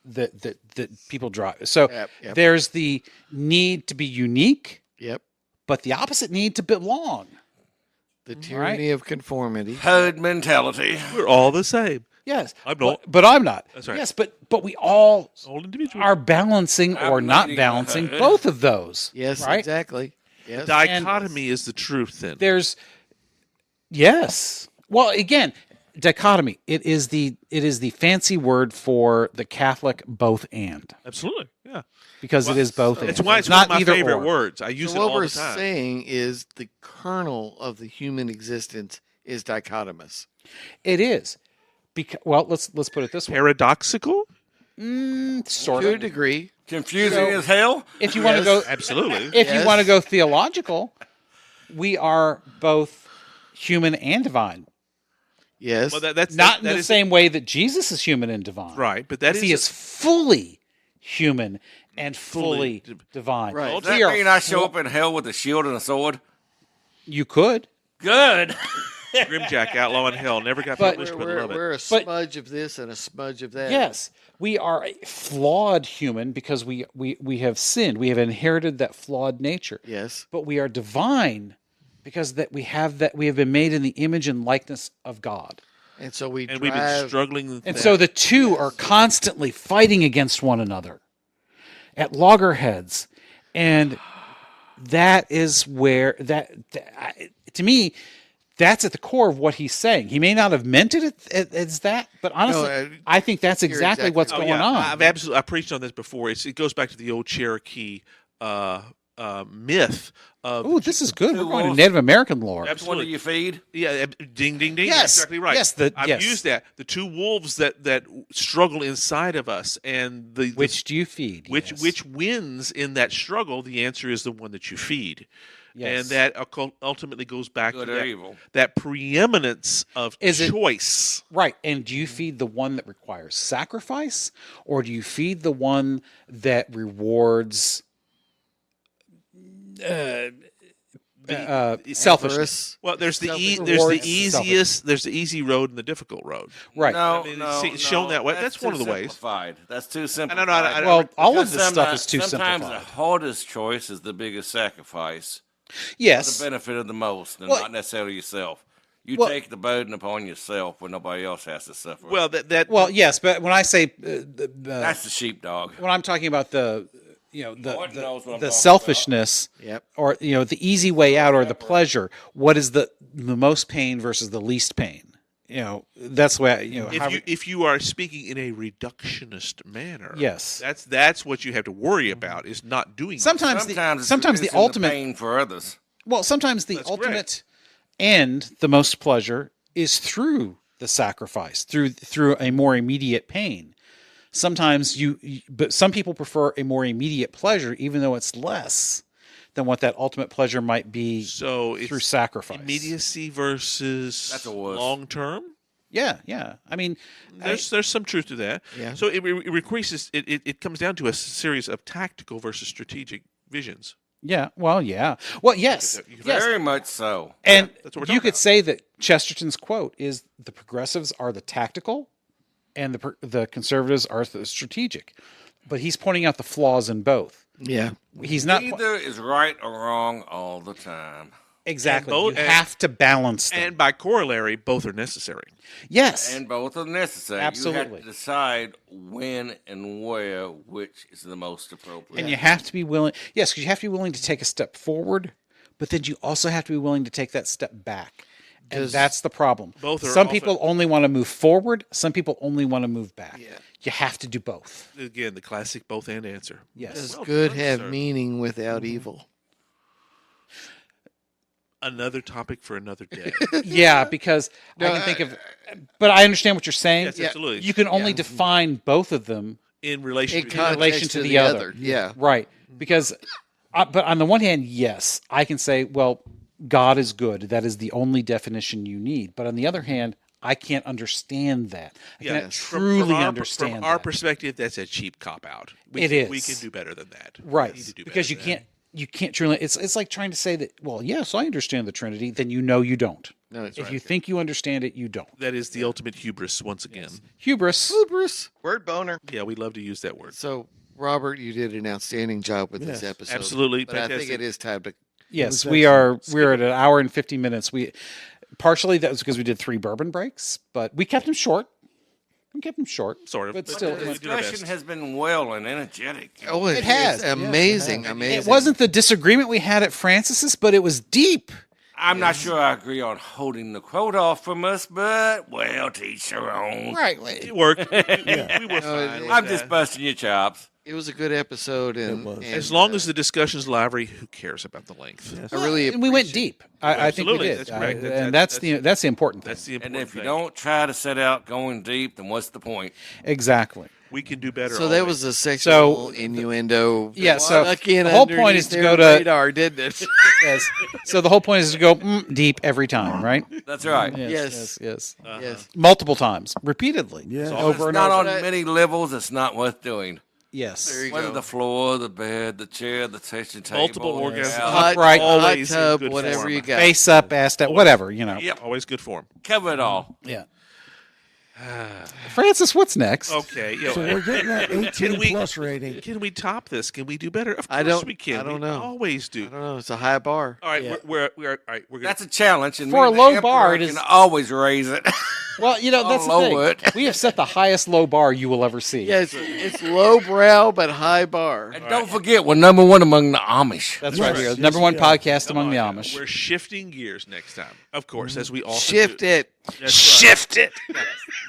that people drive. So Yep. there's the need to be unique, Yep. but the opposite need to belong. The tyranny of conformity. herd mentality. We're all the same. Yes, I'm not. but I'm not. That's right. Yes, but we all All individuals. are balancing or I'm not leading balancing the- both of those. Yes, right. exactly. Yes. Dichotomy is the truth then. There's yes. Well, again, dichotomy. It is the fancy word for the Catholic both and, Absolutely. Yeah. because it is both. That's and. why it's not one of my either favorite or. words. I use So it what all we're the time. saying is the kernel of the human existence is dichotomous. It is. Well, let's put it this way. Paradoxical? Sort To a of. degree. Confusing So- as hell. If you want to go, Absolutely. if you Yes. want to go theological, we are both human and divine. Yes. Well, that's Not in that the is- same way that Jesus is human and divine. Right, but that He is fully human and fully Fully divine. Right. Does that mean I show up in hell with a shield and a sword? You could. Good. Grimjack Outlaw in Hell never got But- published, but we're, love it. we're a But- smudge of this and a smudge of that. Yes, we are a flawed human because we have sinned. We have inherited that flawed nature. Yes. But we are divine because we have been made in the image and likeness of God. And so we And drive, we've been struggling with And that. so the two are constantly fighting against one another at loggerheads. And that is where to me, that's at the core of what he's saying. He may not have meant it as that, but honestly, I think that's exactly what's going on. I preached on this before. It goes back to the old Cherokee myth of. Oh, this is good. We're going to Native American lore. Absolutely. What do you feed? Yeah, ding, ding, ding. Yes, Exactly right. yes, I've used that. The two wolves that struggle inside of us, and which do you feed? Which wins in that struggle? The answer is the one that you feed. Yes. And that ultimately goes back Good to or that, evil. that preeminence of choice. Right. And do you feed the one that requires sacrifice, or do you feed the one that rewards selfishness? Well, there's the Rewards easy road and the difficult road. Right. No, it's shown that way. That's one of the ways. Simplified. That's too simple. Well, all of this stuff is too sometimes simplified. the hardest choice is the biggest sacrifice. Yes. For the benefit of the most, and Well- not necessarily yourself. You Well- take the burden upon yourself when nobody else has to suffer. Well, Well, yes, but when I say that's the sheepdog. when I'm talking about Martin knows what I'm the talking selfishness, Yep. or the easy way out, or the pleasure, what is the most pain versus the least pain? That's why if you are speaking in a reductionist manner, Yes. that's what you have to worry about is not doing. sometimes Sometimes the reducing ultimate pain for others. well sometimes the That's ultimate correct. and the most pleasure is through the sacrifice, through a more immediate pain. Sometimes but some people prefer a more immediate pleasure, even though it's less than what that ultimate pleasure might be So through it's sacrifice. immediacy versus That's a wuss. long term. Yeah. I mean, There's some truth to that. Yeah. So it increases. It comes down to a series of tactical versus strategic visions. yeah. Well, yeah. Well, yes. You can- Yes. Very much so. And that's what we're you talking could about. say that Chesterton's quote is the progressives are the tactical and the conservatives are the strategic. But he's pointing out the flaws in both. Yeah. He's not Neither is right or wrong all the time. exactly. both- you have to balance them. And by corollary, both are necessary. yes. And both are necessary. You Absolutely. have to decide when and where which is the most appropriate. And you have to be willing. Yes, because you have to be willing to take a step forward, but then you also have to be willing to take that step back. And that's the problem. Both are some often- people only want to move forward. Some people only want to move back. Yeah. You have to do both. Again, the classic both and answer. Yes. Does Well good done, have sir. meaning without evil? Another topic for another day. Yeah, because I can think of, but I understand what you're saying. Yes, absolutely. You can only define both of them In relation In to context relation to the other. Yeah. right. Because, but on the one hand, yes, I can say, well, God is good. That is the only definition you need. But on the other hand, I can't understand that. I cannot truly understand From our that. perspective, that's a cheap cop out. It We is. can do better than that. Right. We need to do Because better you than can't. You can't truly. It's like trying to say that. Well, yes, I understand the Trinity. Then you know you don't. No, that's If right. you think you understand it, you don't. that. That is the ultimate hubris once again. Hubris. Hubris. Word boner. Yeah, we love to use that word. So, Robert, you did an outstanding job with this Yes. episode. Absolutely But I think fantastic. it is time to. Yes, was we are. We're at an hour and 50 minutes. Partially that was because we did 3 bourbon breaks, but we kept them short. Sort of. But But still, we The did our discussion best. has been well and energetic. Oh, It has. It's amazing. Amazing. it wasn't the disagreement we had at Francis's, but it was deep. I'm not sure I agree on holding the quote off from us, but well, to each their own. Right. It worked. We were fine. with I'm that. just busting your chops. It was a good episode, and, was. and, As long as the discussion's lively, who cares about the length? I really and we went appreciate- deep. I think we Absolutely. did. That's correct. And that's the important thing. That's the And important if you thing. don't try to set out going deep, then what's the point? Exactly. we can do better. So that always. was a sexual So, innuendo. yeah, so Snuck in the whole point underneath is to their go to- radar, didn't it? Yes. So the whole point is to go deep every time, right? That's right. Yes. Yes. Yes. Multiple times, repeatedly. Yeah. If Over it's and not over. on many levels, it's not worth doing. Yes. There you Whether go. the floor, the bed, the chair, the kitchen table. Multiple orgasms. yeah. Hot, Upright. hot Always in tub, good whatever form. you got. Face up, ass down, whatever, Yep. always good form. Cover it all. Yeah. Francis, what's next? Okay. So we're getting that 18 we- plus rating. Can we top this? Can we do better? Of course I don't- we can. I don't We know. always do. I don't know. It's a high bar. All right, we're all right. We're gonna. That's a challenge. And For me, a the low emperor, bar, it is- can always raise it. Well, that's the lower thing. We have set the highest low bar you will ever see. Yeah, it's low brow but high bar. And don't forget, we're number one among the Amish. That's Yes, right. We're yes, the number one we are. podcast among the Come on now. Amish. We're shifting gears next time, of course, as we often Shift do. it. That's right. Shift it.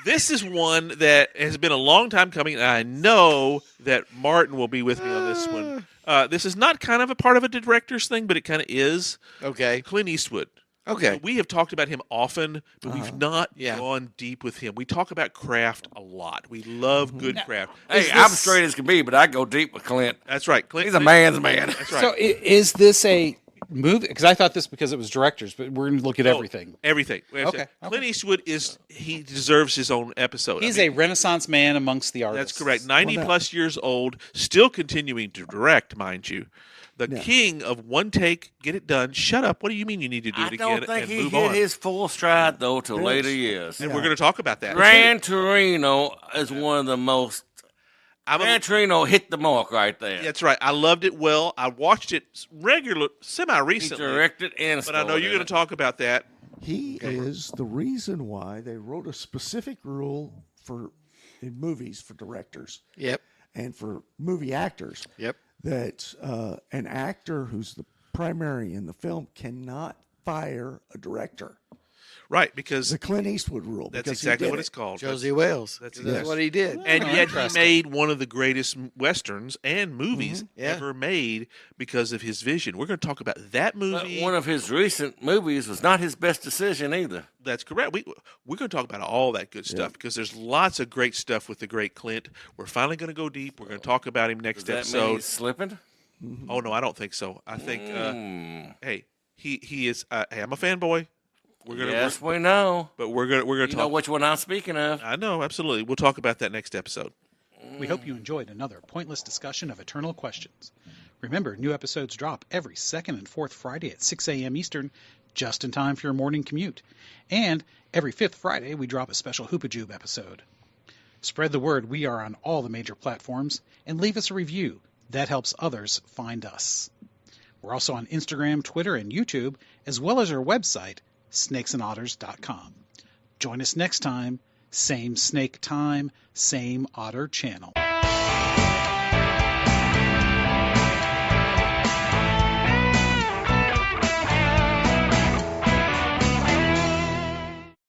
This is one that has been a long time coming, and I know that Martin will be with me on this one. This is not kind of a part of a director's thing, but it kind of is. Okay. Clint Eastwood. Okay. We have talked about him often, but we've not Yeah. gone deep with him. We talk about craft a lot. We love good craft. Hey, I'm straight as can be, but I go deep with Clint. That's right. Clint, He's a man's man. That's right. So is this a movie? Because I thought this because it was directors, but we're going to look at everything. Everything. Okay. Clint Eastwood he deserves his own episode. He's a Renaissance man amongst the artists. That's correct. 90 plus years old, still continuing to direct, mind you. The king of one take, get it done. Shut up. What do you mean you need to do it I again don't think and he move hit on? his full stride, though, till later years. And we're going to talk about that. Gran Torino is one of the most... I'm a- Gran Torino hit the mark right there. That's right. I loved it well. I watched it He semi-recently. directed and But I know you're going to talk about that. He is the reason why they wrote a specific rule in movies for directors Yep. and for movie actors Yep. that an actor who's the primary in the film cannot fire a director. Right, because The Clint Eastwood rule. that's because he exactly did what it. it's called. Josie Wales. That's That's what he did. And yet he interesting. made one of the greatest westerns and movies Yeah. ever made because of his vision. We're going to talk about that But movie. one of his recent movies was not his best decision either. That's correct. We're going to talk about all that good stuff because there's lots of great stuff with the great Clint. We're finally going to go deep. We're going to talk about him next Does that mean episode. he's slipping? Oh no, I don't think so. I think hey, he is. Hey, I'm a fanboy. We're gonna, Yes, we know. but we're gonna You talk. know which one I'm speaking of. I know absolutely. We'll talk about that next episode. We hope you enjoyed another pointless discussion of eternal questions. Remember, new episodes drop every second and fourth Friday at 6 a.m. Eastern, just in time for your morning commute. And every fifth Friday, we drop a special Hoopajube episode. Spread the word we are on all the major platforms, and leave us a review. That helps others find us. We're also on Instagram, Twitter, and YouTube, as well as our website, snakesandotters.com. Join us next time, same snake time, same otter channel.